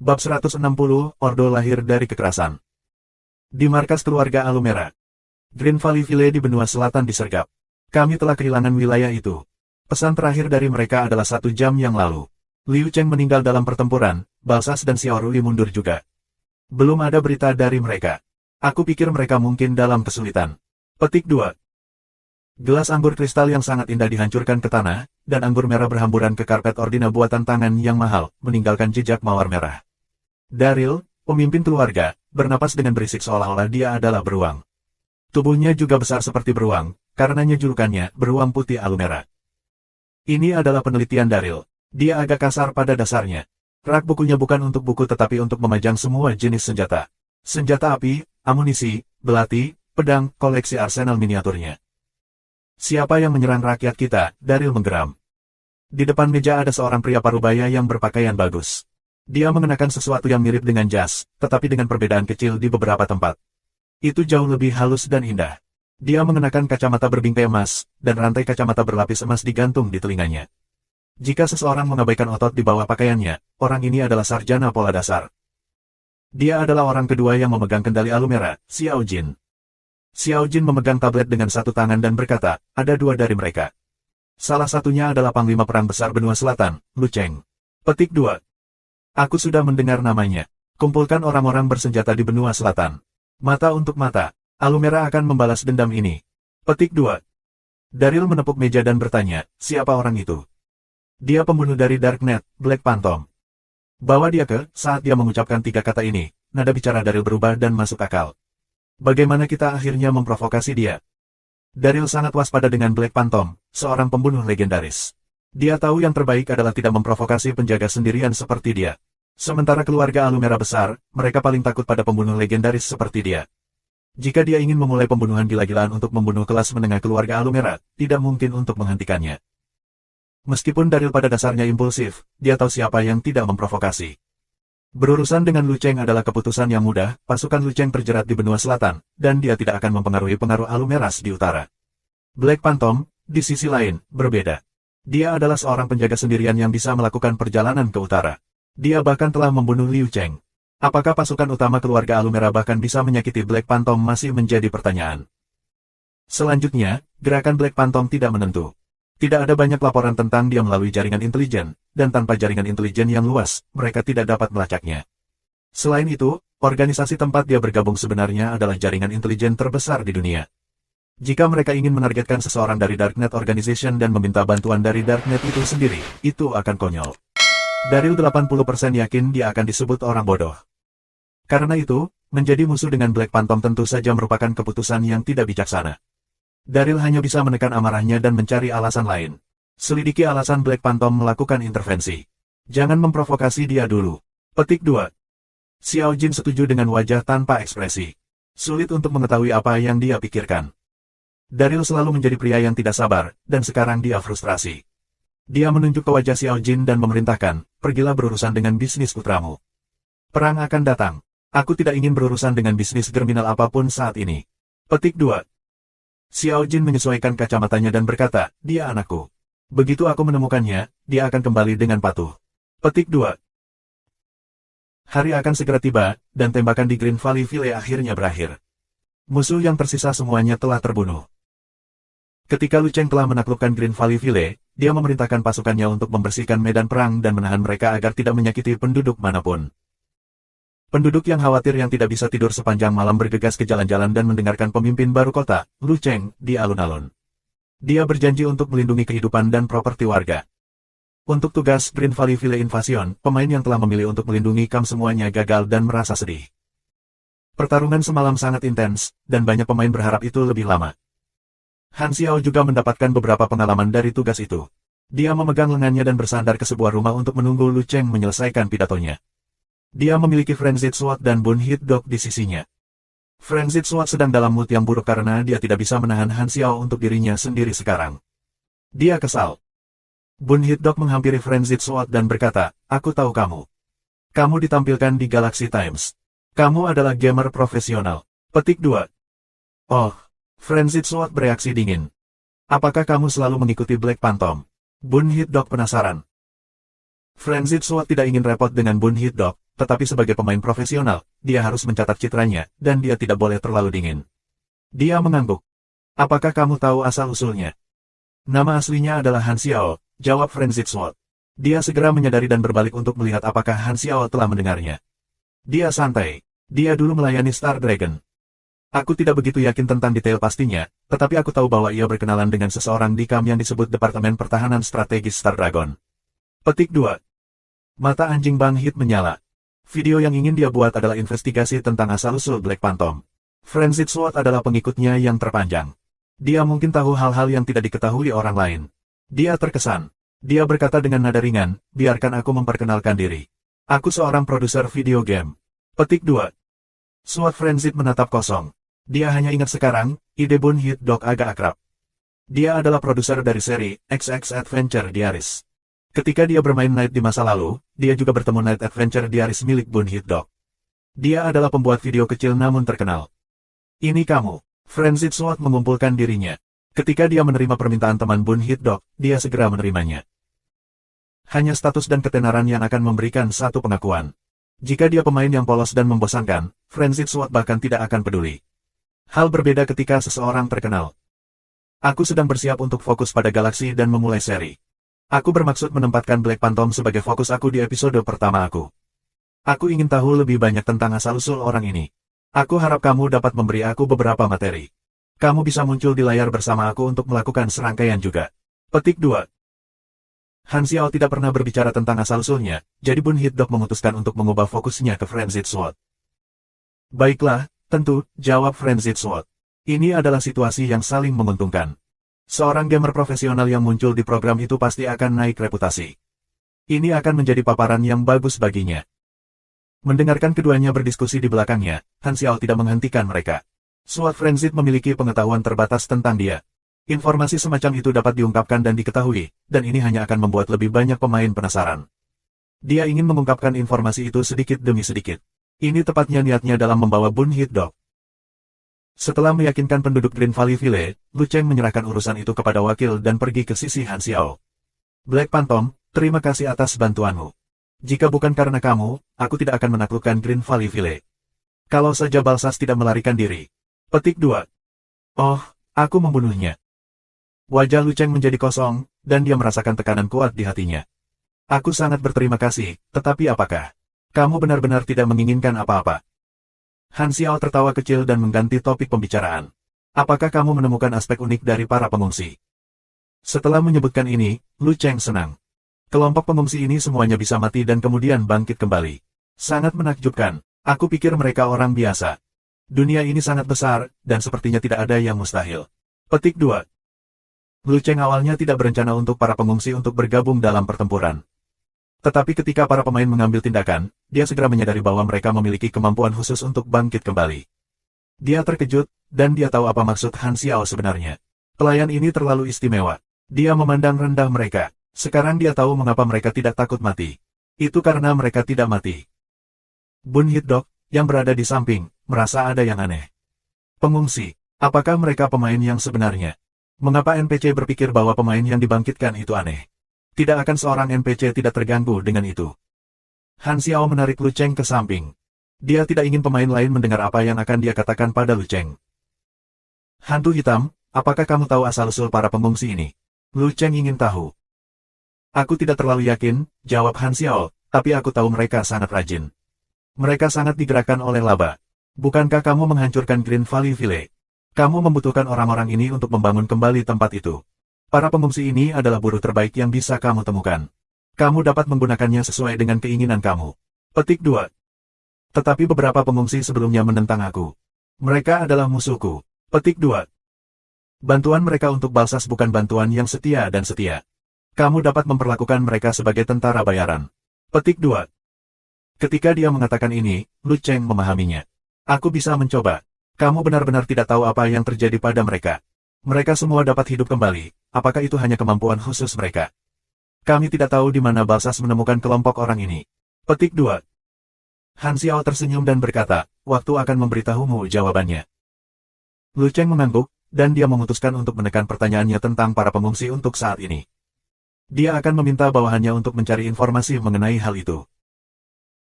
Bab 160, Ordo lahir dari kekerasan. Di markas keluarga Alumera, Green Valley Ville di benua selatan disergap. Kami telah kehilangan wilayah itu. Pesan terakhir dari mereka adalah 1 jam yang lalu. Liu Cheng meninggal dalam pertempuran, Balsas dan Xiao Rui mundur juga. Belum ada berita dari mereka. Aku pikir mereka mungkin dalam kesulitan. Petik 2. Gelas anggur kristal yang sangat indah dihancurkan ke tanah, dan anggur merah berhamburan ke karpet ordina buatan tangan yang mahal, meninggalkan jejak mawar merah. Daryl, pemimpin keluarga, bernapas dengan berisik seolah-olah dia adalah beruang. Tubuhnya juga besar seperti beruang, karenanya julukannya beruang putih Alumera. Ini adalah penelitian Daryl. Dia agak kasar pada dasarnya. Rak bukunya bukan untuk buku tetapi untuk memajang semua jenis senjata. Senjata api, amunisi, belati, pedang, koleksi arsenal miniaturnya. Siapa yang menyerang rakyat kita? Daryl menggeram. Di depan meja ada seorang pria parubaya yang berpakaian bagus. Dia mengenakan sesuatu yang mirip dengan jas, tetapi dengan perbedaan kecil di beberapa tempat. Itu jauh lebih halus dan indah. Dia mengenakan kacamata berbingkai emas, dan rantai kacamata berlapis emas digantung di telinganya. Jika seseorang mengabaikan otot di bawah pakaiannya, orang ini adalah sarjana pola dasar. Dia adalah orang kedua yang memegang kendali Alumera, Xiao Jin. Xiao Jin memegang tablet dengan satu tangan dan berkata, ada 2 dari mereka. Salah satunya adalah Panglima Perang Besar Benua Selatan, Lu Cheng. Petik 2. Aku sudah mendengar namanya. Kumpulkan orang-orang bersenjata di benua selatan. Mata untuk mata. Alumera akan membalas dendam ini. Petik 2. Daryl menepuk meja dan bertanya, siapa orang itu? Dia pembunuh dari Darknet, Black Phantom. Bawa dia ke, saat dia mengucapkan 3 kata ini, nada bicara Daryl berubah dan masuk akal. Bagaimana kita akhirnya memprovokasi dia? Daryl sangat waspada dengan Black Phantom, seorang pembunuh legendaris. Dia tahu yang terbaik adalah tidak memprovokasi penjaga sendirian seperti dia. Sementara keluarga Alumera besar, mereka paling takut pada pembunuh legendaris seperti dia. Jika dia ingin memulai pembunuhan gila-gilaan untuk membunuh kelas menengah keluarga Alumera, tidak mungkin untuk menghentikannya. Meskipun Daryl pada dasarnya impulsif, dia tahu siapa yang tidak memprovokasi. Berurusan dengan Lu Cheng adalah keputusan yang mudah, pasukan Lu Cheng terjerat di benua selatan, dan dia tidak akan mempengaruhi pengaruh Alumeras di utara. Black Phantom, di sisi lain, berbeda. Dia adalah seorang penjaga sendirian yang bisa melakukan perjalanan ke utara. Dia bahkan telah membunuh Liu Cheng. Apakah pasukan utama keluarga Alumera bahkan bisa menyakiti Black Phantom masih menjadi pertanyaan. Selanjutnya, gerakan Black Phantom tidak menentu. Tidak ada banyak laporan tentang dia melalui jaringan intelijen, dan tanpa jaringan intelijen yang luas, mereka tidak dapat melacaknya. Selain itu, organisasi tempat dia bergabung sebenarnya adalah jaringan intelijen terbesar di dunia. Jika mereka ingin menargetkan seseorang dari Darknet Organization dan meminta bantuan dari Darknet itu sendiri, itu akan konyol. Daryl 80% yakin dia akan disebut orang bodoh. Karena itu, menjadi musuh dengan Black Phantom tentu saja merupakan keputusan yang tidak bijaksana. Daryl hanya bisa menekan amarahnya dan mencari alasan lain. Selidiki alasan Black Phantom melakukan intervensi. Jangan memprovokasi dia dulu. Petik 2. Xiao Jin setuju dengan wajah tanpa ekspresi. Sulit untuk mengetahui apa yang dia pikirkan. Daryl selalu menjadi pria yang tidak sabar, dan sekarang dia frustrasi. Dia menunjuk ke wajah Xiao Jin dan memerintahkan, pergilah berurusan dengan bisnis putramu. Perang akan datang. Aku tidak ingin berurusan dengan bisnis kriminal apapun saat ini. Petik 2. Xiao Jin menyesuaikan kacamatanya dan berkata, dia anakku. Begitu aku menemukannya, dia akan kembali dengan patuh. Petik 2. Hari akan segera tiba, dan tembakan di Green Valley Ville akhirnya berakhir. Musuh yang tersisa semuanya telah terbunuh. Ketika Lu Cheng telah menaklukkan Green Valley Ville, dia memerintahkan pasukannya untuk membersihkan medan perang dan menahan mereka agar tidak menyakiti penduduk manapun. Penduduk yang khawatir yang tidak bisa tidur sepanjang malam bergegas ke jalan-jalan dan mendengarkan pemimpin baru kota, Lu Cheng, di alun-alun. Dia berjanji untuk melindungi kehidupan dan properti warga. Untuk tugas Green Valley Ville Invasion, pemain yang telah memilih untuk melindungi Kam semuanya gagal dan merasa sedih. Pertarungan semalam sangat intens, dan banyak pemain berharap itu lebih lama. Han Xiao juga mendapatkan beberapa pengalaman dari tugas itu. Dia memegang lengannya dan bersandar ke sebuah rumah untuk menunggu Lu Cheng menyelesaikan pidatonya. Dia memiliki Frenzied Sword dan Bun Hit Dog di sisinya. Frenzied Sword sedang dalam mood yang buruk karena dia tidak bisa menahan Han Xiao untuk dirinya sendiri sekarang. Dia kesal. Bun Hit Dog menghampiri Frenzied Sword dan berkata, aku tahu kamu. Kamu ditampilkan di Galaxy Times. Kamu adalah gamer profesional. Petik 2. Oh. Frenzied Sword bereaksi dingin. Apakah kamu selalu mengikuti Black Phantom? Bun Hit Dog penasaran. Frenzied Sword tidak ingin repot dengan Bun Hit Dog, tetapi sebagai pemain profesional, dia harus mencatat citranya, dan dia tidak boleh terlalu dingin. Dia mengangguk. Apakah kamu tahu asal-usulnya? Nama aslinya adalah Han Xiao, jawab Frenzied Sword. Dia segera menyadari dan berbalik untuk melihat apakah Han Xiao telah mendengarnya. Dia santai. Dia dulu melayani Star Dragon. Aku tidak begitu yakin tentang detail pastinya, tetapi aku tahu bahwa ia berkenalan dengan seseorang di KAM yang disebut Departemen Pertahanan Strategis Star Dragon. Petik 2. Mata anjing Bang Hit menyala. Video yang ingin dia buat adalah investigasi tentang asal-usul Black Phantom. Frenzied Sword adalah pengikutnya yang terpanjang. Dia mungkin tahu hal-hal yang tidak diketahui orang lain. Dia terkesan. Dia berkata dengan nada ringan, biarkan aku memperkenalkan diri. Aku seorang produser video game. Petik 2. Sword Frenzied menatap kosong. Dia hanya ingat sekarang, ide Bun Hit Dog agak akrab. Dia adalah produser dari seri XX Adventure Diaries. Ketika dia bermain Knight di masa lalu, dia juga bertemu Knight Adventure Diaries milik Bun Hit Dog. Dia adalah pembuat video kecil namun terkenal. Ini kamu. Frenzied Sword mengumpulkan dirinya. Ketika dia menerima permintaan teman Bun Hit Dog, dia segera menerimanya. Hanya status dan ketenaran yang akan memberikan satu pengakuan. Jika dia pemain yang polos dan membosankan, Frenzied Sword bahkan tidak akan peduli. Hal berbeda ketika seseorang terkenal. Aku sedang bersiap untuk fokus pada galaksi dan memulai seri. Aku bermaksud menempatkan Black Phantom sebagai fokus aku di episode pertama aku. Aku ingin tahu lebih banyak tentang asal-usul orang ini. Aku harap kamu dapat memberi aku beberapa materi. Kamu bisa muncul di layar bersama aku untuk melakukan serangkaian juga. Petik 2. Han Xiao tidak pernah berbicara tentang asal-usulnya, jadi Bun Hit Dog memutuskan untuk mengubah fokusnya ke Frenzied Sword. Baiklah, tentu, jawab Frenzied Sword. Ini adalah situasi yang saling menguntungkan. Seorang gamer profesional yang muncul di program itu pasti akan naik reputasi. Ini akan menjadi paparan yang bagus baginya. Mendengarkan keduanya berdiskusi di belakangnya, Han Xiao tidak menghentikan mereka. Sword Frenzied memiliki pengetahuan terbatas tentang dia. Informasi semacam itu dapat diungkapkan dan diketahui, dan ini hanya akan membuat lebih banyak pemain penasaran. Dia ingin mengungkapkan informasi itu sedikit demi sedikit. Ini tepatnya niatnya dalam membawa Bun Hit Dog. Setelah meyakinkan penduduk Green Valley Village, Lu Cheng menyerahkan urusan itu kepada wakil dan pergi ke sisi Han Xiao. Black Phantom, terima kasih atas bantuanmu. Jika bukan karena kamu, aku tidak akan menaklukkan Green Valley Village. Kalau saja Balsas tidak melarikan diri. Petik 2. Oh, aku membunuhnya. Wajah Lu Cheng menjadi kosong, dan dia merasakan tekanan kuat di hatinya. Aku sangat berterima kasih, tetapi apakah kamu benar-benar tidak menginginkan apa-apa? Han Xiao tertawa kecil dan mengganti topik pembicaraan. Apakah kamu menemukan aspek unik dari para pengungsi? Setelah menyebutkan ini, Lu Cheng senang. Kelompok pengungsi ini semuanya bisa mati dan kemudian bangkit kembali. Sangat menakjubkan. Aku pikir mereka orang biasa. Dunia ini sangat besar, dan sepertinya tidak ada yang mustahil. Petik 2. Lu Cheng awalnya tidak berencana untuk para pengungsi untuk bergabung dalam pertempuran. Tetapi ketika para pemain mengambil tindakan, dia segera menyadari bahwa mereka memiliki kemampuan khusus untuk bangkit kembali. Dia terkejut, dan dia tahu apa maksud Han Xiao sebenarnya. Pelayan ini terlalu istimewa. Dia memandang rendah mereka. Sekarang dia tahu mengapa mereka tidak takut mati. Itu karena mereka tidak mati. Bun Hit Dog, yang berada di samping, merasa ada yang aneh. Pengungsi, apakah mereka pemain yang sebenarnya? Mengapa NPC berpikir bahwa pemain yang dibangkitkan itu aneh? Tidak akan seorang NPC tidak terganggu dengan itu. Han Xiao menarik Lu Cheng ke samping. Dia tidak ingin pemain lain mendengar apa yang akan dia katakan pada Lu Cheng. Hantu hitam, apakah kamu tahu asal-usul para pengungsi ini? Lu Cheng ingin tahu. Aku tidak terlalu yakin, jawab Han Xiao, tapi aku tahu mereka sangat rajin. Mereka sangat digerakkan oleh laba. Bukankah kamu menghancurkan Green Valley Village? Kamu membutuhkan orang-orang ini untuk membangun kembali tempat itu. Para pengungsi ini adalah buruh terbaik yang bisa kamu temukan. Kamu dapat menggunakannya sesuai dengan keinginan kamu. Petik 2. Tetapi beberapa pengungsi sebelumnya menentang aku. Mereka adalah musuhku. Petik 2. Bantuan mereka untuk Balsas bukan bantuan yang setia dan setia. Kamu dapat memperlakukan mereka sebagai tentara bayaran. Petik 2. Ketika dia mengatakan ini, Lu Cheng memahaminya. Aku bisa mencoba. Kamu benar-benar tidak tahu apa yang terjadi pada mereka. Mereka semua dapat hidup kembali, apakah itu hanya kemampuan khusus mereka? Kami tidak tahu di mana Balsas menemukan kelompok orang ini. Petik 2. Han Xiao tersenyum dan berkata, waktu akan memberitahumu jawabannya. Lu Cheng mengangguk, dan dia memutuskan untuk menekan pertanyaannya tentang para pengungsi untuk saat ini. Dia akan meminta bawahannya untuk mencari informasi mengenai hal itu.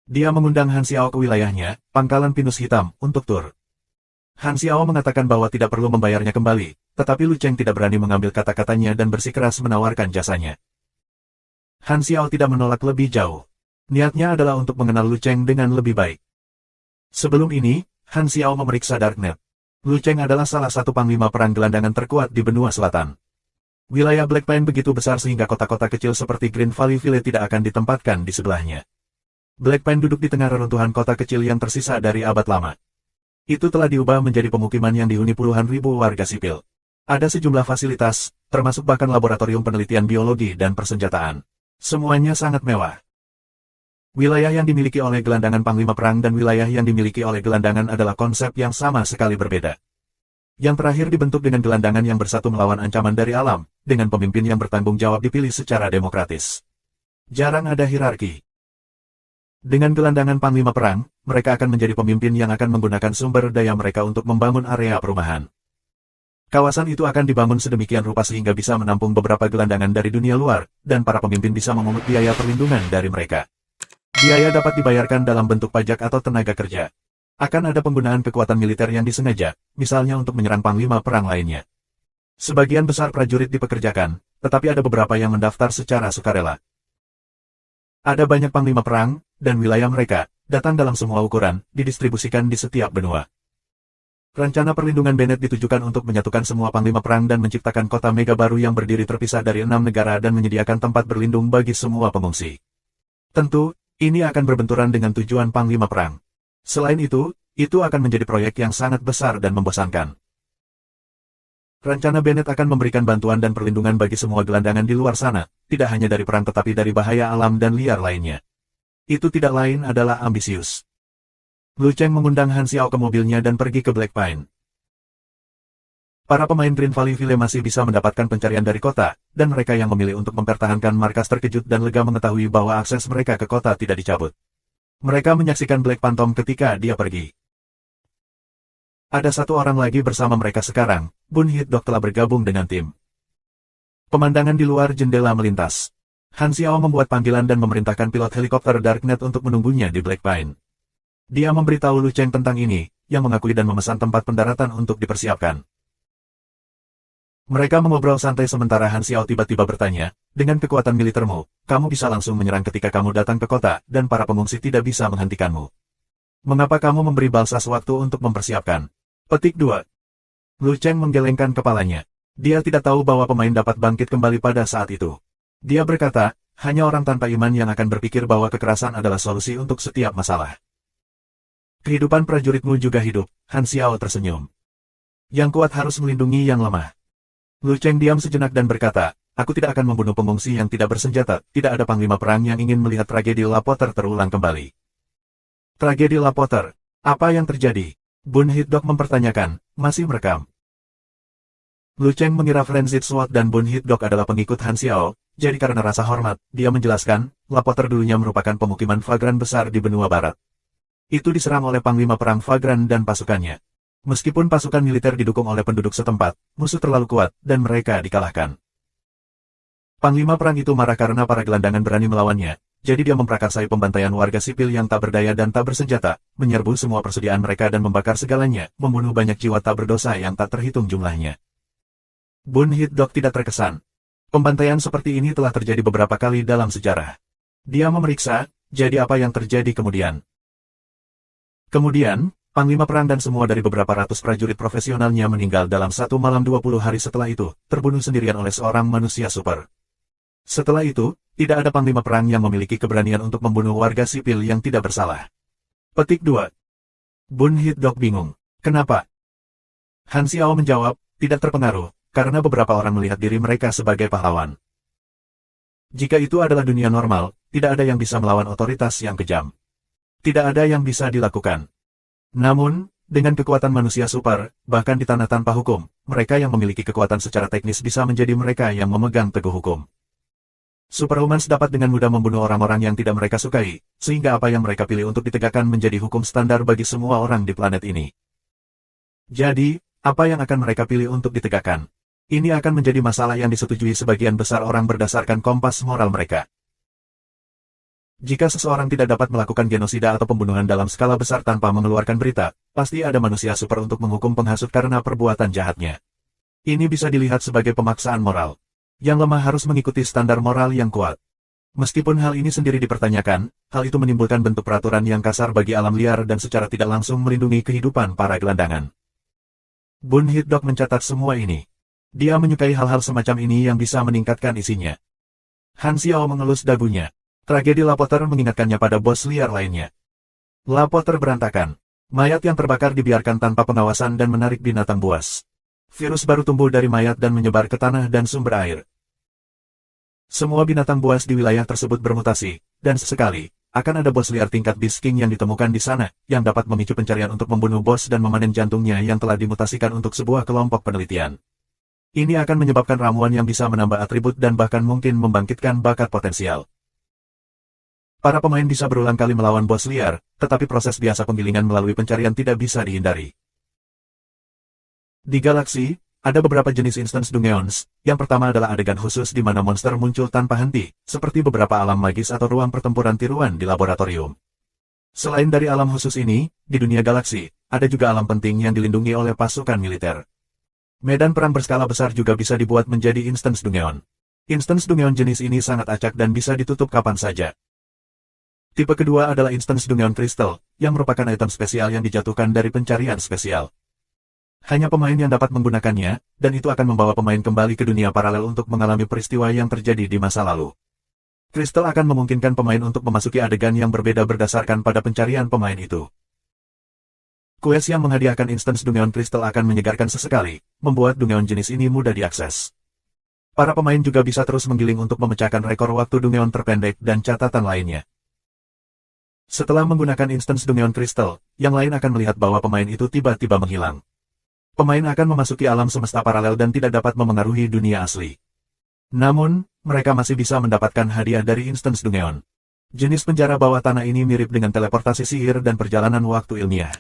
Dia mengundang Han Xiao ke wilayahnya, Pangkalan Pinus Hitam, untuk tur. Han Xiao mengatakan bahwa tidak perlu membayarnya kembali, tetapi Lu Cheng tidak berani mengambil kata-katanya dan bersikeras menawarkan jasanya. Han Xiao tidak menolak lebih jauh. Niatnya adalah untuk mengenal Lu Cheng dengan lebih baik. Sebelum ini, Han Xiao memeriksa Darknet. Lu Cheng adalah salah satu panglima perang gelandangan terkuat di benua selatan. Wilayah Black Pine begitu besar sehingga kota-kota kecil seperti Green Valley Village tidak akan ditempatkan di sebelahnya. Black Pine duduk di tengah reruntuhan kota kecil yang tersisa dari abad lama. Itu telah diubah menjadi pemukiman yang dihuni puluhan ribu warga sipil. Ada sejumlah fasilitas, termasuk bahkan laboratorium penelitian biologi dan persenjataan. Semuanya sangat mewah. Wilayah yang dimiliki oleh gelandangan panglima perang dan wilayah yang dimiliki oleh gelandangan adalah konsep yang sama sekali berbeda. Yang terakhir dibentuk dengan gelandangan yang bersatu melawan ancaman dari alam, dengan pemimpin yang bertanggung jawab dipilih secara demokratis. Jarang ada hierarki. Dengan gelandangan panglima perang, mereka akan menjadi pemimpin yang akan menggunakan sumber daya mereka untuk membangun area perumahan. Kawasan itu akan dibangun sedemikian rupa sehingga bisa menampung beberapa gelandangan dari dunia luar, dan para pemimpin bisa memungut biaya perlindungan dari mereka. Biaya dapat dibayarkan dalam bentuk pajak atau tenaga kerja. Akan ada penggunaan kekuatan militer yang disengaja, misalnya untuk menyerang panglima perang lainnya. Sebagian besar prajurit dipekerjakan, tetapi ada beberapa yang mendaftar secara sukarela. Ada banyak panglima perang, dan wilayah mereka, datang dalam semua ukuran, didistribusikan di setiap benua. Rencana perlindungan Bennett ditujukan untuk menyatukan semua panglima perang dan menciptakan kota mega baru yang berdiri terpisah dari 6 negara dan menyediakan tempat berlindung bagi semua pengungsi. Tentu, ini akan berbenturan dengan tujuan panglima perang. Selain itu akan menjadi proyek yang sangat besar dan membosankan. Rencana Bennett akan memberikan bantuan dan perlindungan bagi semua gelandangan di luar sana, tidak hanya dari perang tetapi dari bahaya alam dan liar lainnya. Itu tidak lain adalah ambisius. Lu Cheng mengundang Han Xiao ke mobilnya dan pergi ke Black Pine. Para pemain Green Valley Village masih bisa mendapatkan pencarian dari kota, dan mereka yang memilih untuk mempertahankan markas terkejut dan lega mengetahui bahwa akses mereka ke kota tidak dicabut. Mereka menyaksikan Black Phantom ketika dia pergi. Ada satu orang lagi bersama mereka sekarang, Bun Hit Dok telah bergabung dengan tim. Pemandangan di luar jendela melintas. Han Xiao membuat panggilan dan memerintahkan pilot helikopter Darknet untuk menunggunya di Black Pine. Dia memberitahu Lu Cheng tentang ini, yang mengakui dan memesan tempat pendaratan untuk dipersiapkan. Mereka mengobrol santai sementara Han Xiao tiba-tiba bertanya, dengan kekuatan militermu, kamu bisa langsung menyerang ketika kamu datang ke kota, dan para pengungsi tidak bisa menghentikanmu. Mengapa kamu memberi balsas waktu untuk mempersiapkan? Petik 2. Lu Cheng menggelengkan kepalanya. Dia tidak tahu bahwa pemain dapat bangkit kembali pada saat itu. Dia berkata, hanya orang tanpa iman yang akan berpikir bahwa kekerasan adalah solusi untuk setiap masalah. Kehidupan prajuritmu juga hidup, Han Xiao tersenyum. Yang kuat harus melindungi yang lemah. Lu Cheng diam sejenak dan berkata, aku tidak akan membunuh pengungsi yang tidak bersenjata, tidak ada panglima perang yang ingin melihat tragedi La Potter terulang kembali. Tragedi La Potter, apa yang terjadi? Bun Hit Dok mempertanyakan, masih merekam. Lu Cheng mengira Francis Sword dan Bun Hit Dok adalah pengikut Han Xiao, jadi karena rasa hormat, dia menjelaskan, La Potter dulunya merupakan pemukiman Fagran besar di benua barat. Itu diserang oleh panglima perang Fagran dan pasukannya. Meskipun pasukan militer didukung oleh penduduk setempat, musuh terlalu kuat, dan mereka dikalahkan. Panglima perang itu marah karena para gelandangan berani melawannya, jadi dia memprakarsai pembantaian warga sipil yang tak berdaya dan tak bersenjata, menyerbu semua persediaan mereka dan membakar segalanya, membunuh banyak jiwa tak berdosa yang tak terhitung jumlahnya. Bun Hit Dok tidak terkesan. Pembantaian seperti ini telah terjadi beberapa kali dalam sejarah. Dia memeriksa, jadi apa yang terjadi kemudian? Kemudian, panglima perang dan semua dari beberapa ratus prajurit profesionalnya meninggal dalam satu malam 20 hari setelah itu, terbunuh sendirian oleh seorang manusia super. Setelah itu, tidak ada panglima perang yang memiliki keberanian untuk membunuh warga sipil yang tidak bersalah. Petik 2. Bun Hit Dok bingung. Kenapa? Han Xiao menjawab, tidak terpengaruh, karena beberapa orang melihat diri mereka sebagai pahlawan. Jika itu adalah dunia normal, tidak ada yang bisa melawan otoritas yang kejam. Tidak ada yang bisa dilakukan. Namun, dengan kekuatan manusia super, bahkan di tanah tanpa hukum, mereka yang memiliki kekuatan secara teknis bisa menjadi mereka yang memegang teguh hukum. Superhumans dapat dengan mudah membunuh orang-orang yang tidak mereka sukai, sehingga apa yang mereka pilih untuk ditegakkan menjadi hukum standar bagi semua orang di planet ini. Jadi, apa yang akan mereka pilih untuk ditegakkan? Ini akan menjadi masalah yang disetujui sebagian besar orang berdasarkan kompas moral mereka. Jika seseorang tidak dapat melakukan genosida atau pembunuhan dalam skala besar tanpa mengeluarkan berita, pasti ada manusia super untuk menghukum penghasut karena perbuatan jahatnya. Ini bisa dilihat sebagai pemaksaan moral. Yang lemah harus mengikuti standar moral yang kuat. Meskipun hal ini sendiri dipertanyakan, hal itu menimbulkan bentuk peraturan yang kasar bagi alam liar dan secara tidak langsung melindungi kehidupan para gelandangan. Bun Hit-dok mencatat semua ini. Dia menyukai hal-hal semacam ini yang bisa meningkatkan isinya. Han Xiao mengelus dagunya. Tragedi Lapoter mengingatkannya pada bos liar lainnya. Lapoter berantakan. Mayat yang terbakar dibiarkan tanpa pengawasan dan menarik binatang buas. Virus baru tumbuh dari mayat dan menyebar ke tanah dan sumber air. Semua binatang buas di wilayah tersebut bermutasi, dan sesekali, akan ada bos liar tingkat Beast King yang ditemukan di sana, yang dapat memicu pencarian untuk membunuh bos dan memanen jantungnya yang telah dimutasikan untuk sebuah kelompok penelitian. Ini akan menyebabkan ramuan yang bisa menambah atribut dan bahkan mungkin membangkitkan bakat potensial. Para pemain bisa berulang kali melawan bos liar, tetapi proses biasa penggilingan melalui pencarian tidak bisa dihindari. Di galaksi, ada beberapa jenis instance Dungeons. Yang pertama adalah adegan khusus di mana monster muncul tanpa henti, seperti beberapa alam magis atau ruang pertempuran tiruan di laboratorium. Selain dari alam khusus ini, di dunia galaksi, ada juga alam penting yang dilindungi oleh pasukan militer. Medan perang berskala besar juga bisa dibuat menjadi instance Dungeon. Instance Dungeon jenis ini sangat acak dan bisa ditutup kapan saja. Tipe kedua adalah Instance Dungeon Crystal, yang merupakan item spesial yang dijatuhkan dari pencarian spesial. Hanya pemain yang dapat menggunakannya, dan itu akan membawa pemain kembali ke dunia paralel untuk mengalami peristiwa yang terjadi di masa lalu. Kristal akan memungkinkan pemain untuk memasuki adegan yang berbeda berdasarkan pada pencarian pemain itu. Quest yang menghadiahkan Instance Dungeon Crystal akan menyegarkan sesekali, membuat Dungeon jenis ini mudah diakses. Para pemain juga bisa terus menggiling untuk memecahkan rekor waktu Dungeon terpendek dan catatan lainnya. Setelah menggunakan Instance Dungeon Crystal, yang lain akan melihat bahwa pemain itu tiba-tiba menghilang. Pemain akan memasuki alam semesta paralel dan tidak dapat memengaruhi dunia asli. Namun, mereka masih bisa mendapatkan hadiah dari Instance Dungeon. Jenis penjara bawah tanah ini mirip dengan teleportasi sihir dan perjalanan waktu ilmiah.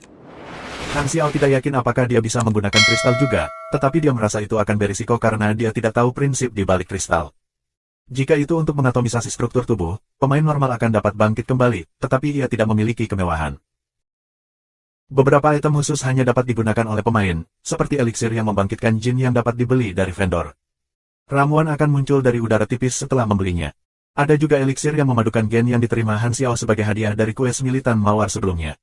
Han Xiao tidak yakin apakah dia bisa menggunakan kristal juga, tetapi dia merasa itu akan berisiko karena dia tidak tahu prinsip di balik kristal. Jika itu untuk mengatomisasi struktur tubuh, pemain normal akan dapat bangkit kembali, tetapi ia tidak memiliki kemewahan. Beberapa item khusus hanya dapat digunakan oleh pemain, seperti eliksir yang membangkitkan jin yang dapat dibeli dari vendor. Ramuan akan muncul dari udara tipis setelah membelinya. Ada juga eliksir yang memadukan gen yang diterima Han Xiao sebagai hadiah dari kues militan mawar sebelumnya.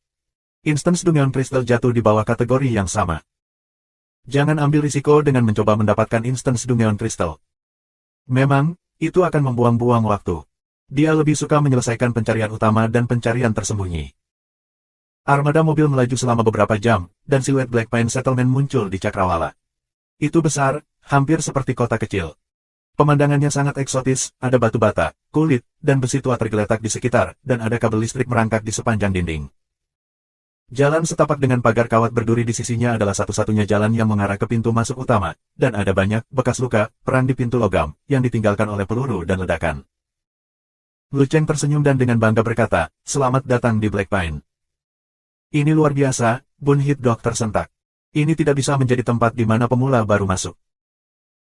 Instance Dungeon Crystal jatuh di bawah kategori yang sama. Jangan ambil risiko dengan mencoba mendapatkan Instance Dungeon Crystal. Memang, itu akan membuang-buang waktu. Dia lebih suka menyelesaikan pencarian utama dan pencarian tersembunyi. Armada mobil melaju selama beberapa jam, dan siluet Black Pine Settlement muncul di cakrawala. Itu besar, hampir seperti kota kecil. Pemandangannya sangat eksotis, ada batu bata, kulit, dan besi tua tergeletak di sekitar, dan ada kabel listrik merangkak di sepanjang dinding. Jalan setapak dengan pagar kawat berduri di sisinya adalah satu-satunya jalan yang mengarah ke pintu masuk utama, dan ada banyak bekas luka, perang di pintu logam, yang ditinggalkan oleh peluru dan ledakan. Lu Cheng tersenyum dan dengan bangga berkata, "Selamat datang di Black Pine." Ini luar biasa, Bun Hit-dok tersentak. Ini tidak bisa menjadi tempat di mana pemula baru masuk.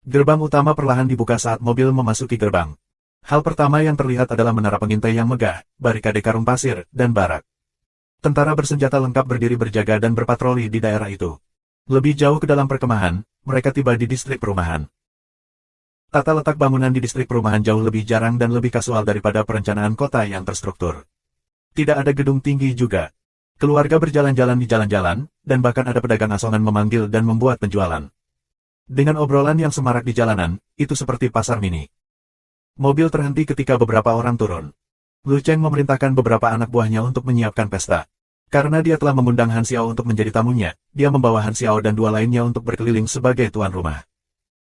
Gerbang utama perlahan dibuka saat mobil memasuki gerbang. Hal pertama yang terlihat adalah menara pengintai yang megah, barikade karung pasir, dan barak. Tentara bersenjata lengkap berdiri berjaga dan berpatroli di daerah itu. Lebih jauh ke dalam perkemahan, mereka tiba di distrik perumahan. Tata letak bangunan di distrik perumahan jauh lebih jarang dan lebih kasual daripada perencanaan kota yang terstruktur. Tidak ada gedung tinggi juga. Keluarga berjalan-jalan di jalan-jalan, dan bahkan ada pedagang asongan memanggil dan membuat penjualan. Dengan obrolan yang semarak di jalanan, itu seperti pasar mini. Mobil terhenti ketika beberapa orang turun. Lu Cheng memerintahkan beberapa anak buahnya untuk menyiapkan pesta. Karena dia telah mengundang Han Xiao untuk menjadi tamunya, dia membawa Han Xiao dan dua lainnya untuk berkeliling sebagai tuan rumah.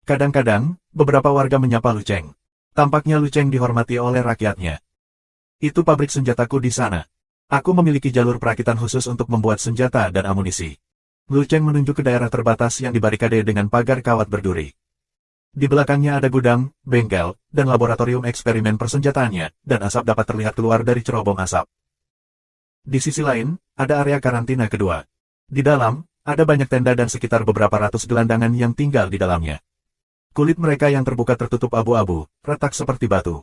Kadang-kadang, beberapa warga menyapa Lu Cheng. Tampaknya Lu Cheng dihormati oleh rakyatnya. Itu pabrik senjataku di sana. Aku memiliki jalur perakitan khusus untuk membuat senjata dan amunisi. Lu Cheng menunjuk ke daerah terbatas yang dibarikade dengan pagar kawat berduri. Di belakangnya ada gudang, bengkel, dan laboratorium eksperimen persenjataannya, dan asap dapat terlihat keluar dari cerobong asap. Di sisi lain, ada area karantina kedua. Di dalam, ada banyak tenda dan sekitar beberapa ratus gelandangan yang tinggal di dalamnya. Kulit mereka yang terbuka tertutup abu-abu, retak seperti batu.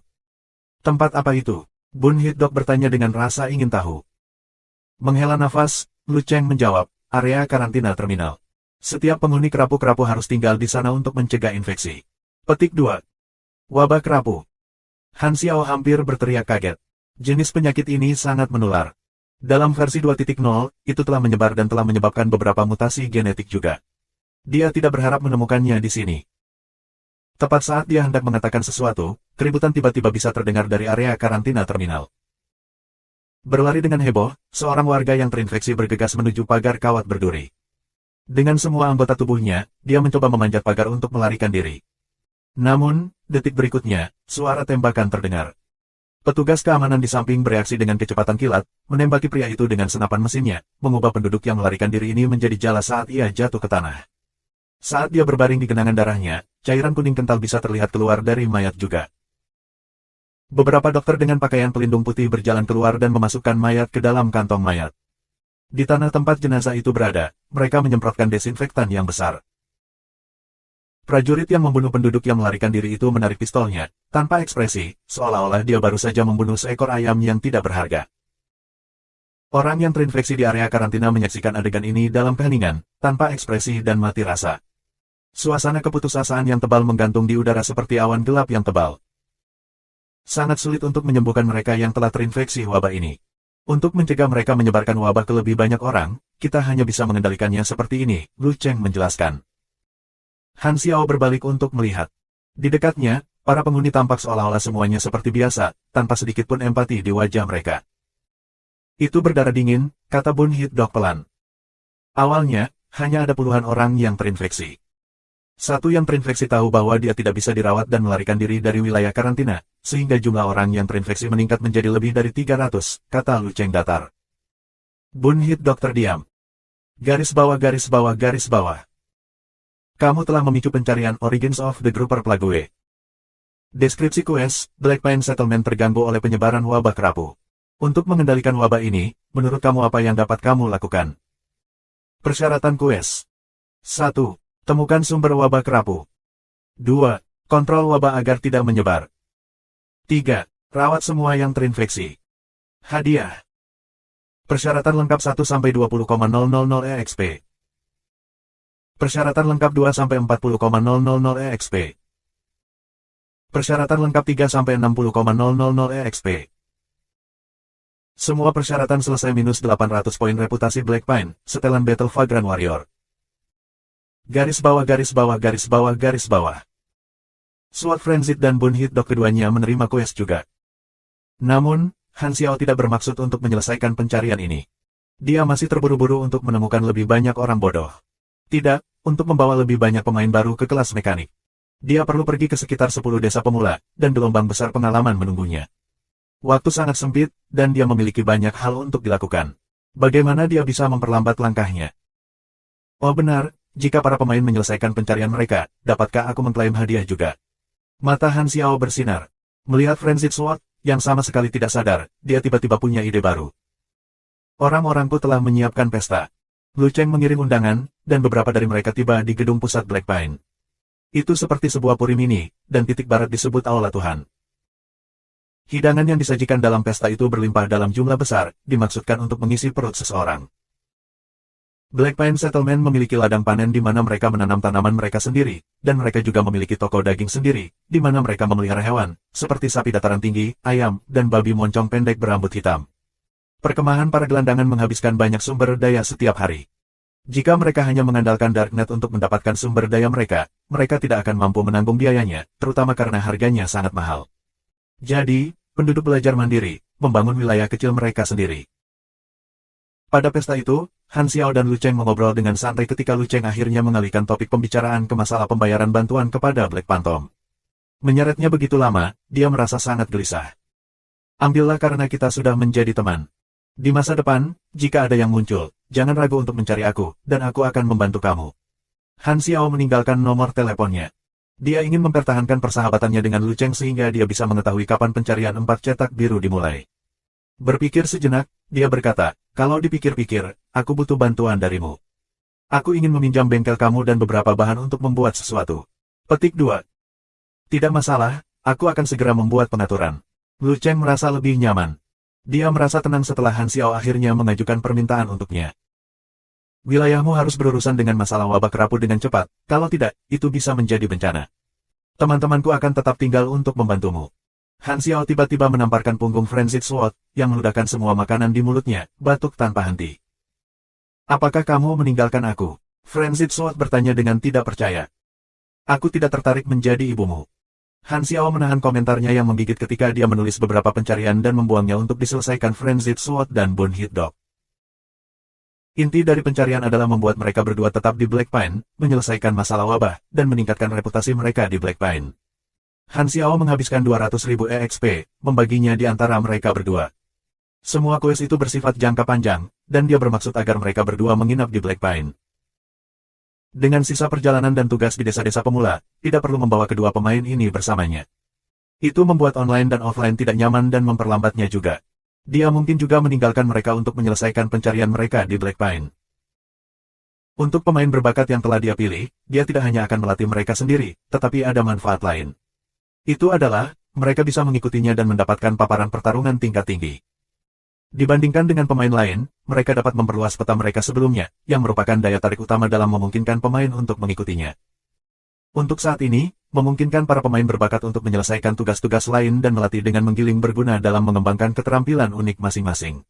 Tempat apa itu? Bun Hit-dok bertanya dengan rasa ingin tahu. Menghela nafas, Lu Cheng menjawab, area karantina terminal. Setiap penghuni kerapu-kerapu harus tinggal di sana untuk mencegah infeksi. Petik 2. Wabah kerapu. Han Xiao hampir berteriak kaget. Jenis penyakit ini sangat menular. Dalam versi 2.0, itu telah menyebar dan telah menyebabkan beberapa mutasi genetik juga. Dia tidak berharap menemukannya di sini. Tepat saat dia hendak mengatakan sesuatu, keributan tiba-tiba bisa terdengar dari area karantina terminal. Berlari dengan heboh, seorang warga yang terinfeksi bergegas menuju pagar kawat berduri. Dengan semua anggota tubuhnya, dia mencoba memanjat pagar untuk melarikan diri. Namun, detik berikutnya, suara tembakan terdengar. Petugas keamanan di samping bereaksi dengan kecepatan kilat, menembaki pria itu dengan senapan mesinnya, mengubah penduduk yang melarikan diri ini menjadi jala saat ia jatuh ke tanah. Saat dia berbaring di genangan darahnya, cairan kuning kental bisa terlihat keluar dari mayat juga. Beberapa dokter dengan pakaian pelindung putih berjalan keluar dan memasukkan mayat ke dalam kantong mayat. Di tanah tempat jenazah itu berada, mereka menyemprotkan desinfektan yang besar. Prajurit yang membunuh penduduk yang melarikan diri itu menarik pistolnya, tanpa ekspresi, seolah-olah dia baru saja membunuh seekor ayam yang tidak berharga. Orang yang terinfeksi di area karantina menyaksikan adegan ini dalam keheningan, tanpa ekspresi dan mati rasa. Suasana keputusasaan yang tebal menggantung di udara seperti awan gelap yang tebal. Sangat sulit untuk menyembuhkan mereka yang telah terinfeksi wabah ini. Untuk mencegah mereka menyebarkan wabah ke lebih banyak orang, kita hanya bisa mengendalikannya seperti ini, Lu Cheng menjelaskan. Han Xiao berbalik untuk melihat. Di dekatnya, para penghuni tampak seolah-olah semuanya seperti biasa, tanpa sedikit pun empati di wajah mereka. Itu berdarah dingin, kata Bun Hit-dok pelan. Awalnya, hanya ada puluhan orang yang terinfeksi. Satu yang terinfeksi tahu bahwa dia tidak bisa dirawat dan melarikan diri dari wilayah karantina, sehingga jumlah orang yang terinfeksi meningkat menjadi lebih dari 300, kata Lu Cheng datar. Bun Hit-dok terdiam. Garis bawah garis bawah garis bawah. Kamu telah memicu pencarian Origins of the Grouper Plague. Deskripsi quest, Black Pine Settlement terganggu oleh penyebaran wabah kerapu. Untuk mengendalikan wabah ini, menurut kamu apa yang dapat kamu lakukan? Persyaratan quest. 1. Temukan sumber wabah kerapu. 2. Kontrol wabah agar tidak menyebar. 3. Rawat semua yang terinfeksi. Hadiah. Persyaratan lengkap 1-20,000 EXP. Persyaratan lengkap 2-40,000 EXP. Persyaratan lengkap 3-60,000 EXP. Semua persyaratan selesai minus 800 poin reputasi Black Pine, setelan Battle Vagrant Warrior. Garis bawah garis bawah garis bawah garis bawah. SWAT Frenzied dan Bun Hit-dok keduanya menerima quest juga. Namun, Han Xiao tidak bermaksud untuk menyelesaikan pencarian ini. Dia masih terburu-buru untuk menemukan lebih banyak orang bodoh. Tidak, untuk membawa lebih banyak pemain baru ke kelas mekanik. Dia perlu pergi ke sekitar 10 desa pemula, dan gelombang besar pengalaman menunggunya. Waktu sangat sempit, dan dia memiliki banyak hal untuk dilakukan. Bagaimana dia bisa memperlambat langkahnya? Oh benar, jika para pemain menyelesaikan pencarian mereka, dapatkah aku mengklaim hadiah juga? Mata Han Xiao bersinar. Melihat Frenzied Sword, yang sama sekali tidak sadar, dia tiba-tiba punya ide baru. Orang-orangku telah menyiapkan pesta. Lu Cheng mengirim undangan, dan beberapa dari mereka tiba di gedung pusat Black Pine. Itu seperti sebuah puri mini, dan titik barat disebut Aula Tuhan. Hidangan yang disajikan dalam pesta itu berlimpah dalam jumlah besar, dimaksudkan untuk mengisi perut seseorang. Black Pine Settlement memiliki ladang panen di mana mereka menanam tanaman mereka sendiri, dan mereka juga memiliki toko daging sendiri, di mana mereka memelihara hewan, seperti sapi dataran tinggi, ayam, dan babi moncong pendek berambut hitam. Perkemahan para gelandangan menghabiskan banyak sumber daya setiap hari. Jika mereka hanya mengandalkan Darknet untuk mendapatkan sumber daya mereka, mereka tidak akan mampu menanggung biayanya, terutama karena harganya sangat mahal. Jadi, penduduk belajar mandiri, membangun wilayah kecil mereka sendiri. Pada pesta itu, Han Xiao dan Lu Cheng mengobrol dengan santai ketika Lu Cheng akhirnya mengalihkan topik pembicaraan ke masalah pembayaran bantuan kepada Black Phantom. Menyeretnya begitu lama, dia merasa sangat gelisah. Ambillah karena kita sudah menjadi teman. Di masa depan, jika ada yang muncul, jangan ragu untuk mencari aku, dan aku akan membantu kamu. Han Xiao meninggalkan nomor teleponnya. Dia ingin mempertahankan persahabatannya dengan Lu Cheng sehingga dia bisa mengetahui kapan pencarian 4 cetak biru dimulai. Berpikir sejenak, dia berkata, kalau dipikir-pikir, aku butuh bantuan darimu. Aku ingin meminjam bengkel kamu dan beberapa bahan untuk membuat sesuatu. Petik 2. Tidak masalah, aku akan segera membuat pengaturan. Lu Cheng merasa lebih nyaman. Dia merasa tenang setelah Han Xiao akhirnya mengajukan permintaan untuknya. Wilayahmu harus berurusan dengan masalah wabah kerapu dengan cepat, kalau tidak, itu bisa menjadi bencana. Teman-temanku akan tetap tinggal untuk membantumu. Han Xiao tiba-tiba menamparkan punggung Frenzied Sword, yang meledakkan semua makanan di mulutnya, batuk tanpa henti. Apakah kamu meninggalkan aku? Frenzied Sword bertanya dengan tidak percaya. Aku tidak tertarik menjadi ibumu. Han Xiao menahan komentarnya yang menggigit ketika dia menulis beberapa pencarian dan membuangnya untuk diselesaikan Frenzied Sword dan Bone Hit Dog. Inti dari pencarian adalah membuat mereka berdua tetap di Black Pine, menyelesaikan masalah wabah, dan meningkatkan reputasi mereka di Black Pine. Han Xiao menghabiskan 200.000 EXP, membaginya di antara mereka berdua. Semua kuis itu bersifat jangka panjang, dan dia bermaksud agar mereka berdua menginap di Black Pine. Dengan sisa perjalanan dan tugas di desa-desa pemula, tidak perlu membawa kedua pemain ini bersamanya. Itu membuat online dan offline tidak nyaman dan memperlambatnya juga. Dia mungkin juga meninggalkan mereka untuk menyelesaikan pencarian mereka di Black Pine. Untuk pemain berbakat yang telah dia pilih, dia tidak hanya akan melatih mereka sendiri, tetapi ada manfaat lain. Itu adalah, mereka bisa mengikutinya dan mendapatkan paparan pertarungan tingkat tinggi. Dibandingkan dengan pemain lain, mereka dapat memperluas peta mereka sebelumnya, yang merupakan daya tarik utama dalam memungkinkan pemain untuk mengikutinya. Untuk saat ini, memungkinkan para pemain berbakat untuk menyelesaikan tugas-tugas lain dan melatih dengan menggiling berguna dalam mengembangkan keterampilan unik masing-masing.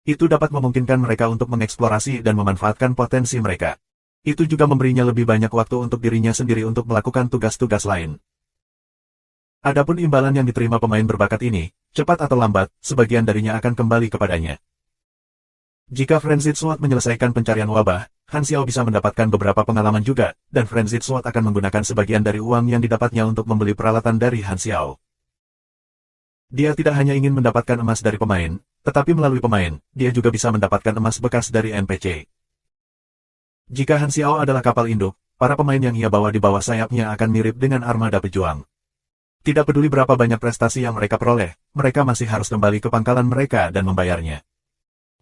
Itu dapat memungkinkan mereka untuk mengeksplorasi dan memanfaatkan potensi mereka. Itu juga memberinya lebih banyak waktu untuk dirinya sendiri untuk melakukan tugas-tugas lain. Adapun imbalan yang diterima pemain berbakat ini, cepat atau lambat, sebagian darinya akan kembali kepadanya. Jika Frenzied Sword menyelesaikan pencarian wabah, Han Xiao bisa mendapatkan beberapa pengalaman juga, dan Frenzied Sword akan menggunakan sebagian dari uang yang didapatnya untuk membeli peralatan dari Han Xiao. Dia tidak hanya ingin mendapatkan emas dari pemain, tetapi melalui pemain, dia juga bisa mendapatkan emas bekas dari NPC. Jika Han Xiao adalah kapal induk, para pemain yang ia bawa di bawah sayapnya akan mirip dengan armada pejuang. Tidak peduli berapa banyak prestasi yang mereka peroleh, mereka masih harus kembali ke pangkalan mereka dan membayarnya.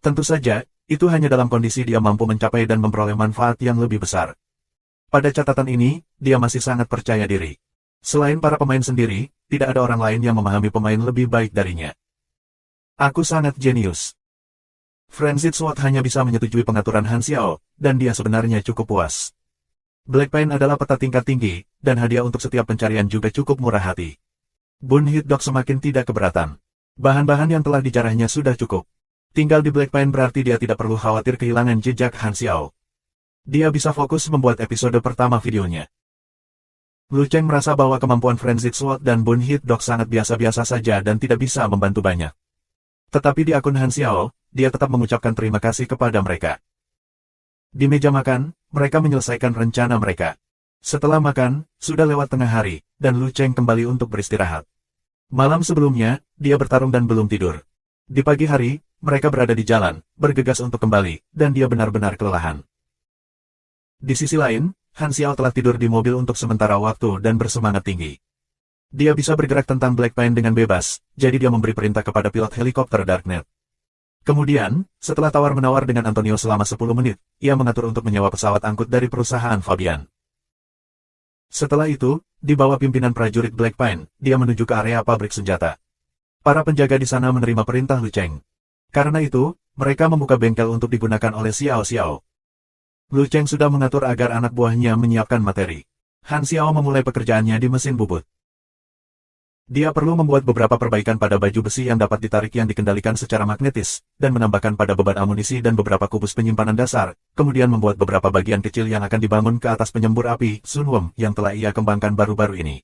Tentu saja, itu hanya dalam kondisi dia mampu mencapai dan memperoleh manfaat yang lebih besar. Pada catatan ini, dia masih sangat percaya diri. Selain para pemain sendiri, tidak ada orang lain yang memahami pemain lebih baik darinya. Aku sangat jenius. Frenzied Sword hanya bisa menyetujui pengaturan Han Xiao, dan dia sebenarnya cukup puas. Black Pine adalah peta tingkat tinggi, dan hadiah untuk setiap pencarian juga cukup murah hati. Bone Hit Dog semakin tidak keberatan. Bahan-bahan yang telah dijarahnya sudah cukup. Tinggal di Black Pine berarti dia tidak perlu khawatir kehilangan jejak Han Xiao. Dia bisa fokus membuat episode pertama videonya. Lu Cheng merasa bahwa kemampuan Frenzied Sword dan Bone Hit Dog sangat biasa-biasa saja dan tidak bisa membantu banyak. Tetapi di akun Han Xiao, dia tetap mengucapkan terima kasih kepada mereka. Di meja makan, mereka menyelesaikan rencana mereka. Setelah makan, sudah lewat tengah hari, dan Lu Cheng kembali untuk beristirahat. Malam sebelumnya, dia bertarung dan belum tidur. Di pagi hari, mereka berada di jalan, bergegas untuk kembali, dan dia benar-benar kelelahan. Di sisi lain, Han Xiao telah tidur di mobil untuk sementara waktu dan bersemangat tinggi. Dia bisa bergerak tentang Black Pine dengan bebas, jadi dia memberi perintah kepada pilot helikopter Darknet. Kemudian, setelah tawar-menawar dengan Antonio selama 10 menit, ia mengatur untuk menyewa pesawat angkut dari perusahaan Fabian. Setelah itu, di bawah pimpinan prajurit Black Pine, dia menuju ke area pabrik senjata. Para penjaga di sana menerima perintah Lu Cheng. Karena itu, mereka membuka bengkel untuk digunakan oleh Xiao Xiao. Lu Cheng sudah mengatur agar anak buahnya menyiapkan materi. Han Xiao memulai pekerjaannya di mesin bubut. Dia perlu membuat beberapa perbaikan pada baju besi yang dapat ditarik yang dikendalikan secara magnetis, dan menambahkan pada beban amunisi dan beberapa kubus penyimpanan dasar, kemudian membuat beberapa bagian kecil yang akan dibangun ke atas penyembur api, Sunwom, yang telah ia kembangkan baru-baru ini.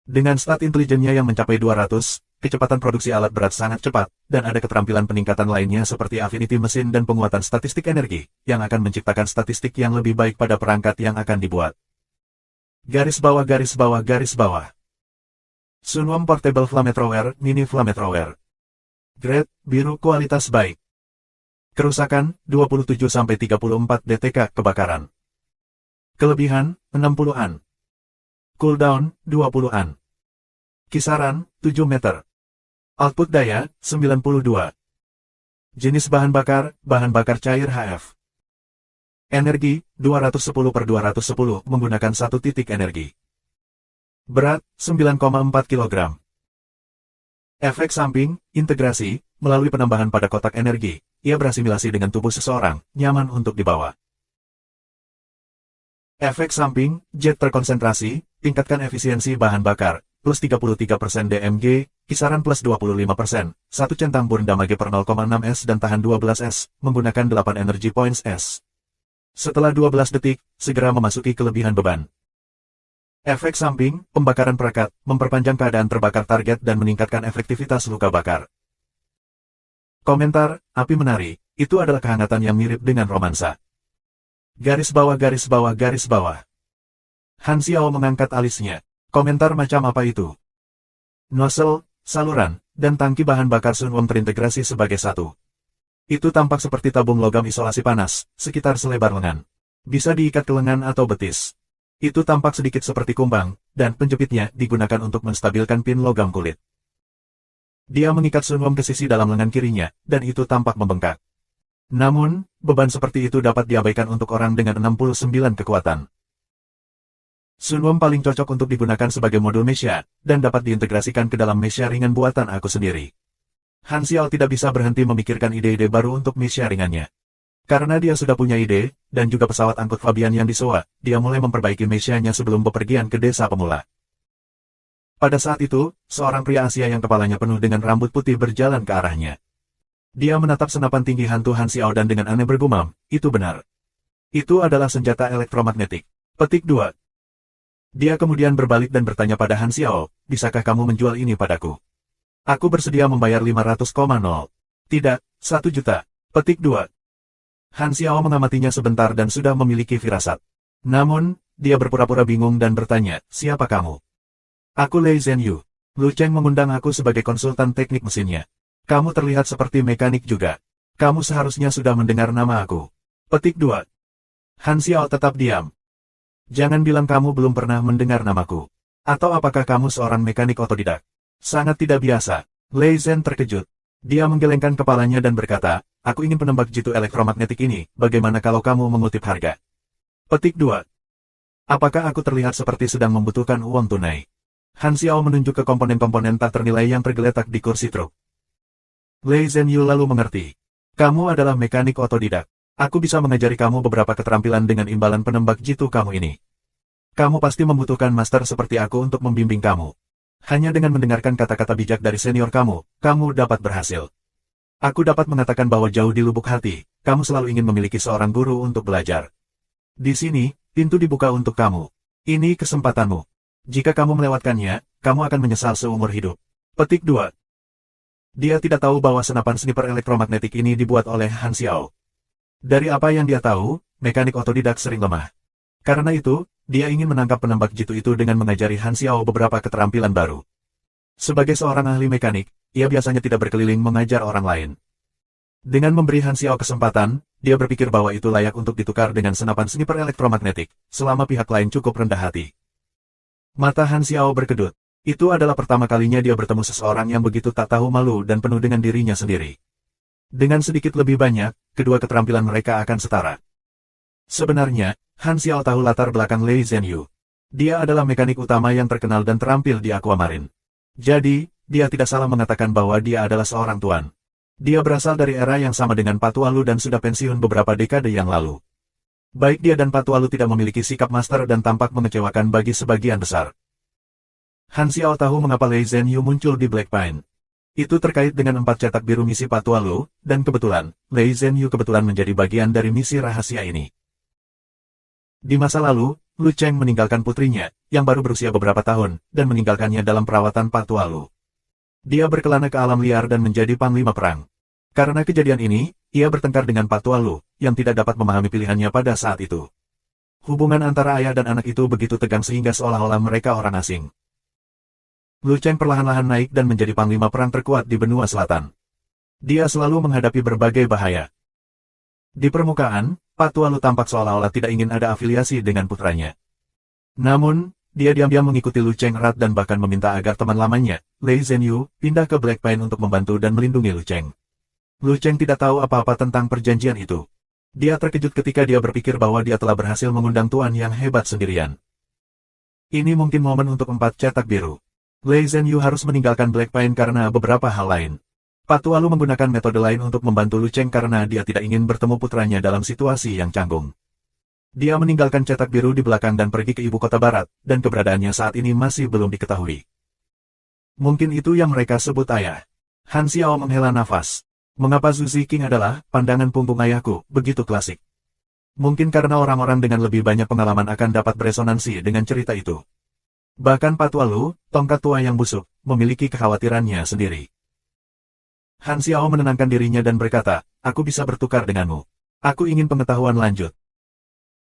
Dengan stat intelijennya yang mencapai 200, kecepatan produksi alat berat sangat cepat, dan ada keterampilan peningkatan lainnya seperti affinity mesin dan penguatan statistik energi, yang akan menciptakan statistik yang lebih baik pada perangkat yang akan dibuat. Garis bawah garis bawah garis bawah. Sunwom Portable Flamethrower, Mini Flamethrower. Grade, biru kualitas baik. Kerusakan, 27-34 DTK kebakaran. Kelebihan, 60-an. Cooldown, 20-an. Kisaran, 7 meter. Output daya, 92. Jenis bahan bakar cair HF. Energi, 210/210 menggunakan 1 titik energi. Berat, 9,4 kg. Efek samping, integrasi, melalui penambahan pada kotak energi, ia berasimilasi dengan tubuh seseorang, nyaman untuk dibawa. Efek samping, jet terkonsentrasi, tingkatkan efisiensi bahan bakar, plus 33% DMG, kisaran plus 25%, 1 centang burn damage per 0,6 S dan tahan 12 S, menggunakan 8 energy points S. Setelah 12 detik, segera memasuki kelebihan beban. Efek samping, pembakaran perekat, memperpanjang keadaan terbakar target dan meningkatkan efektivitas luka bakar. Komentar, api menari, itu adalah kehangatan yang mirip dengan romansa. Garis bawah garis bawah garis bawah. Han Xiao mengangkat alisnya. Komentar macam apa itu? Nozzle, saluran, dan tangki bahan bakar Sun Wong terintegrasi sebagai satu. Itu tampak seperti tabung logam isolasi panas, sekitar selebar lengan. Bisa diikat ke lengan atau betis. Itu tampak sedikit seperti kumbang, dan penjepitnya digunakan untuk menstabilkan pin logam kulit. Dia mengikat Sun Wong ke sisi dalam lengan kirinya, dan itu tampak membengkak. Namun, beban seperti itu dapat diabaikan untuk orang dengan 69 kekuatan. Sun Wong paling cocok untuk digunakan sebagai modul mecha, dan dapat diintegrasikan ke dalam mecha ringan buatan aku sendiri. Han Xiao tidak bisa berhenti memikirkan ide-ide baru untuk mecha ringannya. Karena dia sudah punya ide, dan juga pesawat angkut Fabian yang disewa, dia mulai memperbaiki mecha-nya sebelum bepergian ke desa pemula. Pada saat itu, seorang pria Asia yang kepalanya penuh dengan rambut putih berjalan ke arahnya. Dia menatap senapan tinggi hantu Han Xiao dan dengan aneh bergumam, itu benar. Itu adalah senjata elektromagnetik. Petik 2. Dia kemudian berbalik dan bertanya pada Han Xiao, bisakah kamu menjual ini padaku? Aku bersedia membayar 500,0. Tidak, 1 juta. Petik 2. Han Xiao mengamatinya sebentar dan sudah memiliki firasat. Namun, dia berpura-pura bingung dan bertanya, siapa kamu? Aku Lei Zhenyu. Lu Cheng mengundang aku sebagai konsultan teknik mesinnya. Kamu terlihat seperti mekanik juga. Kamu seharusnya sudah mendengar nama aku. Petik 2. Han Xiao tetap diam. Jangan bilang kamu belum pernah mendengar namaku. Atau apakah kamu seorang mekanik otodidak? Sangat tidak biasa. Lei Zhen terkejut. Dia menggelengkan kepalanya dan berkata, aku ingin penembak jitu elektromagnetik ini, bagaimana kalau kamu mengutip harga? Petik 2. Apakah aku terlihat seperti sedang membutuhkan uang tunai? Han Xiao menunjuk ke komponen-komponen tak ternilai yang tergeletak di kursi truk. Lei Zhenyu lalu mengerti. Kamu adalah mekanik otodidak. Aku bisa mengajari kamu beberapa keterampilan dengan imbalan penembak jitu kamu ini. Kamu pasti membutuhkan master seperti aku untuk membimbing kamu. Hanya dengan mendengarkan kata-kata bijak dari senior kamu, kamu dapat berhasil. Aku dapat mengatakan bahwa jauh di lubuk hati, kamu selalu ingin memiliki seorang guru untuk belajar. Di sini, pintu dibuka untuk kamu. Ini kesempatanmu. Jika kamu melewatkannya, kamu akan menyesal seumur hidup. Petik 2. Dia tidak tahu bahwa senapan sniper elektromagnetik ini dibuat oleh Han Xiao. Dari apa yang dia tahu, mekanik otodidak sering lemah. Karena itu, dia ingin menangkap penembak jitu itu dengan mengajari Han Xiao beberapa keterampilan baru. Sebagai seorang ahli mekanik, ia biasanya tidak berkeliling mengajar orang lain. Dengan memberi Han Xiao kesempatan, dia berpikir bahwa itu layak untuk ditukar dengan senapan sniper elektromagnetik, selama pihak lain cukup rendah hati. Mata Han Xiao berkedut. Itu adalah pertama kalinya dia bertemu seseorang yang begitu tak tahu malu dan penuh dengan dirinya sendiri. Dengan sedikit lebih banyak, kedua keterampilan mereka akan setara. Sebenarnya, Han Xiao tahu latar belakang Lei Zhenyu. Dia adalah mekanik utama yang terkenal dan terampil di Aquamarine. Jadi, dia tidak salah mengatakan bahwa dia adalah seorang tuan. Dia berasal dari era yang sama dengan Patualu dan sudah pensiun beberapa dekade yang lalu. Baik dia dan Patualu tidak memiliki sikap master dan tampak mengecewakan bagi sebagian besar. Han Xiao tahu mengapa Lei Zhenyu muncul di Black Pine. Itu terkait dengan 4 cetak biru misi Patualu, dan kebetulan, Lei Zhenyu kebetulan menjadi bagian dari misi rahasia ini. Di masa lalu, Lu Cheng meninggalkan putrinya, yang baru berusia beberapa tahun, dan meninggalkannya dalam perawatan Patualu. Dia berkelana ke alam liar dan menjadi panglima perang. Karena kejadian ini, ia bertengkar dengan Patualu, yang tidak dapat memahami pilihannya pada saat itu. Hubungan antara ayah dan anak itu begitu tegang sehingga seolah-olah mereka orang asing. Lu Cheng perlahan-lahan naik dan menjadi panglima perang terkuat di benua selatan. Dia selalu menghadapi berbagai bahaya. Di permukaan, Patualu tampak seolah-olah tidak ingin ada afiliasi dengan putranya. Namun, dia diam-diam mengikuti Lu Cheng erat dan bahkan meminta agar teman lamanya, Lei Zhenyu, pindah ke Black Pine untuk membantu dan melindungi Lu Cheng. Lu Cheng tidak tahu apa-apa tentang perjanjian itu. Dia terkejut ketika dia berpikir bahwa dia telah berhasil mengundang tuan yang hebat sendirian. Ini mungkin momen untuk 4 cetak biru. Lei Zhenyu harus meninggalkan Black Pine karena beberapa hal lain. Pak Tualu menggunakan metode lain untuk membantu Lu Cheng karena dia tidak ingin bertemu putranya dalam situasi yang canggung. Dia meninggalkan cetak biru di belakang dan pergi ke ibu kota barat, dan keberadaannya saat ini masih belum diketahui. Mungkin itu yang mereka sebut ayah. Han Xiao menghela nafas. Mengapa Zhu Ziqing adalah pandangan punggung ayahku, begitu klasik? Mungkin karena orang-orang dengan lebih banyak pengalaman akan dapat beresonansi dengan cerita itu. Bahkan Pak Tualu, tongkat tua yang busuk, memiliki kekhawatirannya sendiri. Han Xiao menenangkan dirinya dan berkata, aku bisa bertukar denganmu. Aku ingin pengetahuan lanjut.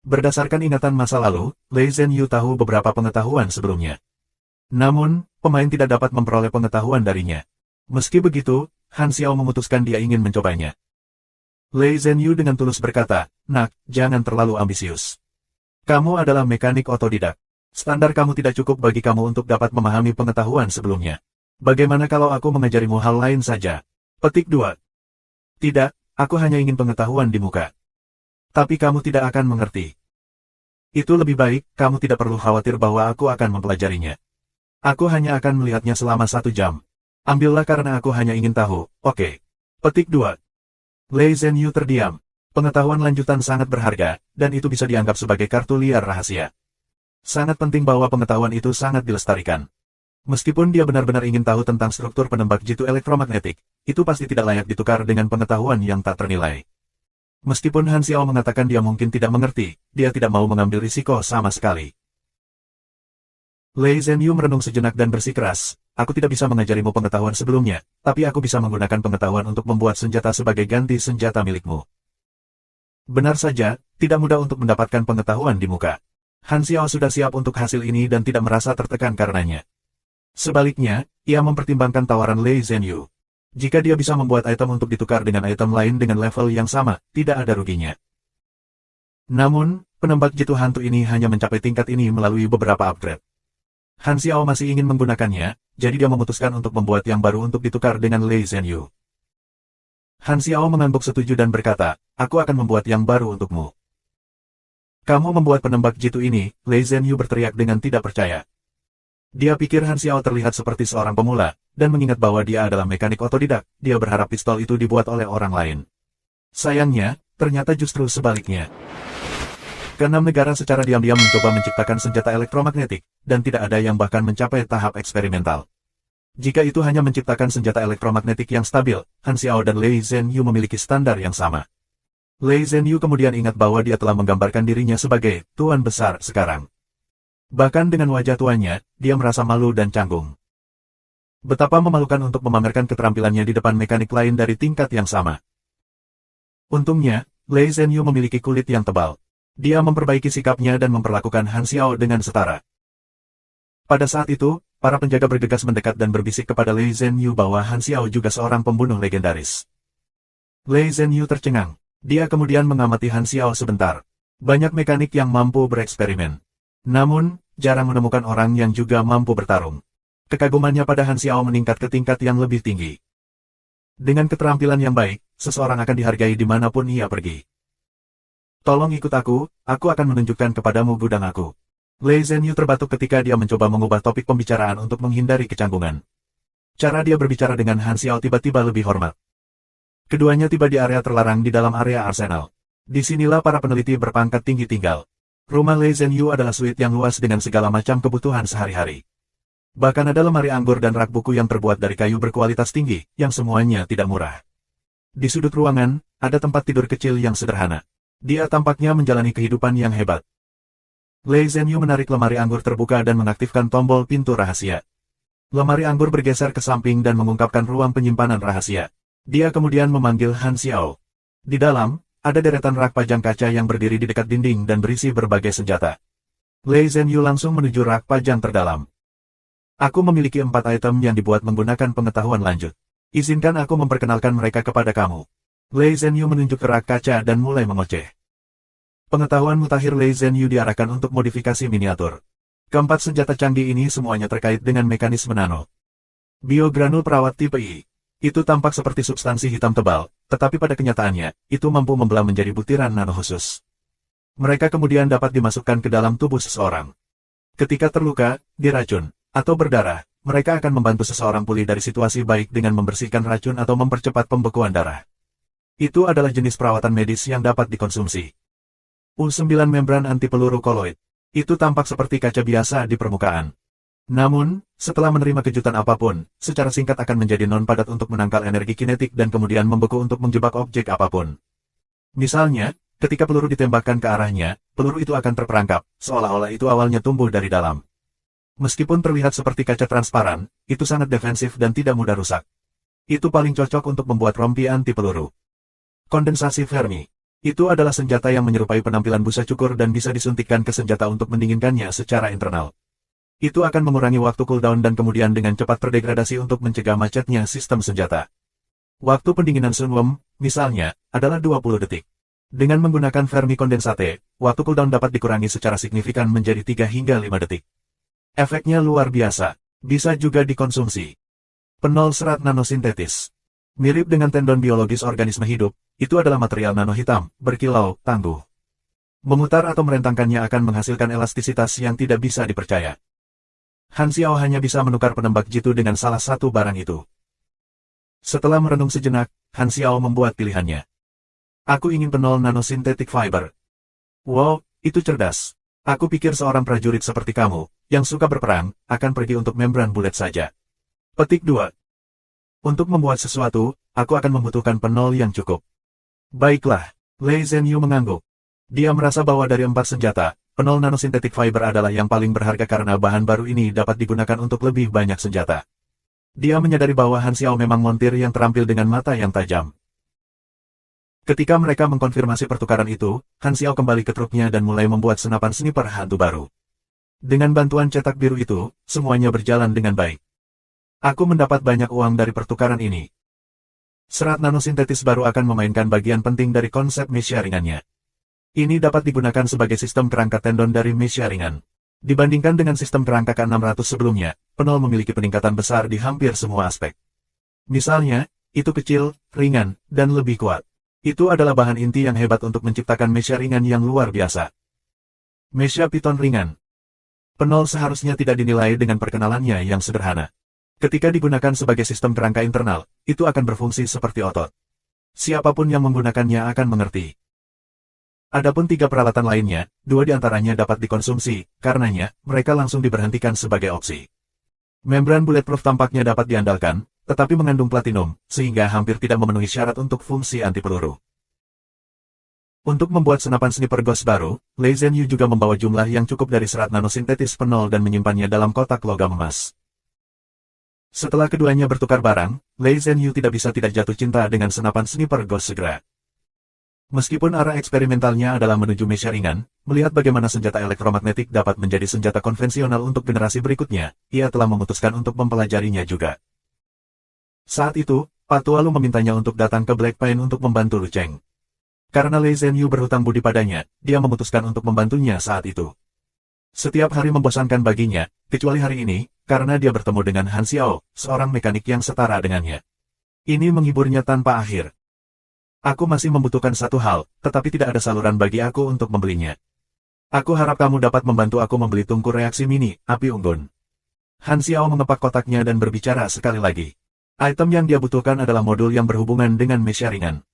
Berdasarkan ingatan masa lalu, Lei Zhenyu tahu beberapa pengetahuan sebelumnya. Namun, pemain tidak dapat memperoleh pengetahuan darinya. Meski begitu, Han Xiao memutuskan dia ingin mencobanya. Lei Zhenyu dengan tulus berkata, nak, jangan terlalu ambisius. Kamu adalah mekanik otodidak. Standar kamu tidak cukup bagi kamu untuk dapat memahami pengetahuan sebelumnya. Bagaimana kalau aku mengajarimu hal lain saja? Petik 2. Tidak, aku hanya ingin pengetahuan di muka. Tapi kamu tidak akan mengerti. Itu lebih baik, kamu tidak perlu khawatir bahwa aku akan mempelajarinya. Aku hanya akan melihatnya selama 1 jam. Ambillah karena aku hanya ingin tahu, oke. Petik 2. Lei Zhenyu terdiam. Pengetahuan lanjutan sangat berharga, dan itu bisa dianggap sebagai kartu liar rahasia. Sangat penting bahwa pengetahuan itu sangat dilestarikan. Meskipun dia benar-benar ingin tahu tentang struktur penembak jitu elektromagnetik, itu pasti tidak layak ditukar dengan pengetahuan yang tak ternilai. Meskipun Han Xiao mengatakan dia mungkin tidak mengerti, dia tidak mau mengambil risiko sama sekali. Lei Zhenyu merenung sejenak dan bersikeras, aku tidak bisa mengajarimu pengetahuan sebelumnya, tapi aku bisa menggunakan pengetahuan untuk membuat senjata sebagai ganti senjata milikmu. Benar saja, tidak mudah untuk mendapatkan pengetahuan di muka. Han Xiao sudah siap untuk hasil ini dan tidak merasa tertekan karenanya. Sebaliknya, ia mempertimbangkan tawaran Lei Zhenyu. Jika dia bisa membuat item untuk ditukar dengan item lain dengan level yang sama, tidak ada ruginya. Namun, penembak jitu hantu ini hanya mencapai tingkat ini melalui beberapa upgrade. Han Xiao masih ingin menggunakannya, jadi dia memutuskan untuk membuat yang baru untuk ditukar dengan Lei Zhenyu. Han Xiao mengangguk setuju dan berkata, aku akan membuat yang baru untukmu. Kamu membuat penembak jitu ini, Lei Zhenyu berteriak dengan tidak percaya. Dia pikir Han Xiao terlihat seperti seorang pemula, dan mengingat bahwa dia adalah mekanik otodidak, dia berharap pistol itu dibuat oleh orang lain. Sayangnya, ternyata justru sebaliknya. Keenam negara secara diam-diam mencoba menciptakan senjata elektromagnetik, dan tidak ada yang bahkan mencapai tahap eksperimental. Jika itu hanya menciptakan senjata elektromagnetik yang stabil, Han Xiao dan Lei Zhenyu memiliki standar yang sama. Lei Zhenyu kemudian ingat bahwa dia telah menggambarkan dirinya sebagai tuan besar sekarang. Bahkan dengan wajah tuanya, dia merasa malu dan canggung. Betapa memalukan untuk memamerkan keterampilannya di depan mekanik lain dari tingkat yang sama. Untungnya, Lei Zhenyu memiliki kulit yang tebal. Dia memperbaiki sikapnya dan memperlakukan Han Xiao dengan setara. Pada saat itu, para penjaga bergegas mendekat dan berbisik kepada Lei Zhenyu bahwa Han Xiao juga seorang pembunuh legendaris. Lei Zhenyu tercengang. Dia kemudian mengamati Han Xiao sebentar. Banyak mekanik yang mampu bereksperimen. Namun, jarang menemukan orang yang juga mampu bertarung. Kekagumannya pada Han Xiao meningkat ke tingkat yang lebih tinggi. Dengan keterampilan yang baik, seseorang akan dihargai dimanapun ia pergi. Tolong ikut aku akan menunjukkan kepadamu gudang aku. Lei Zhenyu terbatuk ketika dia mencoba mengubah topik pembicaraan untuk menghindari kecanggungan. Cara dia berbicara dengan Han Xiao tiba-tiba lebih hormat. Keduanya tiba di area terlarang di dalam area arsenal. Disinilah para peneliti berpangkat tinggi tinggal. Rumah Lei Zhenyu adalah suite yang luas dengan segala macam kebutuhan sehari-hari. Bahkan ada lemari anggur dan rak buku yang terbuat dari kayu berkualitas tinggi, yang semuanya tidak murah. Di sudut ruangan, ada tempat tidur kecil yang sederhana. Dia tampaknya menjalani kehidupan yang hebat. Lei Zhenyu menarik lemari anggur terbuka dan mengaktifkan tombol pintu rahasia. Lemari anggur bergeser ke samping dan mengungkapkan ruang penyimpanan rahasia. Dia kemudian memanggil Han Xiao. Di dalam, ada deretan rak pajang kaca yang berdiri di dekat dinding dan berisi berbagai senjata. Lei Zhenyu langsung menuju rak pajang terdalam. Aku memiliki 4 item yang dibuat menggunakan pengetahuan lanjut. Izinkan aku memperkenalkan mereka kepada kamu. Lei Zhenyu menunjuk ke rak kaca dan mulai mengoceh. Pengetahuan mutakhir Lei Zhenyu diarahkan untuk modifikasi miniatur. Keempat senjata canggih ini semuanya terkait dengan mekanisme nano. Biogranul perawat tipe I. Itu tampak seperti substansi hitam tebal, tetapi pada kenyataannya, itu mampu membelah menjadi butiran nano khusus. Mereka kemudian dapat dimasukkan ke dalam tubuh seseorang. Ketika terluka, diracun, atau berdarah, mereka akan membantu seseorang pulih dari situasi baik dengan membersihkan racun atau mempercepat pembekuan darah. Itu adalah jenis perawatan medis yang dapat dikonsumsi. U9 membran anti peluru koloid. Itu tampak seperti kaca biasa di permukaan. Namun, setelah menerima kejutan apapun, secara singkat akan menjadi non-padat untuk menangkal energi kinetik dan kemudian membeku untuk menjebak objek apapun. Misalnya, ketika peluru ditembakkan ke arahnya, peluru itu akan terperangkap, seolah-olah itu awalnya tumbuh dari dalam. Meskipun terlihat seperti kaca transparan, itu sangat defensif dan tidak mudah rusak. Itu paling cocok untuk membuat rompi anti peluru. Kondensasi Fermi. Itu adalah senjata yang menyerupai penampilan busa cukur dan bisa disuntikkan ke senjata untuk mendinginkannya secara internal. Itu akan mengurangi waktu cooldown dan kemudian dengan cepat terdegradasi untuk mencegah macetnya sistem senjata. Waktu pendinginan Sunwom, misalnya, adalah 20 detik. Dengan menggunakan Fermi Kondensate, waktu cooldown dapat dikurangi secara signifikan menjadi 3 hingga 5 detik. Efeknya luar biasa, bisa juga dikonsumsi. Penol serat nanosintetis. Mirip dengan tendon biologis organisme hidup, itu adalah material nano hitam, berkilau, tangguh. Memutar atau merentangkannya akan menghasilkan elastisitas yang tidak bisa dipercaya. Han Xiao hanya bisa menukar penembak jitu dengan salah satu barang itu. Setelah merenung sejenak, Han Xiao membuat pilihannya. Aku ingin penol nanosynthetic fiber. Wow, itu cerdas. Aku pikir seorang prajurit seperti kamu, yang suka berperang, akan pergi untuk membran bulat saja. Petik 2. Untuk membuat sesuatu, aku akan membutuhkan penol yang cukup. Baiklah, Lei Zhenyu mengangguk. Dia merasa bahwa dari 4 senjata, penol nanosynthetic fiber adalah yang paling berharga karena bahan baru ini dapat digunakan untuk lebih banyak senjata. Dia menyadari bahwa Han Xiao memang montir yang terampil dengan mata yang tajam. Ketika mereka mengkonfirmasi pertukaran itu, Han Xiao kembali ke truknya dan mulai membuat senapan sniper hantu baru. Dengan bantuan cetak biru itu, semuanya berjalan dengan baik. Aku mendapat banyak uang dari pertukaran ini. Serat nanosintetis baru akan memainkan bagian penting dari konsep mesh ringannya. Ini dapat digunakan sebagai sistem kerangka tendon dari mesh ringan. Dibandingkan dengan sistem kerangka K600 sebelumnya, penol memiliki peningkatan besar di hampir semua aspek. Misalnya, itu kecil, ringan, dan lebih kuat. Itu adalah bahan inti yang hebat untuk menciptakan mesh ringan yang luar biasa. Mesh piton ringan. Penol seharusnya tidak dinilai dengan perkenalannya yang sederhana. Ketika digunakan sebagai sistem kerangka internal, itu akan berfungsi seperti otot. Siapapun yang menggunakannya akan mengerti. Adapun 3 peralatan lainnya, 2 diantaranya dapat dikonsumsi, karenanya, mereka langsung diberhentikan sebagai opsi. Membran bulletproof tampaknya dapat diandalkan, tetapi mengandung platinum, sehingga hampir tidak memenuhi syarat untuk fungsi anti peluru. Untuk membuat senapan sniper ghost baru, Lei Zhenyu juga membawa jumlah yang cukup dari serat nanosintetis penol dan menyimpannya dalam kotak logam emas. Setelah keduanya bertukar barang, Lei Zhenyu tidak bisa tidak jatuh cinta dengan senapan sniper ghost segera. Meskipun arah eksperimentalnya adalah menuju mesh ringan, melihat bagaimana senjata elektromagnetik dapat menjadi senjata konvensional untuk generasi berikutnya, ia telah memutuskan untuk mempelajarinya juga. Saat itu, Pak Tualu memintanya untuk datang ke Black Pine untuk membantu Lu Cheng. Karena Lei Zhenyu berhutang budi padanya, dia memutuskan untuk membantunya saat itu. Setiap hari membosankan baginya, kecuali hari ini, karena dia bertemu dengan Han Xiao, seorang mekanik yang setara dengannya. Ini menghiburnya tanpa akhir. Aku masih membutuhkan satu hal, tetapi tidak ada saluran bagi aku untuk membelinya. Aku harap kamu dapat membantu aku membeli tungku reaksi mini, api unggun. Han Xiao mengepak kotaknya dan berbicara sekali lagi. Item yang dia butuhkan adalah modul yang berhubungan dengan mesh ringan.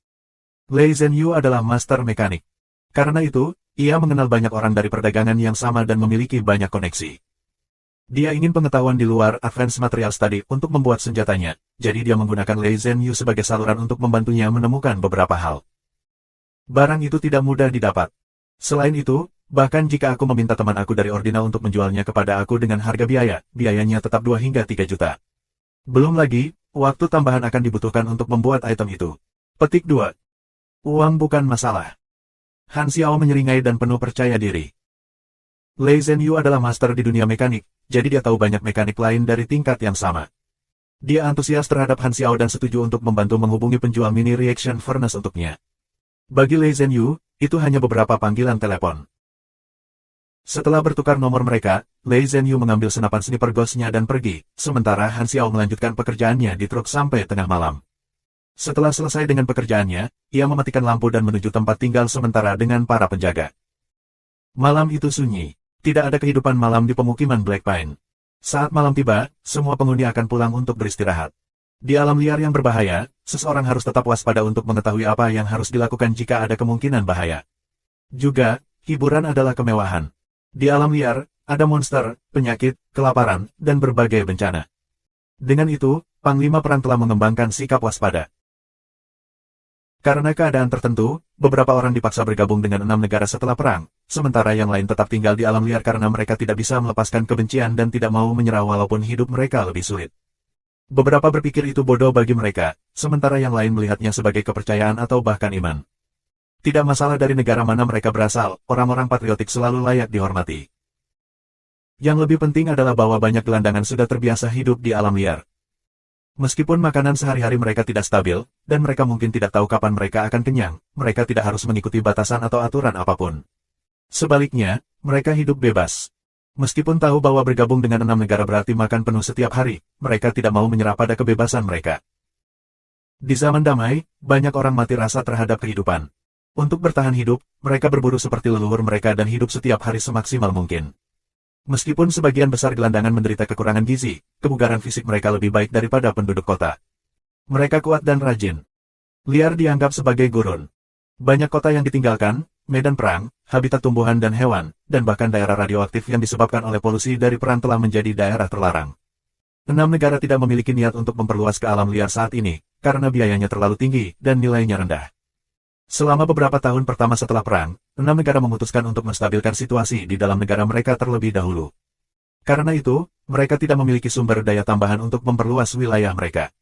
Lei Zhenyu adalah master mekanik. Karena itu, ia mengenal banyak orang dari perdagangan yang sama dan memiliki banyak koneksi. Dia ingin pengetahuan di luar Advanced Material Study untuk membuat senjatanya, jadi dia menggunakan Lei Zhenyu sebagai saluran untuk membantunya menemukan beberapa hal. Barang itu tidak mudah didapat. Selain itu, bahkan jika aku meminta teman aku dari Ordinal untuk menjualnya kepada aku dengan harga biayanya tetap 2 hingga 3 juta. Belum lagi, waktu tambahan akan dibutuhkan untuk membuat item itu. Petik 2. Uang bukan masalah. Han Xiao menyeringai dan penuh percaya diri. Lei Zhenyu adalah master di dunia mekanik, jadi dia tahu banyak mekanik lain dari tingkat yang sama. Dia antusias terhadap Han Xiao dan setuju untuk membantu menghubungi penjual mini reaction furnace untuknya. Bagi Lei Zhenyu, itu hanya beberapa panggilan telepon. Setelah bertukar nomor mereka, Lei Zhenyu mengambil senapan sniper ghost-nya dan pergi, sementara Han Xiao melanjutkan pekerjaannya di truk sampai tengah malam. Setelah selesai dengan pekerjaannya, ia mematikan lampu dan menuju tempat tinggal sementara dengan para penjaga. Malam itu sunyi. Tidak ada kehidupan malam di pemukiman Black Pine. Saat malam tiba, semua penghuni akan pulang untuk beristirahat. Di alam liar yang berbahaya, seseorang harus tetap waspada untuk mengetahui apa yang harus dilakukan jika ada kemungkinan bahaya. Juga, hiburan adalah kemewahan. Di alam liar, ada monster, penyakit, kelaparan, dan berbagai bencana. Dengan itu, Panglima Perang telah mengembangkan sikap waspada. Karena keadaan tertentu, beberapa orang dipaksa bergabung dengan 6 negara setelah perang, sementara yang lain tetap tinggal di alam liar karena mereka tidak bisa melepaskan kebencian dan tidak mau menyerah walaupun hidup mereka lebih sulit. Beberapa berpikir itu bodoh bagi mereka, sementara yang lain melihatnya sebagai kepercayaan atau bahkan iman. Tidak masalah dari negara mana mereka berasal, orang-orang patriotik selalu layak dihormati. Yang lebih penting adalah bahwa banyak gelandangan sudah terbiasa hidup di alam liar. Meskipun makanan sehari-hari mereka tidak stabil, dan mereka mungkin tidak tahu kapan mereka akan kenyang, mereka tidak harus mengikuti batasan atau aturan apapun. Sebaliknya, mereka hidup bebas. Meskipun tahu bahwa bergabung dengan 6 negara berarti makan penuh setiap hari, mereka tidak mau menyerah pada kebebasan mereka. Di zaman damai, banyak orang mati rasa terhadap kehidupan. Untuk bertahan hidup, mereka berburu seperti leluhur mereka dan hidup setiap hari semaksimal mungkin. Meskipun sebagian besar gelandangan menderita kekurangan gizi, kebugaran fisik mereka lebih baik daripada penduduk kota. Mereka kuat dan rajin. Liar dianggap sebagai gurun. Banyak kota yang ditinggalkan, medan perang, habitat tumbuhan dan hewan, dan bahkan daerah radioaktif yang disebabkan oleh polusi dari perang telah menjadi daerah terlarang. 6 negara tidak memiliki niat untuk memperluas ke alam liar saat ini, karena biayanya terlalu tinggi dan nilainya rendah. Selama beberapa tahun pertama setelah perang, 6 negara memutuskan untuk menstabilkan situasi di dalam negara mereka terlebih dahulu. Karena itu, mereka tidak memiliki sumber daya tambahan untuk memperluas wilayah mereka.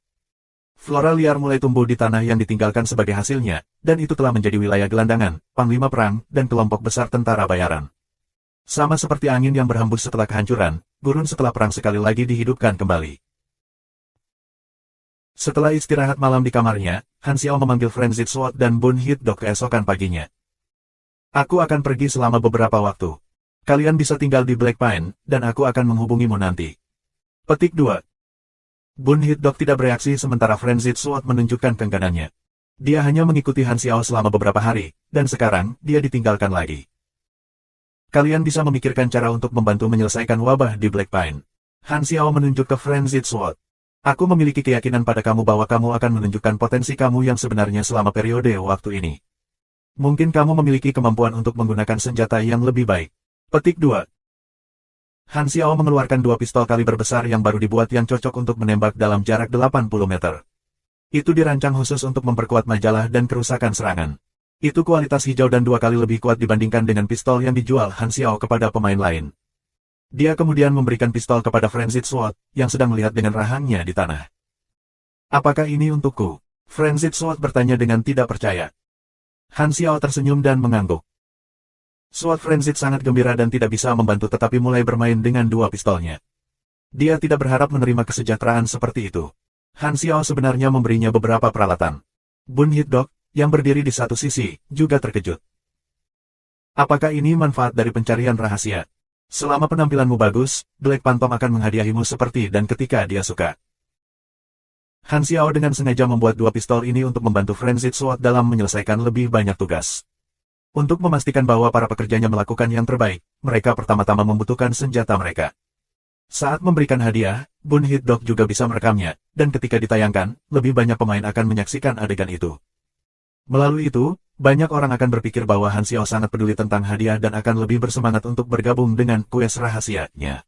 Flora liar mulai tumbuh di tanah yang ditinggalkan sebagai hasilnya, dan itu telah menjadi wilayah gelandangan, panglima perang, dan kelompok besar tentara bayaran. Sama seperti angin yang berhembus setelah kehancuran, gurun setelah perang sekali lagi dihidupkan kembali. Setelah istirahat malam di kamarnya, Han Xiao memanggil Frenzied Sword dan Bun Hit Dog keesokan paginya. Aku akan pergi selama beberapa waktu. Kalian bisa tinggal di Black Pine, dan aku akan menghubungimu nanti. Petik 2. Bun Hit Dog tidak bereaksi sementara Frenzied Sword menunjukkan keengganannya. Dia hanya mengikuti Han Xiao selama beberapa hari, dan sekarang, dia ditinggalkan lagi. Kalian bisa memikirkan cara untuk membantu menyelesaikan wabah di Black Pine. Han Xiao menunjuk ke Frenzied Sword. Aku memiliki keyakinan pada kamu bahwa kamu akan menunjukkan potensi kamu yang sebenarnya selama periode waktu ini. Mungkin kamu memiliki kemampuan untuk menggunakan senjata yang lebih baik. Petik 2. Han Xiao mengeluarkan 2 pistol kaliber besar yang baru dibuat yang cocok untuk menembak dalam jarak 80 meter. Itu dirancang khusus untuk memperkuat majalah dan kerusakan serangan. Itu kualitas hijau dan 2 kali lebih kuat dibandingkan dengan pistol yang dijual Han Xiao kepada pemain lain. Dia kemudian memberikan pistol kepada Frenzied Sword, yang sedang melihat dengan rahangnya di tanah. Apakah ini untukku? Frenzied Sword bertanya dengan tidak percaya. Han Xiao tersenyum dan mengangguk. Sword Frenzied sangat gembira dan tidak bisa membantu tetapi mulai bermain dengan 2 pistolnya. Dia tidak berharap menerima kesejahteraan seperti itu. Han Xiao sebenarnya memberinya beberapa peralatan. Bun Hit Dog, yang berdiri di satu sisi, juga terkejut. Apakah ini manfaat dari pencarian rahasia? Selama penampilanmu bagus, Black Phantom akan menghadiahimu seperti dan ketika dia suka. Han Xiao dengan sengaja membuat 2 pistol ini untuk membantu Frenzied Sword dalam menyelesaikan lebih banyak tugas. Untuk memastikan bahwa para pekerjanya melakukan yang terbaik, mereka pertama-tama membutuhkan senjata mereka. Saat memberikan hadiah, Bun Hit Dog juga bisa merekamnya, dan ketika ditayangkan, lebih banyak pemain akan menyaksikan adegan itu. Melalui itu, banyak orang akan berpikir bahwa Han Xiao sangat peduli tentang hadiah dan akan lebih bersemangat untuk bergabung dengan kues rahasianya.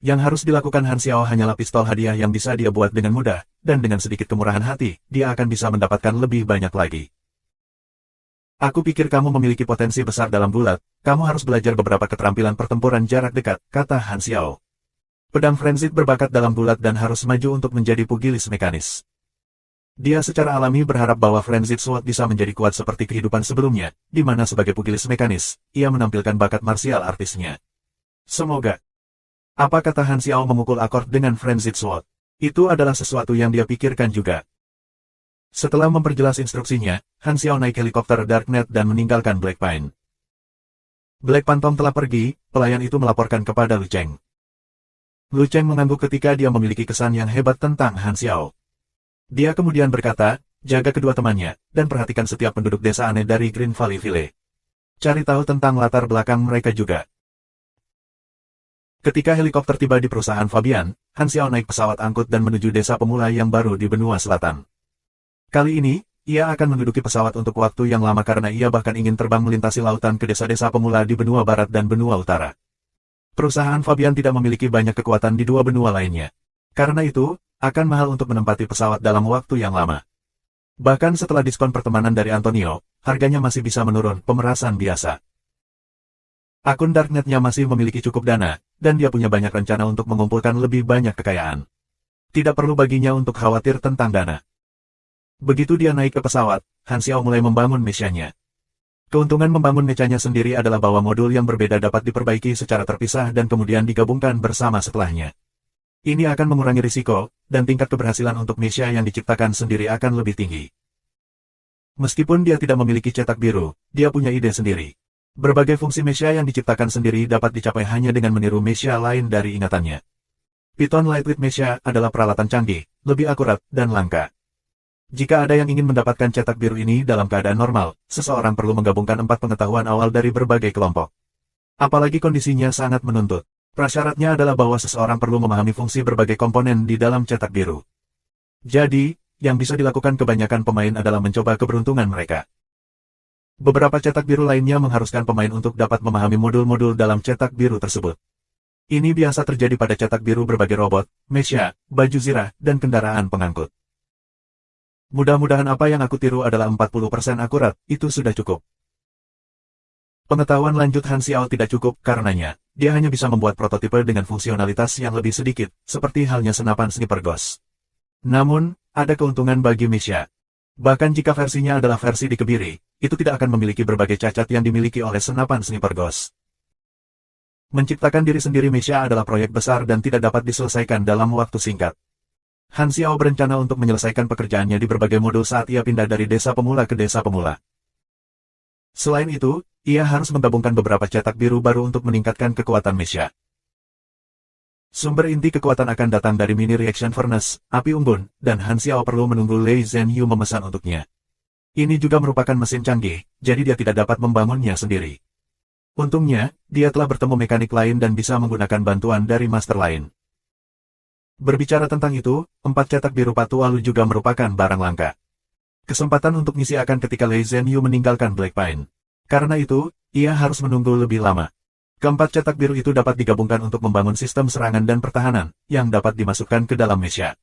Yang harus dilakukan Han Xiao hanyalah pistol hadiah yang bisa dia buat dengan mudah, dan dengan sedikit kemurahan hati, dia akan bisa mendapatkan lebih banyak lagi. Aku pikir kamu memiliki potensi besar dalam gulat, kamu harus belajar beberapa keterampilan pertempuran jarak dekat, kata Han Xiao. Pedang Frenzied berbakat dalam gulat dan harus maju untuk menjadi pugilis mekanis. Dia secara alami berharap bahwa Frenzied Sword bisa menjadi kuat seperti kehidupan sebelumnya, di mana sebagai pugilis mekanis, ia menampilkan bakat martial artisnya. Semoga. Apa kata Han Xiao memukul akord dengan Frenzied Sword? Itu adalah sesuatu yang dia pikirkan juga. Setelah memperjelas instruksinya, Han Xiao naik helikopter Darknet dan meninggalkan Black Pine. Black Phantom telah pergi, pelayan itu melaporkan kepada Lu Cheng. Lu Cheng mengangguk ketika dia memiliki kesan yang hebat tentang Han Xiao. Dia kemudian berkata, jaga kedua temannya, dan perhatikan setiap penduduk desa aneh dari Green Valley Village. Cari tahu tentang latar belakang mereka juga. Ketika helikopter tiba di perusahaan Fabian, Han Xiao naik pesawat angkut dan menuju desa pemula yang baru di benua selatan. Kali ini, ia akan menduduki pesawat untuk waktu yang lama karena ia bahkan ingin terbang melintasi lautan ke desa-desa pemula di benua barat dan benua utara. Perusahaan Fabian tidak memiliki banyak kekuatan di dua benua lainnya. Karena itu, akan mahal untuk menempati pesawat dalam waktu yang lama. Bahkan setelah diskon pertemanan dari Antonio, harganya masih bisa menurun, pemerasan biasa. Akun darknetnya masih memiliki cukup dana, dan dia punya banyak rencana untuk mengumpulkan lebih banyak kekayaan. Tidak perlu baginya untuk khawatir tentang dana. Begitu dia naik ke pesawat, Han Xiao mulai membangun mechanya. Keuntungan membangun mechanya sendiri adalah bahwa modul yang berbeda dapat diperbaiki secara terpisah dan kemudian digabungkan bersama setelahnya. Ini akan mengurangi risiko, dan tingkat keberhasilan untuk mecha yang diciptakan sendiri akan lebih tinggi. Meskipun dia tidak memiliki cetak biru, dia punya ide sendiri. Berbagai fungsi mecha yang diciptakan sendiri dapat dicapai hanya dengan meniru mecha lain dari ingatannya. Python Lightweight Mecha adalah peralatan canggih, lebih akurat, dan langka. Jika ada yang ingin mendapatkan cetak biru ini dalam keadaan normal, seseorang perlu menggabungkan 4 pengetahuan awal dari berbagai kelompok. Apalagi kondisinya sangat menuntut. Prasyaratnya adalah bahwa seseorang perlu memahami fungsi berbagai komponen di dalam cetak biru. Jadi, yang bisa dilakukan kebanyakan pemain adalah mencoba keberuntungan mereka. Beberapa cetak biru lainnya mengharuskan pemain untuk dapat memahami modul-modul dalam cetak biru tersebut. Ini biasa terjadi pada cetak biru berbagai robot, mecha, baju zirah, dan kendaraan pengangkut. Mudah-mudahan apa yang aku tiru adalah 40% akurat, itu sudah cukup. Pengetahuan lanjut Han Xiao tidak cukup, karenanya, dia hanya bisa membuat prototipe dengan fungsionalitas yang lebih sedikit, seperti halnya senapan sniper ghost. Namun, ada keuntungan bagi mecha. Bahkan jika versinya adalah versi dikebiri, itu tidak akan memiliki berbagai cacat yang dimiliki oleh senapan sniper ghost. Menciptakan diri sendiri mecha adalah proyek besar dan tidak dapat diselesaikan dalam waktu singkat. Han Xiao berencana untuk menyelesaikan pekerjaannya di berbagai modul saat ia pindah dari desa pemula ke desa pemula. Selain itu, ia harus menggabungkan beberapa cetak biru baru untuk meningkatkan kekuatan mecha. Sumber inti kekuatan akan datang dari mini reaction furnace, api unggun, dan Han Xiao perlu menunggu Lei Zhenyu memesan untuknya. Ini juga merupakan mesin canggih, jadi dia tidak dapat membangunnya sendiri. Untungnya, dia telah bertemu mekanik lain dan bisa menggunakan bantuan dari master lain. Berbicara tentang itu, 4 cetak biru Patu Alu juga merupakan barang langka. Kesempatan untuk misi akan ketika Lei Zhenyu meninggalkan Black Pine. Karena itu, ia harus menunggu lebih lama. Keempat cetak biru itu dapat digabungkan untuk membangun sistem serangan dan pertahanan, yang dapat dimasukkan ke dalam mecha.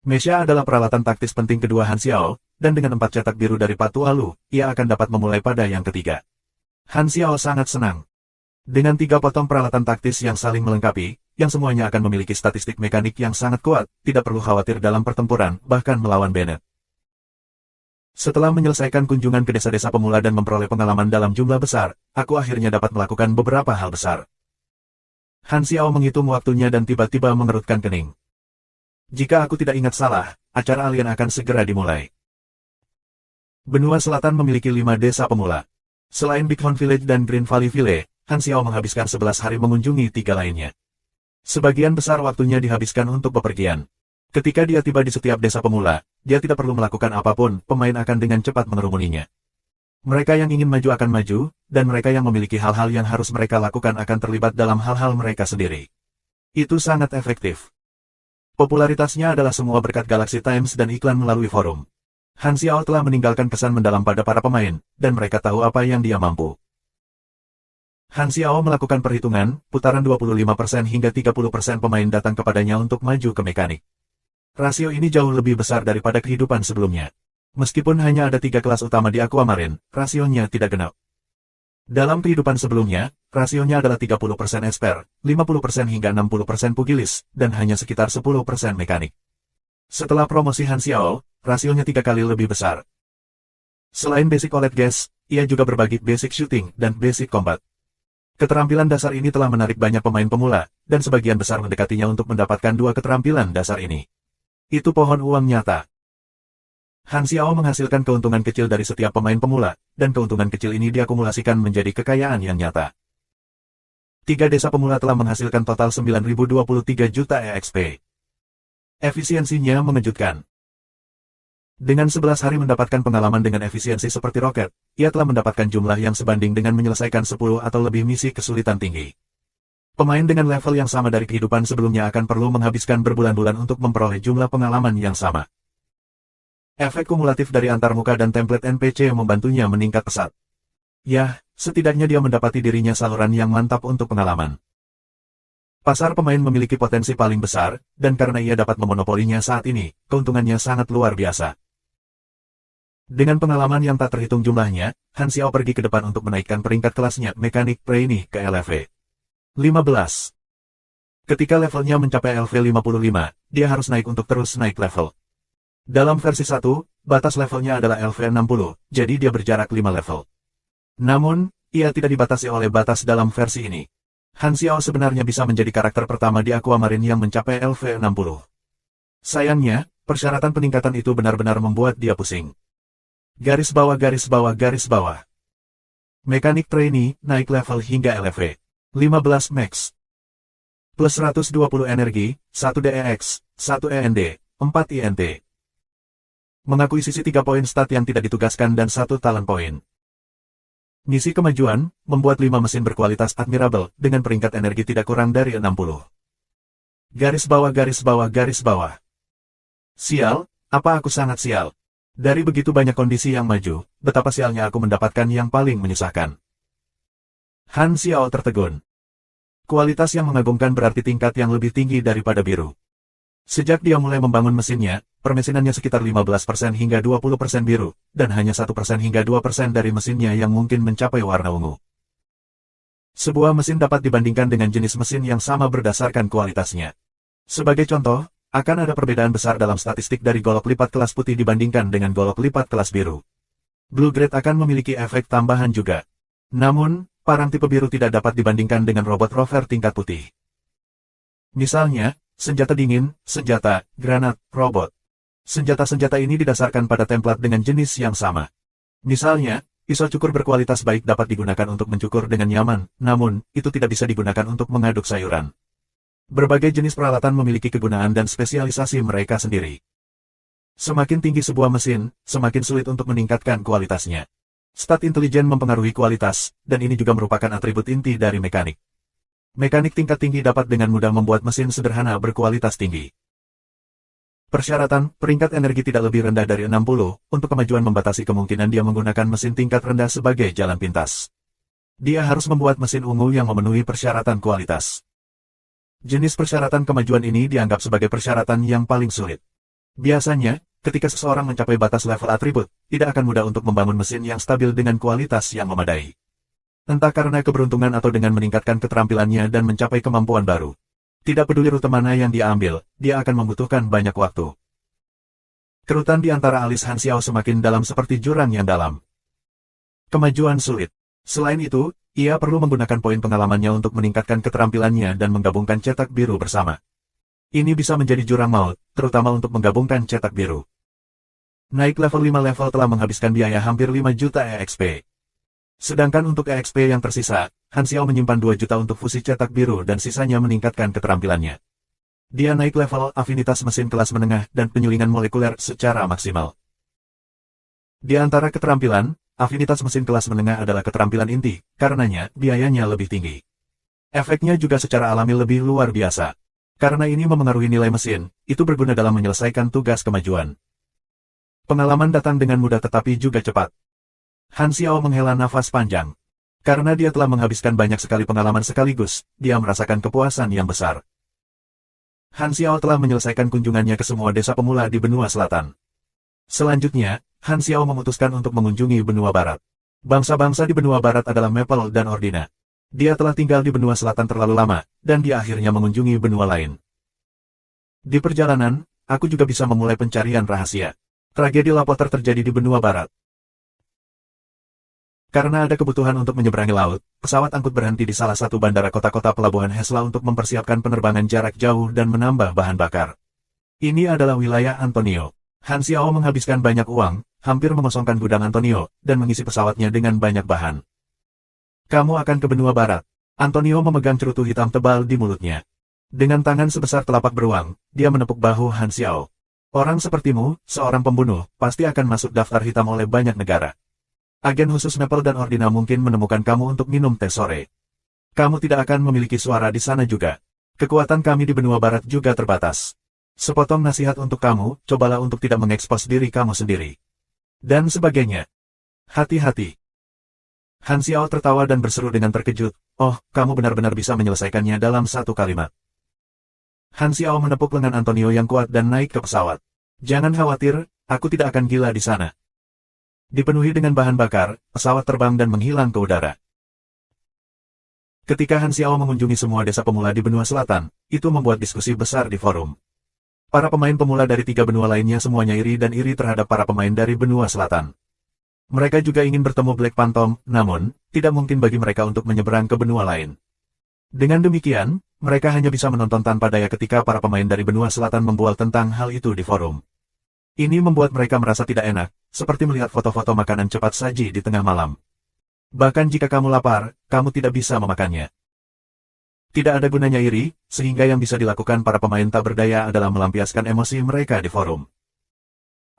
Mecha adalah peralatan taktis penting kedua Han Xiao, dan dengan 4 cetak biru dari Patu Alu, ia akan dapat memulai pada yang ketiga. Han Xiao sangat senang. Dengan 3 potong peralatan taktis yang saling melengkapi, yang semuanya akan memiliki statistik mekanik yang sangat kuat, tidak perlu khawatir dalam pertempuran, bahkan melawan Bennett. Setelah menyelesaikan kunjungan ke desa-desa pemula dan memperoleh pengalaman dalam jumlah besar, aku akhirnya dapat melakukan beberapa hal besar. Han Xiao menghitung waktunya dan tiba-tiba mengerutkan kening. Jika aku tidak ingat salah, acara alien akan segera dimulai. Benua Selatan memiliki 5 desa pemula. Selain Bighorn Village dan Green Valley Village, Han Xiao menghabiskan 11 hari mengunjungi 3 lainnya. Sebagian besar waktunya dihabiskan untuk bepergian. Ketika dia tiba di setiap desa pemula, dia tidak perlu melakukan apapun, pemain akan dengan cepat mengerumuninya. Mereka yang ingin maju akan maju, dan mereka yang memiliki hal-hal yang harus mereka lakukan akan terlibat dalam hal-hal mereka sendiri. Itu sangat efektif. Popularitasnya adalah semua berkat Galaxy Times dan iklan melalui forum. Han Xiao telah meninggalkan kesan mendalam pada para pemain, dan mereka tahu apa yang dia mampu. Han Xiao melakukan perhitungan, putaran 25% hingga 30% pemain datang kepadanya untuk maju ke mekanik. Rasio ini jauh lebih besar daripada kehidupan sebelumnya. Meskipun hanya ada 3 kelas utama di Aquamarine, rasionya tidak genap. Dalam kehidupan sebelumnya, rasionya adalah 30% esper, 50% hingga 60% pugilis, dan hanya sekitar 10% mekanik. Setelah promosi Han Xiao, rasionya 3 kali lebih besar. Selain basic OLED gas, ia juga berbagi basic shooting dan basic combat. Keterampilan dasar ini telah menarik banyak pemain pemula, dan sebagian besar mendekatinya untuk mendapatkan 2 keterampilan dasar ini. Itu pohon uang nyata. Han Xiao menghasilkan keuntungan kecil dari setiap pemain pemula, dan keuntungan kecil ini diakumulasikan menjadi kekayaan yang nyata. 3 desa pemula telah menghasilkan total 9.023 juta EXP. Efisiensinya mengejutkan. Dengan 11 hari mendapatkan pengalaman dengan efisiensi seperti roket, ia telah mendapatkan jumlah yang sebanding dengan menyelesaikan 10 atau lebih misi kesulitan tinggi. Pemain dengan level yang sama dari kehidupan sebelumnya akan perlu menghabiskan berbulan-bulan untuk memperoleh jumlah pengalaman yang sama. Efek kumulatif dari antarmuka dan template NPC membantunya meningkat pesat. Ya, setidaknya dia mendapati dirinya saluran yang mantap untuk pengalaman. Pasar pemain memiliki potensi paling besar, dan karena ia dapat memonopolinya saat ini, keuntungannya sangat luar biasa. Dengan pengalaman yang tak terhitung jumlahnya, Han Xiao pergi ke depan untuk menaikkan peringkat kelasnya Mechanic Trainee ke LV 15. Ketika levelnya mencapai LV 55, dia harus naik untuk terus naik level. Dalam versi 1, batas levelnya adalah LV 60, jadi dia berjarak 5 level. Namun, ia tidak dibatasi oleh batas dalam versi ini. Han Xiao sebenarnya bisa menjadi karakter pertama di Aquamarine yang mencapai LV 60. Sayangnya, persyaratan peningkatan itu benar-benar membuat dia pusing. Garis bawah garis bawah garis bawah. Mechanic Trainee naik level hingga LV 15 Max. Plus 120 energi, 1 DEX, 1 END, 4 INT. Mengakuisisi 3 poin stat yang tidak ditugaskan dan 1 talent point. Misi kemajuan, membuat 5 mesin berkualitas admirable, dengan peringkat energi tidak kurang dari 60. Garis bawah garis bawah garis bawah. Sial, apa aku sangat sial. Dari begitu banyak kondisi yang maju, betapa sialnya aku mendapatkan yang paling menyusahkan. Han Xiao tertegun. Kualitas yang mengagumkan berarti tingkat yang lebih tinggi daripada biru. Sejak dia mulai membangun mesinnya, permesinannya sekitar 15% hingga 20% biru, dan hanya 1% hingga 2% dari mesinnya yang mungkin mencapai warna ungu. Sebuah mesin dapat dibandingkan dengan jenis mesin yang sama berdasarkan kualitasnya. Sebagai contoh, akan ada perbedaan besar dalam statistik dari golok lipat kelas putih dibandingkan dengan golok lipat kelas biru. Blue Grade akan memiliki efek tambahan juga. Namun, parang tipe biru tidak dapat dibandingkan dengan robot rover tingkat putih. Misalnya, senjata dingin, senjata, granat, robot. Senjata-senjata ini didasarkan pada template dengan jenis yang sama. Misalnya, pisau cukur berkualitas baik dapat digunakan untuk mencukur dengan nyaman, namun, itu tidak bisa digunakan untuk mengaduk sayuran. Berbagai jenis peralatan memiliki kegunaan dan spesialisasi mereka sendiri. Semakin tinggi sebuah mesin, semakin sulit untuk meningkatkan kualitasnya. Stat intelijen mempengaruhi kualitas, dan ini juga merupakan atribut inti dari mekanik. Mekanik tingkat tinggi dapat dengan mudah membuat mesin sederhana berkualitas tinggi. Persyaratan, peringkat energi tidak lebih rendah dari 60, untuk kemajuan membatasi kemungkinan dia menggunakan mesin tingkat rendah sebagai jalan pintas. Dia harus membuat mesin ungu yang memenuhi persyaratan kualitas. Jenis persyaratan kemajuan ini dianggap sebagai persyaratan yang paling sulit. Biasanya, ketika seseorang mencapai batas level atribut, tidak akan mudah untuk membangun mesin yang stabil dengan kualitas yang memadai. Entah karena keberuntungan atau dengan meningkatkan keterampilannya dan mencapai kemampuan baru. Tidak peduli rute mana yang dia ambil, dia akan membutuhkan banyak waktu. Kerutan di antara alis Han Xiao semakin dalam seperti jurang yang dalam. Kemajuan sulit. Selain itu, ia perlu menggunakan poin pengalamannya untuk meningkatkan keterampilannya dan menggabungkan cetak biru bersama. Ini bisa menjadi jurang maut, terutama untuk menggabungkan cetak biru. Naik level 5 level telah menghabiskan biaya hampir 5 juta EXP. Sedangkan untuk EXP yang tersisa, Han Xiao menyimpan 2 juta untuk fusi cetak biru dan sisanya meningkatkan keterampilannya. Dia naik level afinitas mesin kelas menengah dan penyulingan molekuler secara maksimal. Di antara keterampilan, afinitas mesin kelas menengah adalah keterampilan inti, karenanya biayanya lebih tinggi. Efeknya juga secara alami lebih luar biasa. Karena ini memengaruhi nilai mesin, itu berguna dalam menyelesaikan tugas kemajuan. Pengalaman datang dengan mudah tetapi juga cepat. Han Xiao menghela nafas panjang. Karena dia telah menghabiskan banyak sekali pengalaman sekaligus, dia merasakan kepuasan yang besar. Han Xiao telah menyelesaikan kunjungannya ke semua desa pemula di benua selatan. Selanjutnya, Han Xiao memutuskan untuk mengunjungi benua barat. Bangsa-bangsa di benua barat adalah Maple dan Ordina. Dia telah tinggal di benua selatan terlalu lama, dan dia akhirnya mengunjungi benua lain. Di perjalanan, aku juga bisa memulai pencarian rahasia. Tragedi Lapoter terjadi di benua barat. Karena ada kebutuhan untuk menyeberangi laut, pesawat angkut berhenti di salah satu bandara kota-kota pelabuhan Hesla untuk mempersiapkan penerbangan jarak jauh dan menambah bahan bakar. Ini adalah wilayah Antonio. Han Xiao menghabiskan banyak uang, hampir mengosongkan gudang Antonio, dan mengisi pesawatnya dengan banyak bahan. Kamu akan ke benua barat. Antonio memegang cerutu hitam tebal di mulutnya. Dengan tangan sebesar telapak beruang, dia menepuk bahu Han Xiao. Orang sepertimu, seorang pembunuh, pasti akan masuk daftar hitam oleh banyak negara. Agen khusus Maple dan Ordina mungkin menemukan kamu untuk minum teh sore. Kamu tidak akan memiliki suara di sana juga. Kekuatan kami di benua barat juga terbatas. Sepotong nasihat untuk kamu, cobalah untuk tidak mengekspos diri kamu sendiri. Dan sebagainya. Hati-hati. Han Xiao tertawa dan berseru dengan terkejut, oh, kamu benar-benar bisa menyelesaikannya dalam satu kalimat. Han Xiao menepuk lengan Antonio yang kuat dan naik ke pesawat. Jangan khawatir, aku tidak akan gila di sana. Dipenuhi dengan bahan bakar, pesawat terbang dan menghilang ke udara. Ketika Han Xiao mengunjungi semua desa pemula di benua selatan, itu membuat diskusi besar di forum. Para pemain pemula dari 3 benua lainnya semuanya iri dan iri terhadap para pemain dari benua selatan. Mereka juga ingin bertemu Black Phantom, namun, tidak mungkin bagi mereka untuk menyeberang ke benua lain. Dengan demikian, mereka hanya bisa menonton tanpa daya ketika para pemain dari benua selatan membual tentang hal itu di forum. Ini membuat mereka merasa tidak enak, seperti melihat foto-foto makanan cepat saji di tengah malam. Bahkan jika kamu lapar, kamu tidak bisa memakannya. Tidak ada gunanya iri, sehingga yang bisa dilakukan para pemain tak berdaya adalah melampiaskan emosi mereka di forum.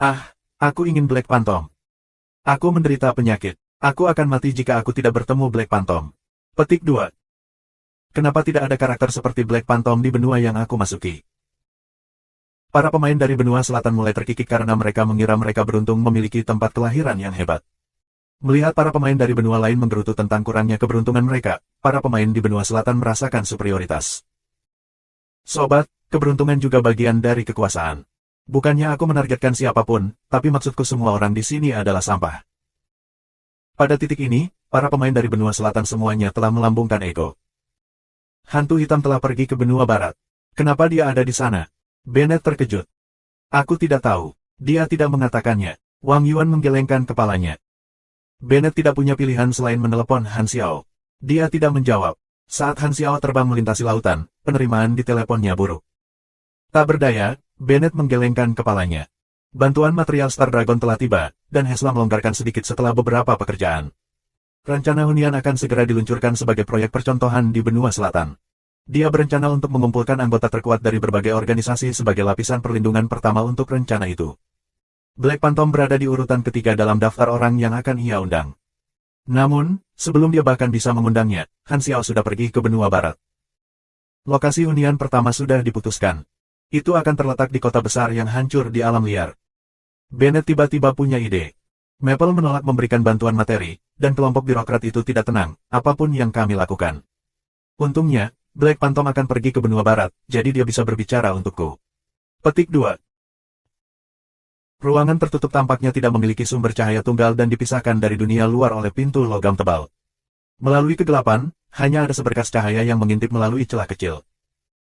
Ah, aku ingin Black Phantom. Aku menderita penyakit. Aku akan mati jika aku tidak bertemu Black Phantom. Petik 2. Kenapa tidak ada karakter seperti Black Phantom di benua yang aku masuki? Para pemain dari benua selatan mulai terkikik karena mereka mengira mereka beruntung memiliki tempat kelahiran yang hebat. Melihat para pemain dari benua lain menggerutu tentang kurangnya keberuntungan mereka, para pemain di benua selatan merasakan superioritas. Sobat, keberuntungan juga bagian dari kekuasaan. Bukannya aku menargetkan siapapun, tapi maksudku semua orang di sini adalah sampah. Pada titik ini, para pemain dari benua selatan semuanya telah melambungkan ego. Hantu hitam telah pergi ke benua barat. Kenapa dia ada di sana? Bennett terkejut. Aku tidak tahu. Dia tidak mengatakannya. Wang Yuan menggelengkan kepalanya. Bennett tidak punya pilihan selain menelepon Han Xiao. Dia tidak menjawab. Saat Han Xiao terbang melintasi lautan, penerimaan di teleponnya buruk. Tak berdaya, Bennett menggelengkan kepalanya. Bantuan material Star Dragon telah tiba, dan Hesla melonggarkan sedikit setelah beberapa pekerjaan. Rencana hunian akan segera diluncurkan sebagai proyek percontohan di benua selatan. Dia berencana untuk mengumpulkan anggota terkuat dari berbagai organisasi sebagai lapisan perlindungan pertama untuk rencana itu. Black Phantom berada di urutan ketiga dalam daftar orang yang akan ia undang. Namun, sebelum dia bahkan bisa mengundangnya, Han Xiao sudah pergi ke benua barat. Lokasi hunian pertama sudah diputuskan. Itu akan terletak di kota besar yang hancur di alam liar. Bennett tiba-tiba punya ide. Maple menolak memberikan bantuan materi, dan kelompok birokrat itu tidak tenang, apapun yang kami lakukan. Untungnya, Black Phantom akan pergi ke benua barat, jadi dia bisa berbicara untukku. Petik 2. Ruangan tertutup tampaknya tidak memiliki sumber cahaya tunggal dan dipisahkan dari dunia luar oleh pintu logam tebal. Melalui kegelapan, hanya ada seberkas cahaya yang mengintip melalui celah kecil.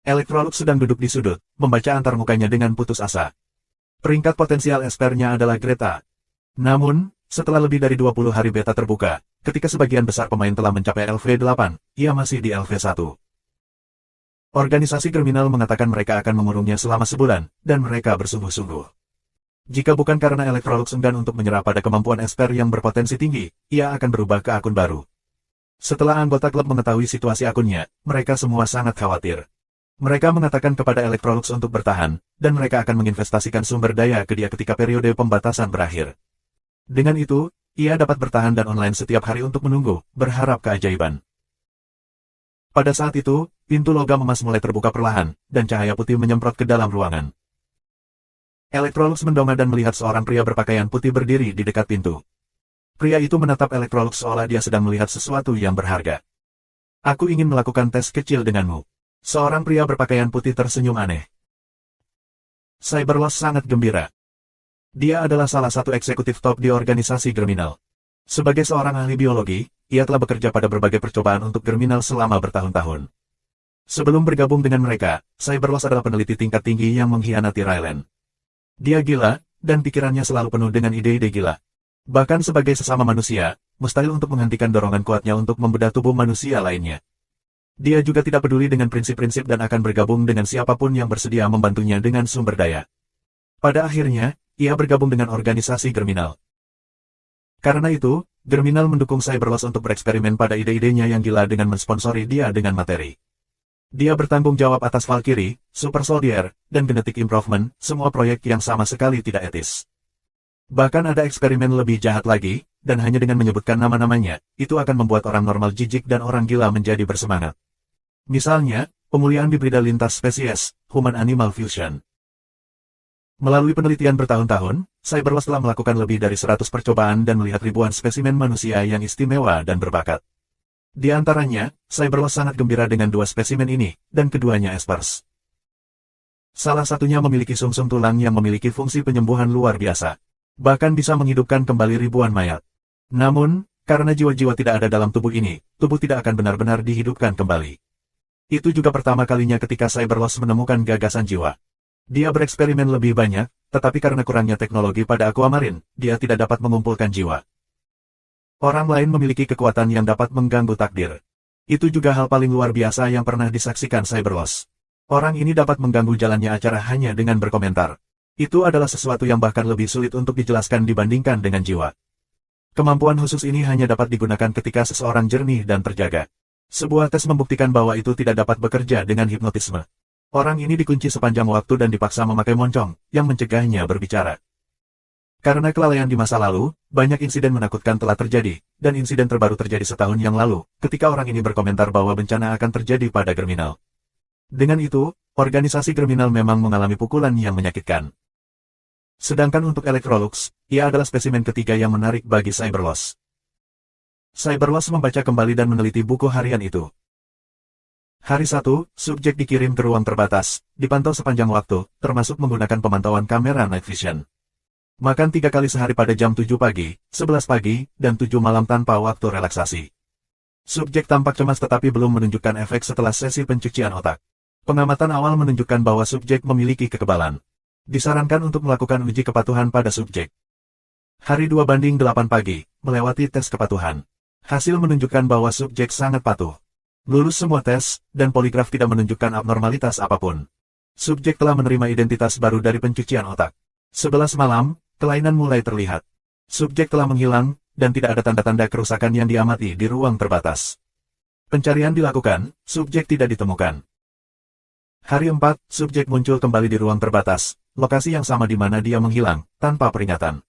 Electrolux sedang duduk di sudut, membaca antar mukanya dengan putus asa. Peringkat potensial espernya adalah Greta. Namun, setelah lebih dari 20 hari beta terbuka, ketika sebagian besar pemain telah mencapai LV8, ia masih di LV1. Organisasi kriminal mengatakan mereka akan mengurungnya selama sebulan, dan mereka bersungguh-sungguh. Jika bukan karena Electrolux enggan untuk menyerah pada kemampuan esper yang berpotensi tinggi, ia akan berubah ke akun baru. Setelah anggota klub mengetahui situasi akunnya, mereka semua sangat khawatir. Mereka mengatakan kepada Electrolux untuk bertahan, dan mereka akan menginvestasikan sumber daya ke dia ketika periode pembatasan berakhir. Dengan itu, ia dapat bertahan dan online setiap hari untuk menunggu, berharap keajaiban. Pada saat itu, pintu logam emas mulai terbuka perlahan, dan cahaya putih menyemprot ke dalam ruangan. Electrolux mendongak dan melihat seorang pria berpakaian putih berdiri di dekat pintu. Pria itu menatap Electrolux seolah dia sedang melihat sesuatu yang berharga. Aku ingin melakukan tes kecil denganmu. Seorang pria berpakaian putih tersenyum aneh. Cyberloss sangat gembira. Dia adalah salah satu eksekutif top di organisasi Germinal. Sebagai seorang ahli biologi, ia telah bekerja pada berbagai percobaan untuk Germinal selama bertahun-tahun. Sebelum bergabung dengan mereka, Cyberloss adalah peneliti tingkat tinggi yang mengkhianati Ryland. Dia gila, dan pikirannya selalu penuh dengan ide-ide gila. Bahkan sebagai sesama manusia, mustahil untuk menghentikan dorongan kuatnya untuk membedah tubuh manusia lainnya. Dia juga tidak peduli dengan prinsip-prinsip dan akan bergabung dengan siapapun yang bersedia membantunya dengan sumber daya. Pada akhirnya, ia bergabung dengan organisasi Germinal. Karena itu, Germinal mendukung Cyberloss untuk bereksperimen pada ide-idenya yang gila dengan mensponsori dia dengan materi. Dia bertanggung jawab atas Valkyrie, Super Soldier, dan Genetic Improvement, semua proyek yang sama sekali tidak etis. Bahkan ada eksperimen lebih jahat lagi, dan hanya dengan menyebutkan nama-namanya, itu akan membuat orang normal jijik dan orang gila menjadi bersemangat. Misalnya, pemulihan hibrida lintas spesies, Human-Animal Fusion. Melalui penelitian bertahun-tahun, Cyberloss telah melakukan lebih dari 100 percobaan dan melihat ribuan spesimen manusia yang istimewa dan berbakat. Di antaranya, Cyberloss sangat gembira dengan dua spesimen ini, dan keduanya espers. Salah satunya memiliki sumsum tulang yang memiliki fungsi penyembuhan luar biasa. Bahkan bisa menghidupkan kembali ribuan mayat. Namun, karena jiwa-jiwa tidak ada dalam tubuh ini, tubuh tidak akan benar-benar dihidupkan kembali. Itu juga pertama kalinya ketika Cyberloss menemukan gagasan jiwa. Dia bereksperimen lebih banyak, tetapi karena kurangnya teknologi pada Aquamarine, dia tidak dapat mengumpulkan jiwa. Orang lain memiliki kekuatan yang dapat mengganggu takdir. Itu juga hal paling luar biasa yang pernah disaksikan Cyberloss. Orang ini dapat mengganggu jalannya acara hanya dengan berkomentar. Itu adalah sesuatu yang bahkan lebih sulit untuk dijelaskan dibandingkan dengan jiwa. Kemampuan khusus ini hanya dapat digunakan ketika seseorang jernih dan terjaga. Sebuah tes membuktikan bahwa itu tidak dapat bekerja dengan hipnotisme. Orang ini dikunci sepanjang waktu dan dipaksa memakai moncong, yang mencegahnya berbicara. Karena kelalaian di masa lalu, banyak insiden menakutkan telah terjadi, dan insiden terbaru terjadi setahun yang lalu, ketika orang ini berkomentar bahwa bencana akan terjadi pada Germinal. Dengan itu, organisasi Germinal memang mengalami pukulan yang menyakitkan. Sedangkan untuk Electrolux, ia adalah spesimen ketiga yang menarik bagi Cyberloss. Cyberloss membaca kembali dan meneliti buku harian itu. Hari 1, subjek dikirim ke ruang terbatas, dipantau sepanjang waktu, termasuk menggunakan pemantauan kamera night vision. Makan 3 kali sehari pada jam 7 pagi, 11 pagi, dan 7 malam tanpa waktu relaksasi. Subjek tampak cemas tetapi belum menunjukkan efek setelah sesi pencucian otak. Pengamatan awal menunjukkan bahwa subjek memiliki kekebalan. Disarankan untuk melakukan uji kepatuhan pada subjek. Hari 2:8 pagi, melewati tes kepatuhan. Hasil menunjukkan bahwa subjek sangat patuh. Lulus semua tes, dan poligraf tidak menunjukkan abnormalitas apapun. Subjek telah menerima identitas baru dari pencucian otak. 11 malam, kelainan mulai terlihat. Subjek telah menghilang, dan tidak ada tanda-tanda kerusakan yang diamati di ruang terbatas. Pencarian dilakukan, subjek tidak ditemukan. Hari 4, subjek muncul kembali di ruang terbatas, lokasi yang sama di mana dia menghilang, tanpa peringatan.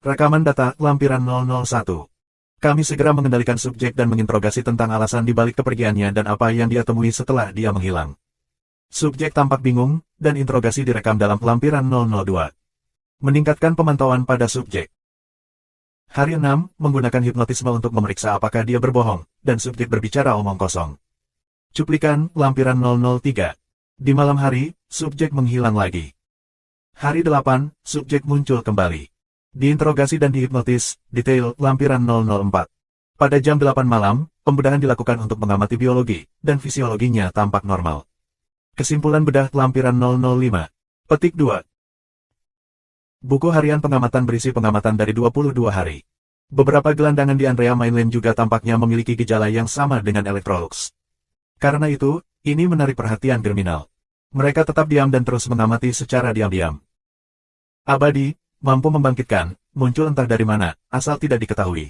Rekaman data, lampiran 001. Kami segera mengendalikan subjek dan menginterogasi tentang alasan dibalik kepergiannya dan apa yang dia temui setelah dia menghilang. Subjek tampak bingung, dan interogasi direkam dalam lampiran 002. Meningkatkan pemantauan pada subjek. Hari 6, menggunakan hipnotisme untuk memeriksa apakah dia berbohong, dan subjek berbicara omong kosong. Cuplikan, lampiran 003. Di malam hari, subjek menghilang lagi. Hari 8, subjek muncul kembali. Diinterogasi dan dihipnotis, detail, lampiran 004. Pada jam 8 malam, pembedahan dilakukan untuk mengamati biologi, dan fisiologinya tampak normal. Kesimpulan bedah, lampiran 005. Petik 2. Buku harian pengamatan berisi pengamatan dari 22 hari. Beberapa gelandangan di Andrea Mainland juga tampaknya memiliki gejala yang sama dengan Electrolux. Karena itu, ini menarik perhatian Germinal. Mereka tetap diam dan terus mengamati secara diam-diam. Abadi, mampu membangkitkan, muncul entah dari mana, asal tidak diketahui.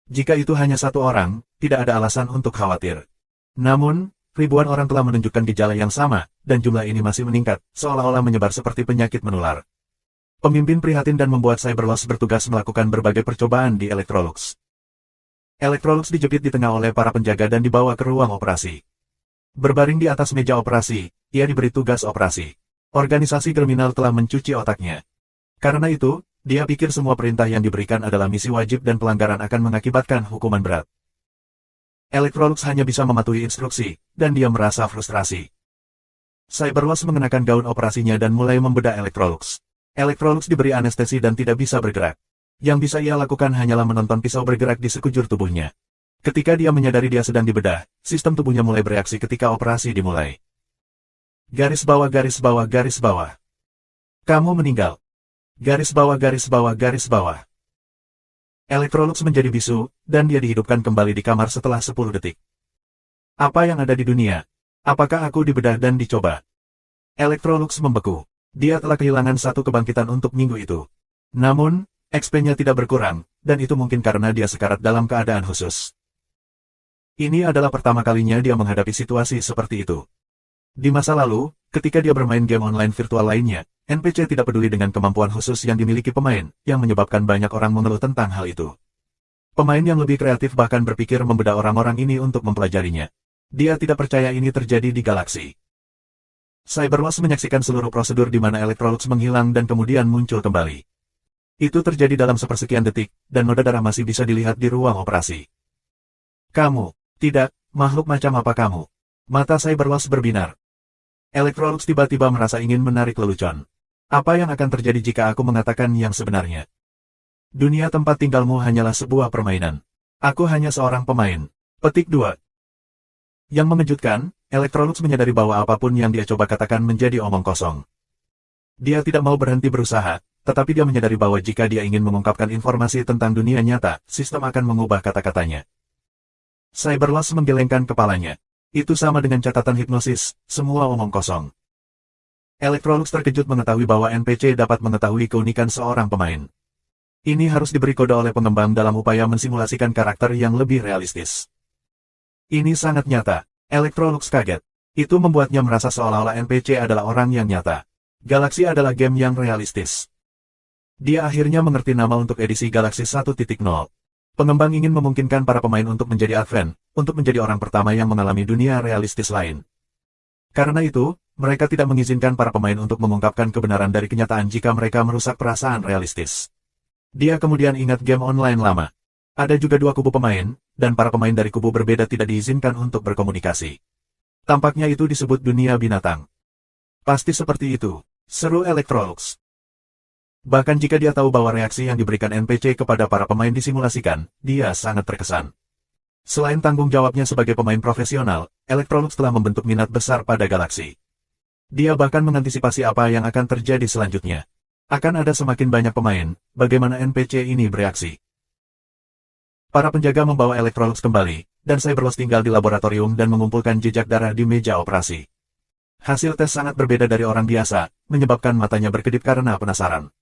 Jika itu hanya satu orang, tidak ada alasan untuk khawatir. Namun, ribuan orang telah menunjukkan gejala yang sama, dan jumlah ini masih meningkat, seolah-olah menyebar seperti penyakit menular. Pemimpin prihatin dan membuat Cyberloss bertugas melakukan berbagai percobaan di Electrolux. Electrolux dijepit di tengah oleh para penjaga dan dibawa ke ruang operasi. Berbaring di atas meja operasi, ia diberi tugas operasi. Organisasi Germinal telah mencuci otaknya. Karena itu, dia pikir semua perintah yang diberikan adalah misi wajib dan pelanggaran akan mengakibatkan hukuman berat. Electrolux hanya bisa mematuhi instruksi, dan dia merasa frustrasi. Cyberloss mengenakan gaun operasinya dan mulai membedah Electrolux. Electrolux diberi anestesi dan tidak bisa bergerak. Yang bisa ia lakukan hanyalah menonton pisau bergerak di sekujur tubuhnya. Ketika dia menyadari dia sedang dibedah, sistem tubuhnya mulai bereaksi ketika operasi dimulai. Garis bawah garis bawah garis bawah. Kamu meninggal. Garis bawah garis bawah garis bawah. Electrolux menjadi bisu, dan dia dihidupkan kembali di kamar setelah 10 detik. Apa yang ada di dunia? Apakah aku dibedah dan dicoba? Electrolux membeku. Dia telah kehilangan satu kebangkitan untuk minggu itu. Namun, XP-nya tidak berkurang, dan itu mungkin karena dia sekarat dalam keadaan khusus. Ini adalah pertama kalinya dia menghadapi situasi seperti itu. Di masa lalu, ketika dia bermain game online virtual lainnya, NPC tidak peduli dengan kemampuan khusus yang dimiliki pemain, yang menyebabkan banyak orang mengeluh tentang hal itu. Pemain yang lebih kreatif bahkan berpikir membedah orang-orang ini untuk mempelajarinya. Dia tidak percaya ini terjadi di galaksi. Cyberloss menyaksikan seluruh prosedur di mana Electrolux menghilang dan kemudian muncul kembali. Itu terjadi dalam sepersekian detik, dan noda darah masih bisa dilihat di ruang operasi. Kamu, tidak, makhluk macam apa kamu? Mata Cyberloss berbinar. Electrolux tiba-tiba merasa ingin menarik lelucon. Apa yang akan terjadi jika aku mengatakan yang sebenarnya? Dunia tempat tinggalmu hanyalah sebuah permainan. Aku hanya seorang pemain. Petik 2. Yang mengejutkan, Electrolux menyadari bahwa apapun yang dia coba katakan menjadi omong kosong. Dia tidak mau berhenti berusaha, tetapi dia menyadari bahwa jika dia ingin mengungkapkan informasi tentang dunia nyata, sistem akan mengubah kata-katanya. Cyberloss menggelengkan kepalanya. Itu sama dengan catatan hipnosis, semua omong kosong. Electrolux terkejut mengetahui bahwa NPC dapat mengetahui keunikan seorang pemain. Ini harus diberi kode oleh pengembang dalam upaya mensimulasikan karakter yang lebih realistis. Ini sangat nyata. Electrolux kaget. Itu membuatnya merasa seolah-olah NPC adalah orang yang nyata. Galaxy adalah game yang realistis. Dia akhirnya mengerti nama untuk edisi Galaxy 1.0. Pengembang ingin memungkinkan para pemain untuk menjadi advent, untuk menjadi orang pertama yang mengalami dunia realistis lain. Karena itu, mereka tidak mengizinkan para pemain untuk mengungkapkan kebenaran dari kenyataan jika mereka merusak perasaan realistis. Dia kemudian ingat game online lama. Ada juga dua kubu pemain, dan para pemain dari kubu berbeda tidak diizinkan untuk berkomunikasi. Tampaknya itu disebut dunia binatang. Pasti seperti itu, seru Electrolux. Bahkan jika dia tahu bahwa reaksi yang diberikan NPC kepada para pemain disimulasikan, dia sangat terkesan. Selain tanggung jawabnya sebagai pemain profesional, Electrolux telah membentuk minat besar pada galaksi. Dia bahkan mengantisipasi apa yang akan terjadi selanjutnya. Akan ada semakin banyak pemain, bagaimana NPC ini bereaksi. Para penjaga membawa Electrolux kembali, dan Cyberloss tinggal di laboratorium dan mengumpulkan jejak darah di meja operasi. Hasil tes sangat berbeda dari orang biasa, menyebabkan matanya berkedip karena penasaran.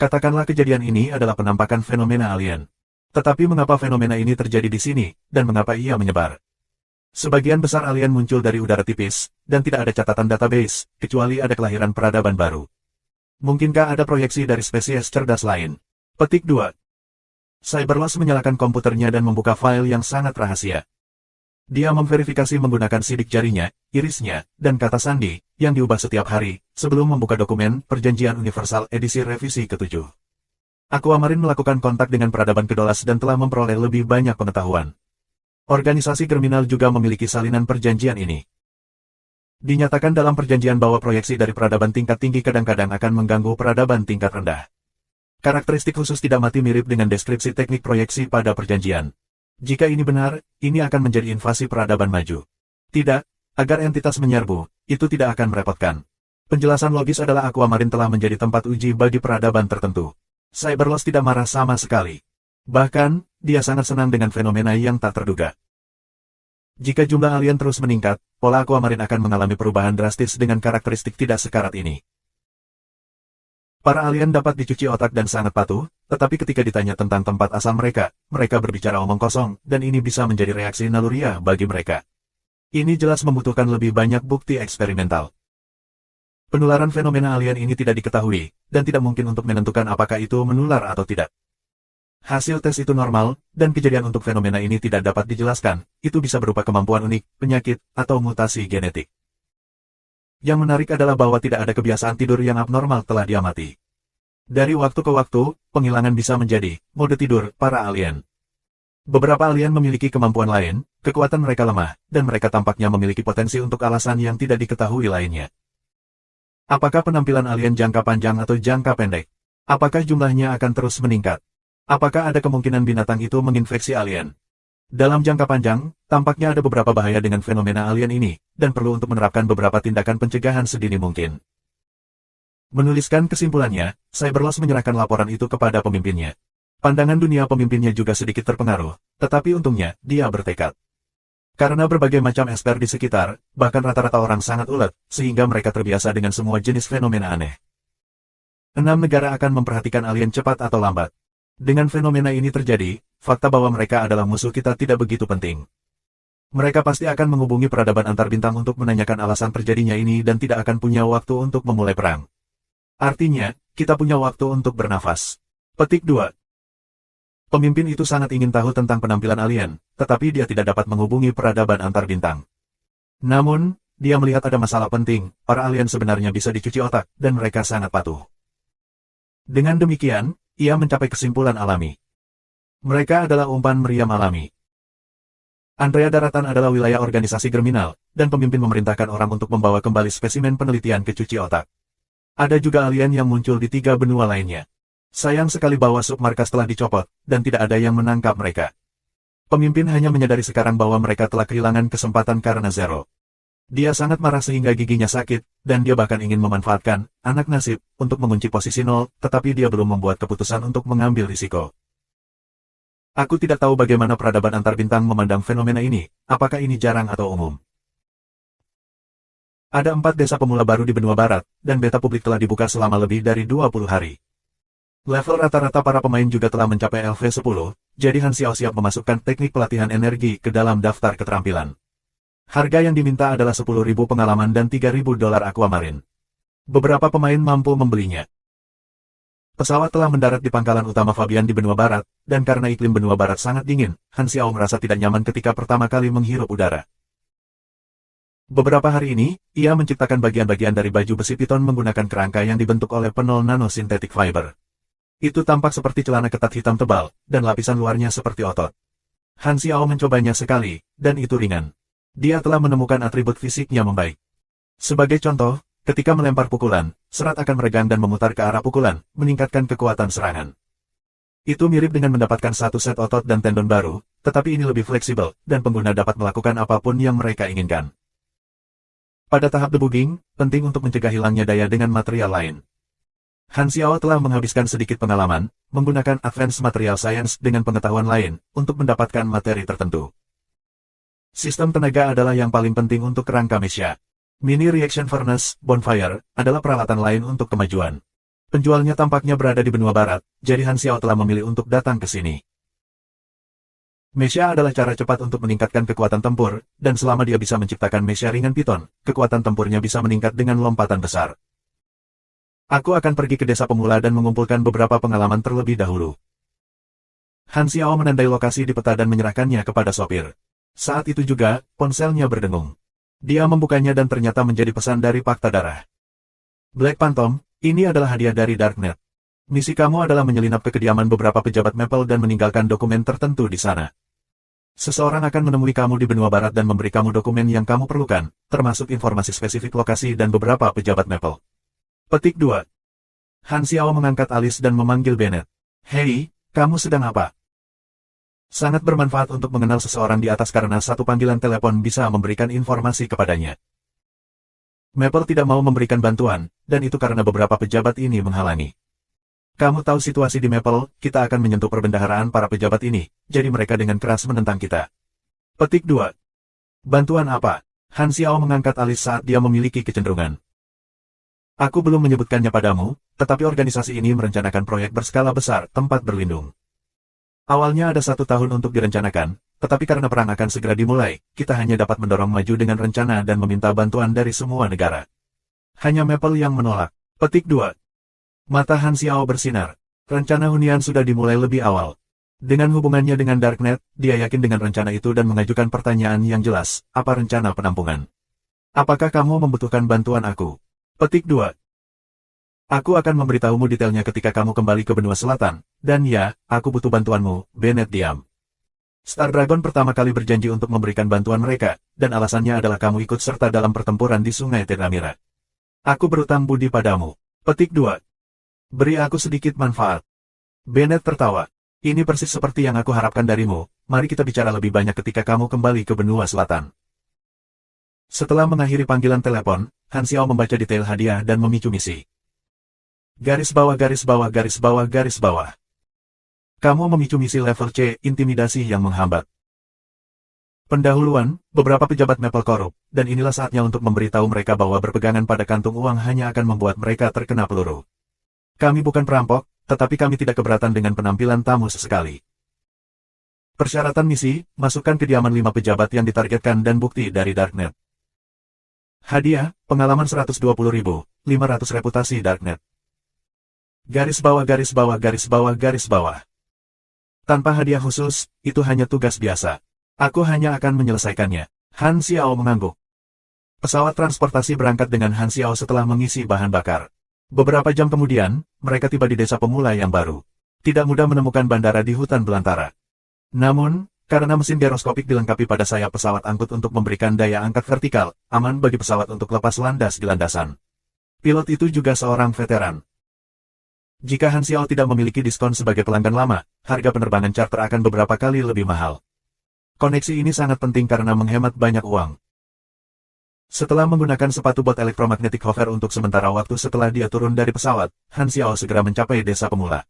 Katakanlah kejadian ini adalah penampakan fenomena alien. Tetapi mengapa fenomena ini terjadi di sini, dan mengapa ia menyebar? Sebagian besar alien muncul dari udara tipis, dan tidak ada catatan database, kecuali ada kelahiran peradaban baru. Mungkinkah ada proyeksi dari spesies cerdas lain? Petik 2. Cyberloss menyalakan komputernya dan membuka file yang sangat rahasia. Dia memverifikasi menggunakan sidik jarinya, irisnya, dan kata sandi, yang diubah setiap hari, sebelum membuka dokumen Perjanjian Universal edisi revisi ke-7. Aquamarine melakukan kontak dengan peradaban Kedolas dan telah memperoleh lebih banyak pengetahuan. Organisasi kriminal juga memiliki salinan perjanjian ini. Dinyatakan dalam perjanjian bahwa proyeksi dari peradaban tingkat tinggi kadang-kadang akan mengganggu peradaban tingkat rendah. Karakteristik khusus tidak mati mirip dengan deskripsi teknik proyeksi pada perjanjian. Jika ini benar, ini akan menjadi invasi peradaban maju. Tidak, agar entitas menyerbu, itu tidak akan merepotkan. Penjelasan logis adalah Aquamarine telah menjadi tempat uji bagi peradaban tertentu. Cyberloss tidak marah sama sekali. Bahkan, dia sangat senang dengan fenomena yang tak terduga. Jika jumlah alien terus meningkat, pola Aquamarine akan mengalami perubahan drastis dengan karakteristik tidak sekarat ini. Para alien dapat dicuci otak dan sangat patuh, tetapi ketika ditanya tentang tempat asal mereka, mereka berbicara omong kosong, dan ini bisa menjadi reaksi naluriah bagi mereka. Ini jelas membutuhkan lebih banyak bukti eksperimental. Penularan fenomena alien ini tidak diketahui, dan tidak mungkin untuk menentukan apakah itu menular atau tidak. Hasil tes itu normal, dan kejadian untuk fenomena ini tidak dapat dijelaskan, itu bisa berupa kemampuan unik, penyakit, atau mutasi genetik. Yang menarik adalah bahwa tidak ada kebiasaan tidur yang abnormal telah diamati. Dari waktu ke waktu, penghilangan bisa menjadi mode tidur para alien. Beberapa alien memiliki kemampuan lain, kekuatan mereka lemah, dan mereka tampaknya memiliki potensi untuk alasan yang tidak diketahui lainnya. Apakah penampilan alien jangka panjang atau jangka pendek? Apakah jumlahnya akan terus meningkat? Apakah ada kemungkinan binatang itu menginfeksi alien? Dalam jangka panjang, tampaknya ada beberapa bahaya dengan fenomena alien ini, dan perlu untuk menerapkan beberapa tindakan pencegahan sedini mungkin. Menuliskan kesimpulannya, Cyberloss menyerahkan laporan itu kepada pemimpinnya. Pandangan dunia pemimpinnya juga sedikit terpengaruh, tetapi untungnya, dia bertekad. Karena berbagai macam expert di sekitar, bahkan rata-rata orang sangat ulet, sehingga mereka terbiasa dengan semua jenis fenomena aneh. 6 negara akan memperhatikan alien cepat atau lambat. Dengan fenomena ini terjadi, fakta bahwa mereka adalah musuh kita tidak begitu penting. Mereka pasti akan menghubungi peradaban antar bintang untuk menanyakan alasan terjadinya ini dan tidak akan punya waktu untuk memulai perang. Artinya, kita punya waktu untuk bernafas. Petik 2. Pemimpin itu sangat ingin tahu tentang penampilan alien, tetapi dia tidak dapat menghubungi peradaban antar bintang. Namun, dia melihat ada masalah penting, para alien sebenarnya bisa dicuci otak, dan mereka sangat patuh. Dengan demikian, ia mencapai kesimpulan alami. Mereka adalah umpan meriam alami. Andrea Daratan adalah wilayah organisasi kriminal, dan pemimpin memerintahkan orang untuk membawa kembali spesimen penelitian ke cuci otak. Ada juga alien yang muncul di 3 benua lainnya. Sayang sekali bahwa submarkas telah dicopot, dan tidak ada yang menangkap mereka. Pemimpin hanya menyadari sekarang bahwa mereka telah kehilangan kesempatan karena Zero. Dia sangat marah sehingga giginya sakit, dan dia bahkan ingin memanfaatkan anak nasib untuk mengunci posisi 0, tetapi dia belum membuat keputusan untuk mengambil risiko. Aku tidak tahu bagaimana peradaban antar bintang memandang fenomena ini, apakah ini jarang atau umum. Ada 4 desa pemula baru di benua barat, dan beta publik telah dibuka selama lebih dari 20 hari. Level rata-rata para pemain juga telah mencapai LV10, jadi Han Xiao siap memasukkan teknik pelatihan energi ke dalam daftar keterampilan. Harga yang diminta adalah 10.000 pengalaman dan 3.000 dolar aquamarine. Beberapa pemain mampu membelinya. Pesawat telah mendarat di pangkalan utama Fabian di benua barat, dan karena iklim benua barat sangat dingin, Han Xiao merasa tidak nyaman ketika pertama kali menghirup udara. Beberapa hari ini, ia menciptakan bagian-bagian dari baju besi piton menggunakan kerangka yang dibentuk oleh penol nanosynthetic fiber. Itu tampak seperti celana ketat hitam tebal, dan lapisan luarnya seperti otot. Han Xiao mencobanya sekali, dan itu ringan. Dia telah menemukan atribut fisiknya membaik. Sebagai contoh, ketika melempar pukulan, serat akan meregang dan memutar ke arah pukulan, meningkatkan kekuatan serangan. Itu mirip dengan mendapatkan satu set otot dan tendon baru, tetapi ini lebih fleksibel, dan pengguna dapat melakukan apapun yang mereka inginkan. Pada tahap debugging, penting untuk mencegah hilangnya daya dengan material lain. Han Xiao telah menghabiskan sedikit pengalaman, menggunakan Advanced Material Science dengan pengetahuan lain, untuk mendapatkan materi tertentu. Sistem tenaga adalah yang paling penting untuk kerangka Mesha. Mini Reaction Furnace, Bonfire, adalah peralatan lain untuk kemajuan. Penjualnya tampaknya berada di benua barat, jadi Han Xiao telah memilih untuk datang ke sini. Mesha adalah cara cepat untuk meningkatkan kekuatan tempur, dan selama dia bisa menciptakan Mesha ringan piton, kekuatan tempurnya bisa meningkat dengan lompatan besar. Aku akan pergi ke desa pemula dan mengumpulkan beberapa pengalaman terlebih dahulu. Han Xiao menandai lokasi di peta dan menyerahkannya kepada sopir. Saat itu juga, ponselnya berdengung. Dia membukanya dan ternyata menjadi pesan dari Pakta Darah. Black Phantom, ini adalah hadiah dari Darknet. Misi kamu adalah menyelinap ke kediaman beberapa pejabat Maple dan meninggalkan dokumen tertentu di sana. Seseorang akan menemui kamu di benua barat dan memberi kamu dokumen yang kamu perlukan, termasuk informasi spesifik lokasi dan beberapa pejabat Maple. Petik 2. Han Xiao mengangkat alis dan memanggil Bennett. Hei, kamu sedang apa? Sangat bermanfaat untuk mengenal seseorang di atas karena satu panggilan telepon bisa memberikan informasi kepadanya. Maple tidak mau memberikan bantuan, dan itu karena beberapa pejabat ini menghalangi. Kamu tahu situasi di Maple, kita akan menyentuh perbendaharaan para pejabat ini, jadi mereka dengan keras menentang kita. Petik 2. Bantuan apa? Han Xiao mengangkat alis saat dia memiliki kecenderungan. Aku belum menyebutkannya padamu, tetapi organisasi ini merencanakan proyek berskala besar, tempat berlindung. Awalnya ada 1 tahun untuk direncanakan, tetapi karena perang akan segera dimulai, kita hanya dapat mendorong maju dengan rencana dan meminta bantuan dari semua negara. Hanya Maple yang menolak. Petik 2. Mata Han Xiao bersinar. Rencana hunian sudah dimulai lebih awal. Dengan hubungannya dengan Darknet, dia yakin dengan rencana itu dan mengajukan pertanyaan yang jelas, apa rencana penampungan? Apakah kamu membutuhkan bantuan aku? Petik 2. Aku akan memberitahumu detailnya ketika kamu kembali ke benua selatan, dan ya, aku butuh bantuanmu, Bennett diam. Star Dragon pertama kali berjanji untuk memberikan bantuan mereka, dan alasannya adalah kamu ikut serta dalam pertempuran di Sungai Ternamira. Aku berutang budi padamu. Petik 2. Beri aku sedikit manfaat. Bennett tertawa. Ini persis seperti yang aku harapkan darimu, mari kita bicara lebih banyak ketika kamu kembali ke benua selatan. Setelah mengakhiri panggilan telepon, Han Xiao membaca detail hadiah dan memicu misi. Garis bawah garis bawah garis bawah garis bawah. Kamu memicu misi level C, intimidasi yang menghambat. Pendahuluan, beberapa pejabat Maple korup, dan inilah saatnya untuk memberitahu mereka bahwa berpegangan pada kantung uang hanya akan membuat mereka terkena peluru. Kami bukan perampok, tetapi kami tidak keberatan dengan penampilan tamu sesekali. Persyaratan misi, masukkan kediaman 5 pejabat yang ditargetkan dan bukti dari Darknet. Hadiah, pengalaman 120.000, 500 reputasi Darknet. Garis bawah garis bawah garis bawah garis bawah. Tanpa hadiah khusus, itu hanya tugas biasa. Aku hanya akan menyelesaikannya. Han Xiao mengangguk. Pesawat transportasi berangkat dengan Han Xiao setelah mengisi bahan bakar. Beberapa jam kemudian, mereka tiba di desa pemula yang baru. Tidak mudah menemukan bandara di hutan belantara. Namun, karena mesin giroskopik dilengkapi pada sayap pesawat angkut untuk memberikan daya angkat vertikal, aman bagi pesawat untuk lepas landas di landasan. Pilot itu juga seorang veteran. Jika Han Xiao tidak memiliki diskon sebagai pelanggan lama, harga penerbangan charter akan beberapa kali lebih mahal. Koneksi ini sangat penting karena menghemat banyak uang. Setelah menggunakan sepatu bot elektromagnetik hover untuk sementara waktu setelah dia turun dari pesawat, Han Xiao segera mencapai desa pemula.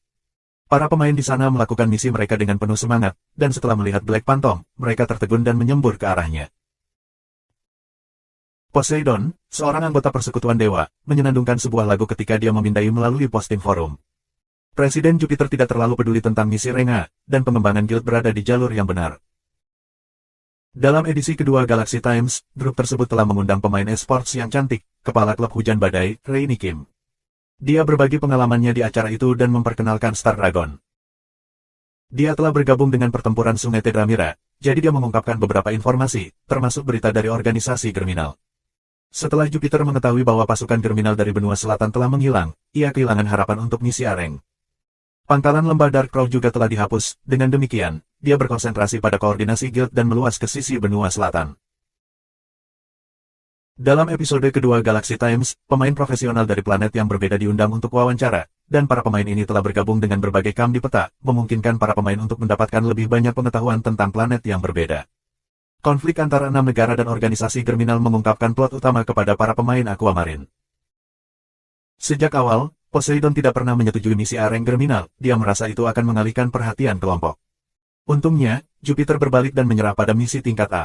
Para pemain di sana melakukan misi mereka dengan penuh semangat, dan setelah melihat Black Phantom, mereka tertegun dan menyembur ke arahnya. Poseidon, seorang anggota persekutuan dewa, menyenandungkan sebuah lagu ketika dia memindai melalui posting forum. Presiden Jupiter tidak terlalu peduli tentang misi Renga, dan pengembangan guild berada di jalur yang benar. Dalam edisi kedua Galaxy Times, grup tersebut telah mengundang pemain esports yang cantik, kepala klub hujan badai, Rainy Kim. Dia berbagi pengalamannya di acara itu dan memperkenalkan Star Dragon. Dia telah bergabung dengan pertempuran Sungai Tedramira, jadi dia mengungkapkan beberapa informasi, termasuk berita dari organisasi kriminal. Setelah Jupiter mengetahui bahwa pasukan kriminal dari benua selatan telah menghilang, ia kehilangan harapan untuk misi Areng. Pangkalan lembah Dark Crow juga telah dihapus, dengan demikian, dia berkonsentrasi pada koordinasi guild dan meluas ke sisi benua selatan. Dalam episode kedua Galaxy Times, pemain profesional dari planet yang berbeda diundang untuk wawancara, dan para pemain ini telah bergabung dengan berbagai kam di peta, memungkinkan para pemain untuk mendapatkan lebih banyak pengetahuan tentang planet yang berbeda. Konflik antara 6 negara dan organisasi kriminal mengungkapkan plot utama kepada para pemain Aquamarine. Sejak awal, Poseidon tidak pernah menyetujui misi Areng kriminal, dia merasa itu akan mengalihkan perhatian kelompok. Untungnya, Jupiter berbalik dan menyerah pada misi tingkat A.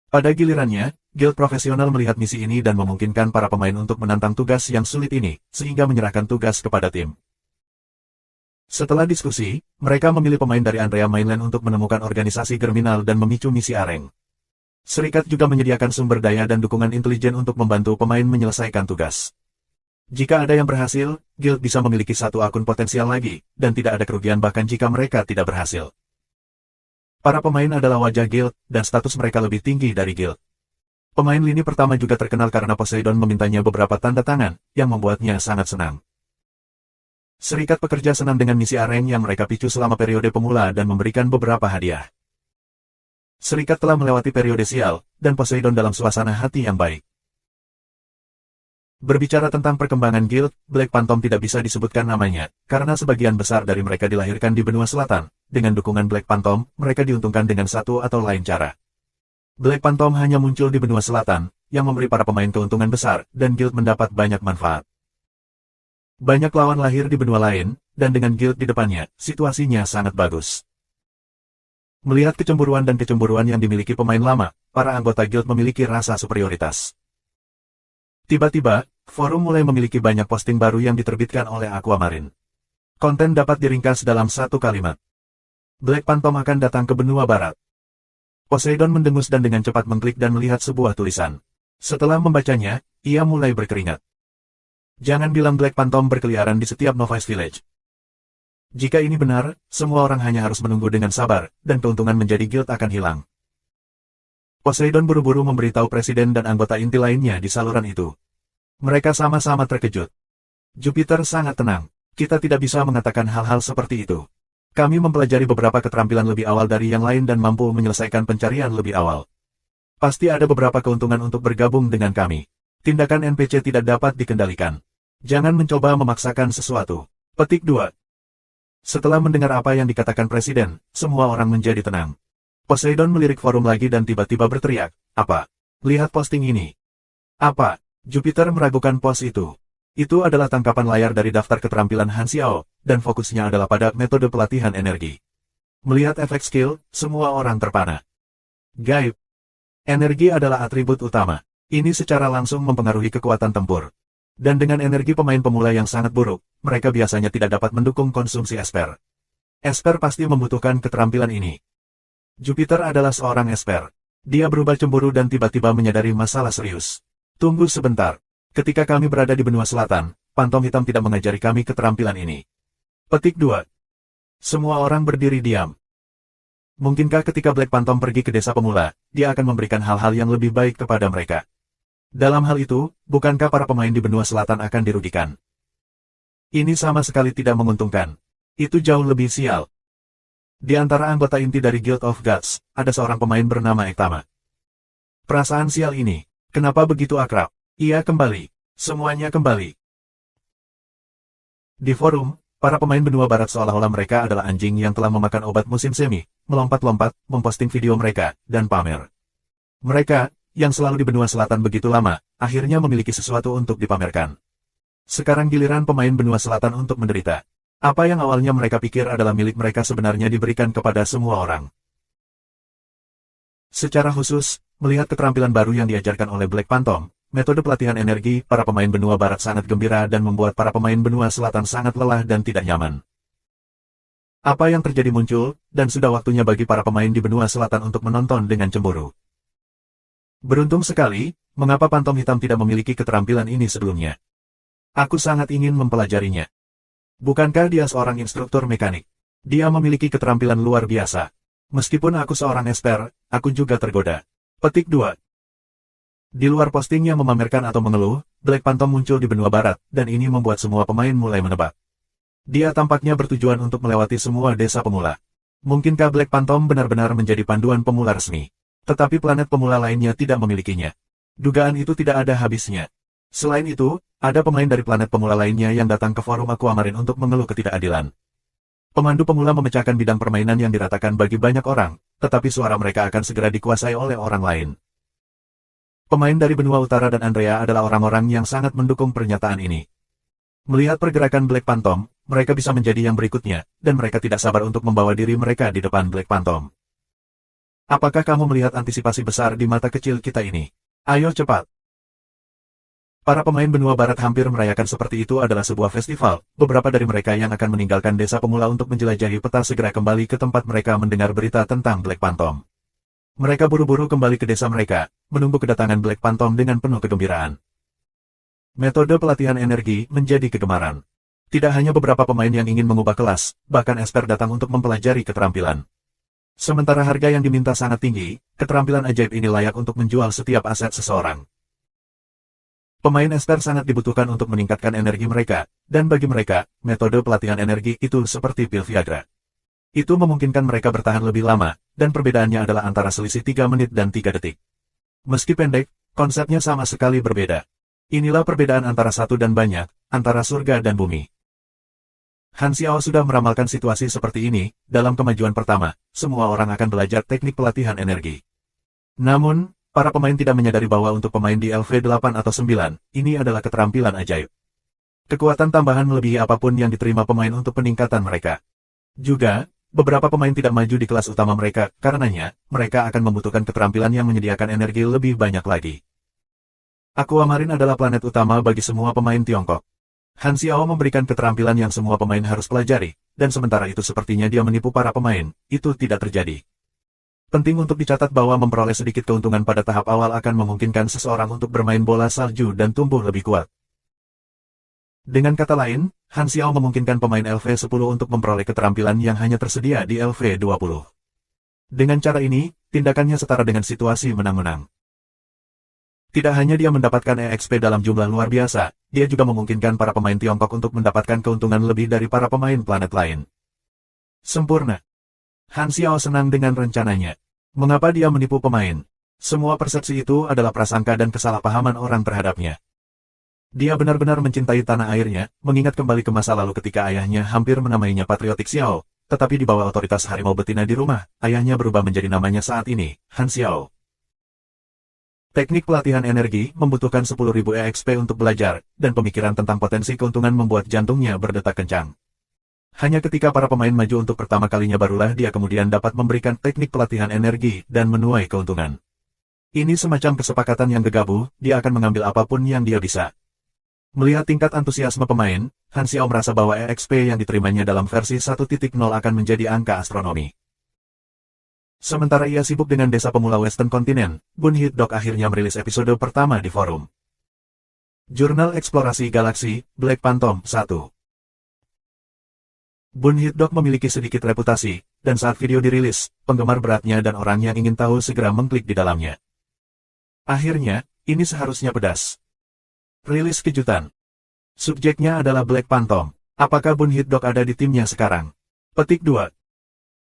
Pada gilirannya, guild profesional melihat misi ini dan memungkinkan para pemain untuk menantang tugas yang sulit ini, sehingga menyerahkan tugas kepada tim. Setelah diskusi, mereka memilih pemain dari Andrea Mainland untuk menemukan organisasi kriminal dan memicu misi Areng. Serikat juga menyediakan sumber daya dan dukungan intelijen untuk membantu pemain menyelesaikan tugas. Jika ada yang berhasil, guild bisa memiliki satu akun potensial lagi, dan tidak ada kerugian bahkan jika mereka tidak berhasil. Para pemain adalah wajah guild, dan status mereka lebih tinggi dari guild. Pemain lini pertama juga terkenal karena Poseidon memintanya beberapa tanda tangan, yang membuatnya sangat senang. Serikat pekerja senang dengan misi Areng yang mereka picu selama periode pemula dan memberikan beberapa hadiah. Serikat telah melewati periode sial, dan Poseidon dalam suasana hati yang baik. Berbicara tentang perkembangan guild, Black Phantom tidak bisa disebutkan namanya, karena sebagian besar dari mereka dilahirkan di benua selatan. Dengan dukungan Black Phantom, mereka diuntungkan dengan satu atau lain cara. Black Phantom hanya muncul di benua selatan, yang memberi para pemain keuntungan besar, dan guild mendapat banyak manfaat. Banyak lawan lahir di benua lain, dan dengan guild di depannya, situasinya sangat bagus. Melihat kecemburuan dan kecemburuan yang dimiliki pemain lama, para anggota guild memiliki rasa superioritas. Tiba-tiba, forum mulai memiliki banyak posting baru yang diterbitkan oleh Aquamarine. Konten dapat diringkas dalam satu kalimat. Black Phantom akan datang ke benua barat. Poseidon mendengus dan dengan cepat mengklik dan melihat sebuah tulisan. Setelah membacanya, ia mulai berkeringat. Jangan bilang Black Phantom berkeliaran di setiap Novice Village. Jika ini benar, semua orang hanya harus menunggu dengan sabar, dan keuntungan menjadi guild akan hilang. Poseidon buru-buru memberitahu presiden dan anggota inti lainnya di saluran itu. Mereka sama-sama terkejut. Jupiter sangat tenang. Kita tidak bisa mengatakan hal-hal seperti itu. Kami mempelajari beberapa keterampilan lebih awal dari yang lain dan mampu menyelesaikan pencarian lebih awal. Pasti ada beberapa keuntungan untuk bergabung dengan kami. Tindakan NPC tidak dapat dikendalikan. Jangan mencoba memaksakan sesuatu. Petik 2. Setelah mendengar apa yang dikatakan presiden, semua orang menjadi tenang. Poseidon melirik forum lagi dan tiba-tiba berteriak, "Apa? Lihat posting ini." "Apa?" Jupiter meragukan pos itu. Itu adalah tangkapan layar dari daftar keterampilan Han Xiao, dan fokusnya adalah pada metode pelatihan energi. Melihat efek skill, semua orang terpana. Gaib. Energi adalah atribut utama. Ini secara langsung mempengaruhi kekuatan tempur. Dan dengan energi pemain pemula yang sangat buruk, mereka biasanya tidak dapat mendukung konsumsi Esper. Esper pasti membutuhkan keterampilan ini. Jupiter adalah seorang Esper. Dia berubah cemburu dan tiba-tiba menyadari masalah serius. Tunggu sebentar. Ketika kami berada di benua selatan, Pantom Hitam tidak mengajari kami keterampilan ini. Petik 2. Semua orang berdiri diam. Mungkinkah ketika Black Phantom pergi ke desa pemula, dia akan memberikan hal-hal yang lebih baik kepada mereka? Dalam hal itu, bukankah para pemain di benua selatan akan dirugikan? Ini sama sekali tidak menguntungkan. Itu jauh lebih sial. Di antara anggota inti dari Guild of Gods, ada seorang pemain bernama Ektama. Perasaan sial ini, kenapa begitu akrab? Ia kembali. Semuanya kembali. Di forum, para pemain benua barat seolah-olah mereka adalah anjing yang telah memakan obat musim semi, melompat-lompat, memposting video mereka, dan pamer. Mereka, yang selalu di benua selatan begitu lama, akhirnya memiliki sesuatu untuk dipamerkan. Sekarang giliran pemain benua selatan untuk menderita. Apa yang awalnya mereka pikir adalah milik mereka sebenarnya diberikan kepada semua orang. Secara khusus, melihat keterampilan baru yang diajarkan oleh Black Phantom, metode pelatihan energi para pemain benua barat sangat gembira dan membuat para pemain benua selatan sangat lelah dan tidak nyaman. Apa yang terjadi muncul, dan sudah waktunya bagi para pemain di benua selatan untuk menonton dengan cemburu. Beruntung sekali, mengapa Pantom Hitam tidak memiliki keterampilan ini sebelumnya? Aku sangat ingin mempelajarinya. Bukankah dia seorang instruktur mekanik? Dia memiliki keterampilan luar biasa. Meskipun aku seorang esper, aku juga tergoda. Petik 2. Di luar posting yang memamerkan atau mengeluh, Black Phantom muncul di benua barat, dan ini membuat semua pemain mulai menebak. Dia tampaknya bertujuan untuk melewati semua desa pemula. Mungkinkah Black Phantom benar-benar menjadi panduan pemula resmi? Tetapi planet pemula lainnya tidak memilikinya. Dugaan itu tidak ada habisnya. Selain itu, ada pemain dari planet pemula lainnya yang datang ke forum Aquamarine untuk mengeluh ketidakadilan. Pemandu pemula memecahkan bidang permainan yang diratakan bagi banyak orang, tetapi suara mereka akan segera dikuasai oleh orang lain. Pemain dari benua utara dan Andrea adalah orang-orang yang sangat mendukung pernyataan ini. Melihat pergerakan Black Phantom, mereka bisa menjadi yang berikutnya, dan mereka tidak sabar untuk membawa diri mereka di depan Black Phantom. Apakah kamu melihat antisipasi besar di mata kecil kita ini? Ayo cepat. Para pemain benua barat hampir merayakan seperti itu adalah sebuah festival. Beberapa dari mereka yang akan meninggalkan desa pemula untuk menjelajahi peta segera kembali ke tempat mereka mendengar berita tentang Black Phantom. Mereka buru-buru kembali ke desa mereka, menunggu kedatangan Black Phantom dengan penuh kegembiraan. Metode pelatihan energi menjadi kegemaran. Tidak hanya beberapa pemain yang ingin mengubah kelas, bahkan esper datang untuk mempelajari keterampilan. Sementara harga yang diminta sangat tinggi, keterampilan ajaib ini layak untuk menjual setiap aset seseorang. Pemain esper sangat dibutuhkan untuk meningkatkan energi mereka, dan bagi mereka, metode pelatihan energi itu seperti pil Viagra. Itu memungkinkan mereka bertahan lebih lama, dan perbedaannya adalah antara selisih 3 menit dan 3 detik. Meski pendek, konsepnya sama sekali berbeda. Inilah perbedaan antara satu dan banyak, antara surga dan bumi. Han Xiao sudah meramalkan situasi seperti ini, dalam kemajuan pertama, semua orang akan belajar teknik pelatihan energi. Namun, para pemain tidak menyadari bahwa untuk pemain di LV8 atau 9, ini adalah keterampilan ajaib. Kekuatan tambahan melebihi apapun yang diterima pemain untuk peningkatan mereka. Juga, beberapa pemain tidak maju di kelas utama mereka, karenanya, mereka akan membutuhkan keterampilan yang menyediakan energi lebih banyak lagi. Aquamarine adalah planet utama bagi semua pemain Tiongkok. Han Xiao memberikan keterampilan yang semua pemain harus pelajari, dan sementara itu sepertinya dia menipu para pemain, itu tidak terjadi. Penting untuk dicatat bahwa memperoleh sedikit keuntungan pada tahap awal akan memungkinkan seseorang untuk bermain bola salju dan tumbuh lebih kuat. Dengan kata lain, Han Xiao memungkinkan pemain LV10 untuk memperoleh keterampilan yang hanya tersedia di LV20. Dengan cara ini, tindakannya setara dengan situasi menang-menang. Tidak hanya dia mendapatkan EXP dalam jumlah luar biasa, dia juga memungkinkan para pemain Tiongkok untuk mendapatkan keuntungan lebih dari para pemain planet lain. Sempurna. Han Xiao senang dengan rencananya. Mengapa dia menipu pemain? Semua persepsi itu adalah prasangka dan kesalahpahaman orang terhadapnya. Dia benar-benar mencintai tanah airnya, mengingat kembali ke masa lalu ketika ayahnya hampir menamainya Patriotik Xiao, tetapi di bawah otoritas harimau betina di rumah, ayahnya berubah menjadi namanya saat ini, Han Xiao. Teknik pelatihan energi membutuhkan 10.000 EXP untuk belajar, dan pemikiran tentang potensi keuntungan membuat jantungnya berdetak kencang. Hanya ketika para pemain maju untuk pertama kalinya barulah dia kemudian dapat memberikan teknik pelatihan energi dan menuai keuntungan. Ini semacam kesepakatan yang gegabah, dia akan mengambil apapun yang dia bisa. Melihat tingkat antusiasme pemain, Han Xiao merasa bahwa EXP yang diterimanya dalam versi 1.0 akan menjadi angka astronomi. Sementara ia sibuk dengan desa pemula Western Continent, Bunhit Dog akhirnya merilis episode pertama di forum. Jurnal Eksplorasi Galaksi, Black Phantom 1. Bunhit Dog memiliki sedikit reputasi, dan saat video dirilis, penggemar beratnya dan orang yang ingin tahu segera mengklik di dalamnya. Akhirnya, ini seharusnya pedas. Rilis kejutan. Subjeknya adalah Black Phantom. Apakah Bunhit Dog ada di timnya sekarang? Petik 2.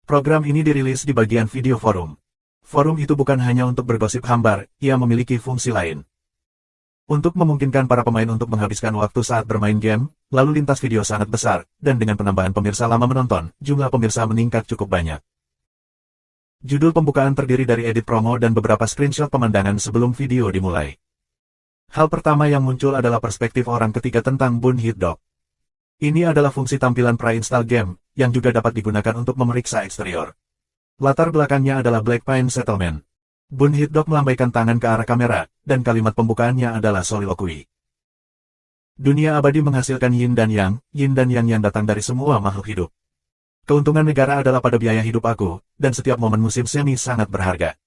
Program ini dirilis di bagian video forum. Forum itu bukan hanya untuk bergosip hambar, ia memiliki fungsi lain. Untuk memungkinkan para pemain untuk menghabiskan waktu saat bermain game, lalu lintas video sangat besar, dan dengan penambahan pemirsa lama menonton, jumlah pemirsa meningkat cukup banyak. Judul pembukaan terdiri dari edit promo dan beberapa screenshot pemandangan sebelum video dimulai. Hal pertama yang muncul adalah perspektif orang ketiga tentang Bunhit Dog. Ini adalah fungsi tampilan pra-install game, yang juga dapat digunakan untuk memeriksa eksterior. Latar belakangnya adalah Black Pine Settlement. Bunhit Dog melambaikan tangan ke arah kamera, dan kalimat pembukaannya adalah soliloquy. Dunia abadi menghasilkan yin dan yang datang dari semua makhluk hidup. Keuntungan negara adalah pada biaya hidup aku, dan setiap momen musim semi sangat berharga.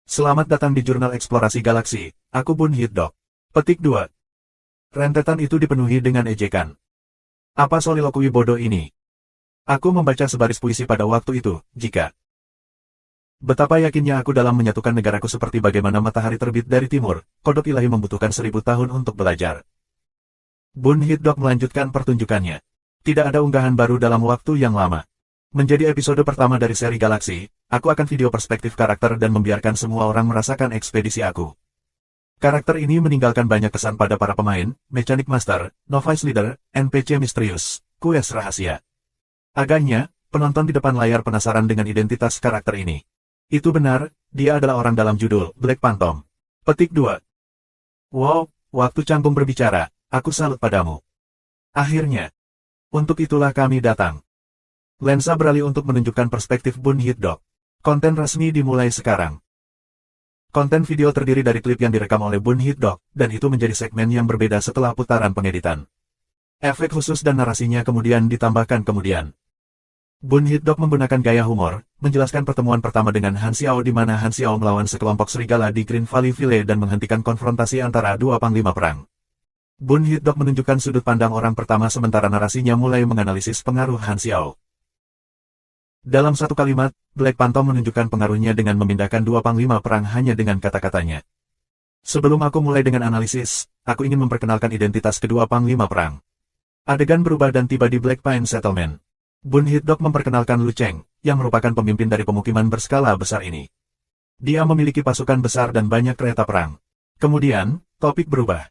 Selamat datang di Jurnal Eksplorasi Galaksi, aku Bunhit Dog. Petik 2. Rentetan itu dipenuhi dengan ejekan. Apa soliloquy bodoh ini? Aku membaca sebaris puisi pada waktu itu, jika betapa yakinnya aku dalam menyatukan negaraku seperti bagaimana matahari terbit dari timur, kodok ilahi membutuhkan 1000 tahun untuk belajar. Bunhit Dog melanjutkan pertunjukannya. Tidak ada unggahan baru dalam waktu yang lama. Menjadi episode pertama dari seri Galaksi, aku akan video perspektif karakter dan membiarkan semua orang merasakan ekspedisi aku. Karakter ini meninggalkan banyak kesan pada para pemain, Mechanic Master, Novice Leader, NPC misterius, kues rahasia. Agaknya, penonton di depan layar penasaran dengan identitas karakter ini. Itu benar, dia adalah orang dalam judul, Black Phantom. Petik 2. Wow, waktu canggung berbicara, aku salut padamu. Akhirnya. Untuk itulah kami datang. Lensa beralih untuk menunjukkan perspektif Bunhit Dog. Konten resmi dimulai sekarang. Konten video terdiri dari klip yang direkam oleh Bunhit Dog, dan itu menjadi segmen yang berbeda setelah putaran pengeditan. Efek khusus dan narasinya kemudian ditambahkan kemudian. Bunhit Dog menggunakan gaya humor, menjelaskan pertemuan pertama dengan Han Xiao di mana Han Xiao melawan sekelompok serigala di Green Valley Village dan menghentikan konfrontasi antara dua panglima perang. Bunhit Dog menunjukkan sudut pandang orang pertama sementara narasinya mulai menganalisis pengaruh Han Xiao. Dalam satu kalimat, Black Phantom menunjukkan pengaruhnya dengan memindahkan dua panglima perang hanya dengan kata-katanya. Sebelum aku mulai dengan analisis, aku ingin memperkenalkan identitas kedua panglima perang. Adegan berubah dan tiba di Black Pine Settlement. Bunhit Dog memperkenalkan Lu Cheng, yang merupakan pemimpin dari pemukiman berskala besar ini. Dia memiliki pasukan besar dan banyak kereta perang. Kemudian, topik berubah.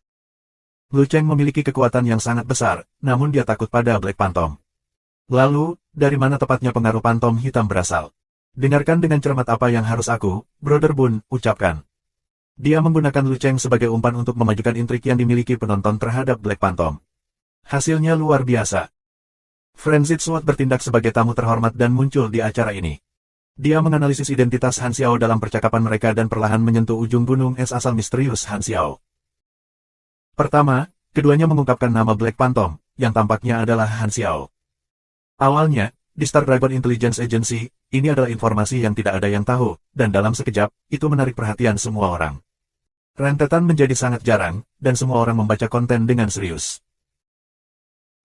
Lu Cheng memiliki kekuatan yang sangat besar, namun dia takut pada Black Phantom. Lalu, dari mana tepatnya pengaruh Phantom hitam berasal? Dengarkan dengan cermat apa yang harus aku, Brother Bun, ucapkan. Dia menggunakan Lu Cheng sebagai umpan untuk memajukan intrik yang dimiliki penonton terhadap Black Phantom. Hasilnya luar biasa. Frenzied Sword bertindak sebagai tamu terhormat dan muncul di acara ini. Dia menganalisis identitas Han Xiao dalam percakapan mereka dan perlahan menyentuh ujung gunung es asal misterius Han Xiao. Pertama, keduanya mengungkapkan nama Black Phantom, yang tampaknya adalah Han Xiao. Awalnya, di Star Dragon Intelligence Agency, ini adalah informasi yang tidak ada yang tahu, dan dalam sekejap, itu menarik perhatian semua orang. Rentetan menjadi sangat jarang, dan semua orang membaca konten dengan serius.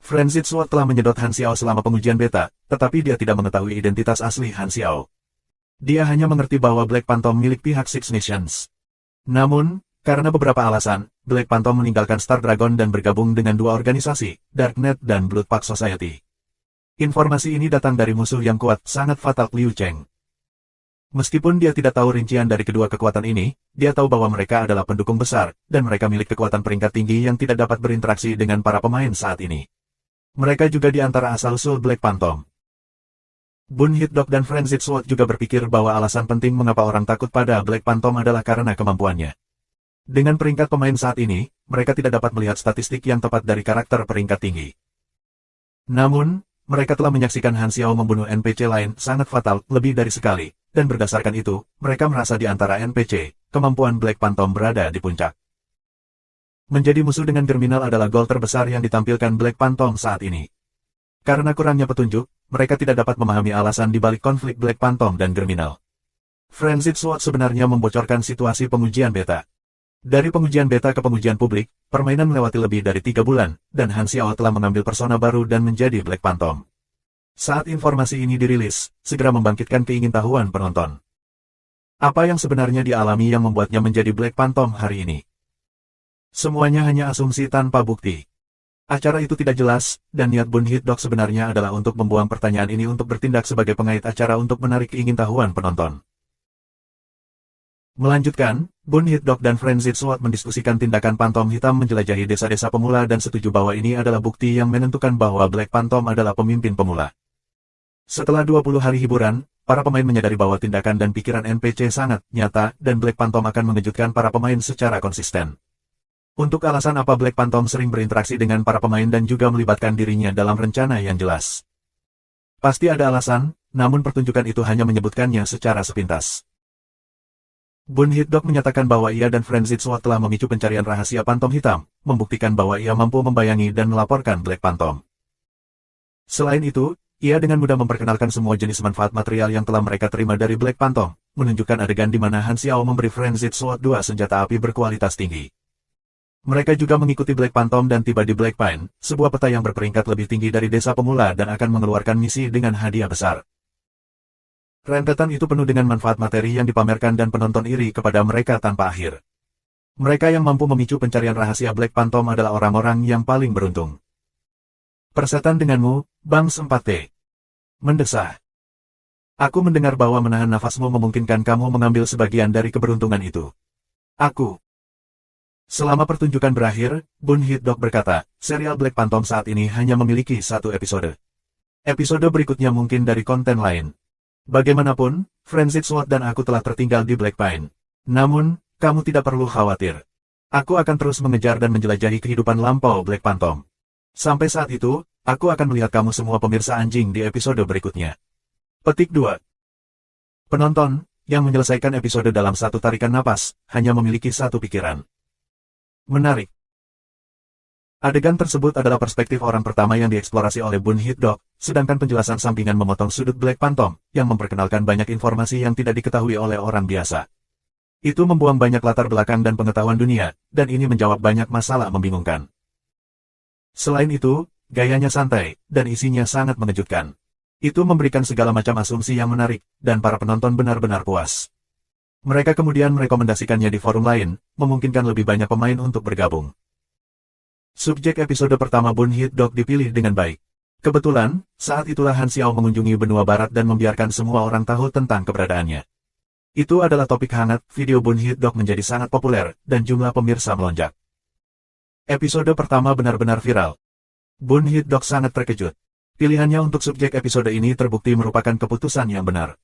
Frenzied Sword telah menyedot Han Xiao selama pengujian beta, tetapi dia tidak mengetahui identitas asli Han Xiao. Dia hanya mengerti bahwa Black Phantom milik pihak Six Nations. Namun, karena beberapa alasan, Black Phantom meninggalkan Star Dragon dan bergabung dengan dua organisasi, Darknet dan Bloodpact Society. Informasi ini datang dari musuh yang kuat, sangat fatal Liu Cheng. Meskipun dia tidak tahu rincian dari kedua kekuatan ini, dia tahu bahwa mereka adalah pendukung besar, dan mereka milik kekuatan peringkat tinggi yang tidak dapat berinteraksi dengan para pemain saat ini. Mereka juga di antara asal-usul Black Phantom. Bunhit Dog dan Frenzied Sword juga berpikir bahwa alasan penting mengapa orang takut pada Black Phantom adalah karena kemampuannya. Dengan peringkat pemain saat ini, mereka tidak dapat melihat statistik yang tepat dari karakter peringkat tinggi. Namun, mereka telah menyaksikan Han Xiao membunuh NPC lain sangat fatal lebih dari sekali, dan berdasarkan itu, mereka merasa di antara NPC, kemampuan Black Phantom berada di puncak. Menjadi musuh dengan Germinal adalah gol terbesar yang ditampilkan Black Phantom saat ini. Karena kurangnya petunjuk, mereka tidak dapat memahami alasan di balik konflik Black Phantom dan Germinal. Frenzied Sword sebenarnya membocorkan situasi pengujian beta. Dari pengujian beta ke pengujian publik, permainan melewati lebih dari 3 bulan, dan Han Xiao telah mengambil persona baru dan menjadi Black Phantom. Saat informasi ini dirilis, segera membangkitkan keingintahuan penonton. Apa yang sebenarnya dialami yang membuatnya menjadi Black Phantom hari ini? Semuanya hanya asumsi tanpa bukti. Acara itu tidak jelas, dan niat Bun Hit Dog sebenarnya adalah untuk membuang pertanyaan ini untuk bertindak sebagai pengait acara untuk menarik keingintahuan penonton. Melanjutkan, Bun Hit Dog dan Frenzied Sword mendiskusikan tindakan Pantom Hitam menjelajahi desa-desa pemula dan setuju bahwa ini adalah bukti yang menentukan bahwa Black Phantom adalah pemimpin pemula. Setelah 20 hari hiburan, para pemain menyadari bahwa tindakan dan pikiran NPC sangat nyata, dan Black Phantom akan mengejutkan para pemain secara konsisten. Untuk alasan apa Black Phantom sering berinteraksi dengan para pemain dan juga melibatkan dirinya dalam rencana yang jelas. Pasti ada alasan, namun pertunjukan itu hanya menyebutkannya secara sepintas. Bun Hit Dog menyatakan bahwa ia dan Frenzied Sword telah memicu pencarian rahasia Pantom Hitam, membuktikan bahwa ia mampu membayangi dan melaporkan Black Phantom. Selain itu, ia dengan mudah memperkenalkan semua jenis manfaat material yang telah mereka terima dari Black Phantom, menunjukkan adegan di mana Han Xiao memberi Frenzied Sword 2 senjata api berkualitas tinggi. Mereka juga mengikuti Black Phantom dan tiba di Black Pine, sebuah peta yang berperingkat lebih tinggi dari desa pemula dan akan mengeluarkan misi dengan hadiah besar. Rentetan itu penuh dengan manfaat materi yang dipamerkan dan penonton iri kepada mereka tanpa akhir. Mereka yang mampu memicu pencarian rahasia Black Phantom adalah orang-orang yang paling beruntung. Persetan denganmu, Bang 4T. Mendesah. Aku mendengar bahwa menahan nafasmu memungkinkan kamu mengambil sebagian dari keberuntungan itu. Selama pertunjukan berakhir, Bun Hit Dog berkata, serial Black Phantom saat ini hanya memiliki 1 episode. Episode berikutnya mungkin dari konten lain. Bagaimanapun, Frenzied Sword dan aku telah tertinggal di Black Pine. Namun, kamu tidak perlu khawatir. Aku akan terus mengejar dan menjelajahi kehidupan lampau Black Phantom. Sampai saat itu, aku akan melihat kamu semua pemirsa anjing di episode berikutnya. Petik 2. Penonton, yang menyelesaikan episode dalam satu tarikan napas, hanya memiliki satu pikiran. Menarik. Adegan tersebut adalah perspektif orang pertama yang dieksplorasi oleh Bun Hit Dog, sedangkan penjelasan sampingan memotong sudut Black Phantom, yang memperkenalkan banyak informasi yang tidak diketahui oleh orang biasa. Itu membuang banyak latar belakang dan pengetahuan dunia, dan ini menjawab banyak masalah membingungkan. Selain itu, gayanya santai, dan isinya sangat mengejutkan. Itu memberikan segala macam asumsi yang menarik, dan para penonton benar-benar puas. Mereka kemudian merekomendasikannya di forum lain, memungkinkan lebih banyak pemain untuk bergabung. Subjek episode pertama Bun Hit Dog dipilih dengan baik. Kebetulan, saat itulah Han Xiao mengunjungi benua barat dan membiarkan semua orang tahu tentang keberadaannya. Itu adalah topik hangat, video Bun Hit Dog menjadi sangat populer, dan jumlah pemirsa melonjak. Episode pertama benar-benar viral. Bun Hit Dog sangat terkejut. Pilihannya untuk subjek episode ini terbukti merupakan keputusan yang benar.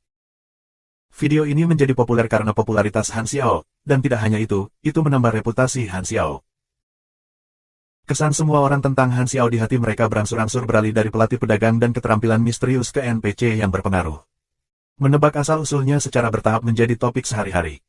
Video ini menjadi populer karena popularitas Han Xiao, dan tidak hanya itu menambah reputasi Han Xiao. Kesan semua orang tentang Han Xiao di hati mereka berangsur-angsur beralih dari pelatih pedagang dan keterampilan misterius ke NPC yang berpengaruh. Menebak asal-usulnya secara bertahap menjadi topik sehari-hari.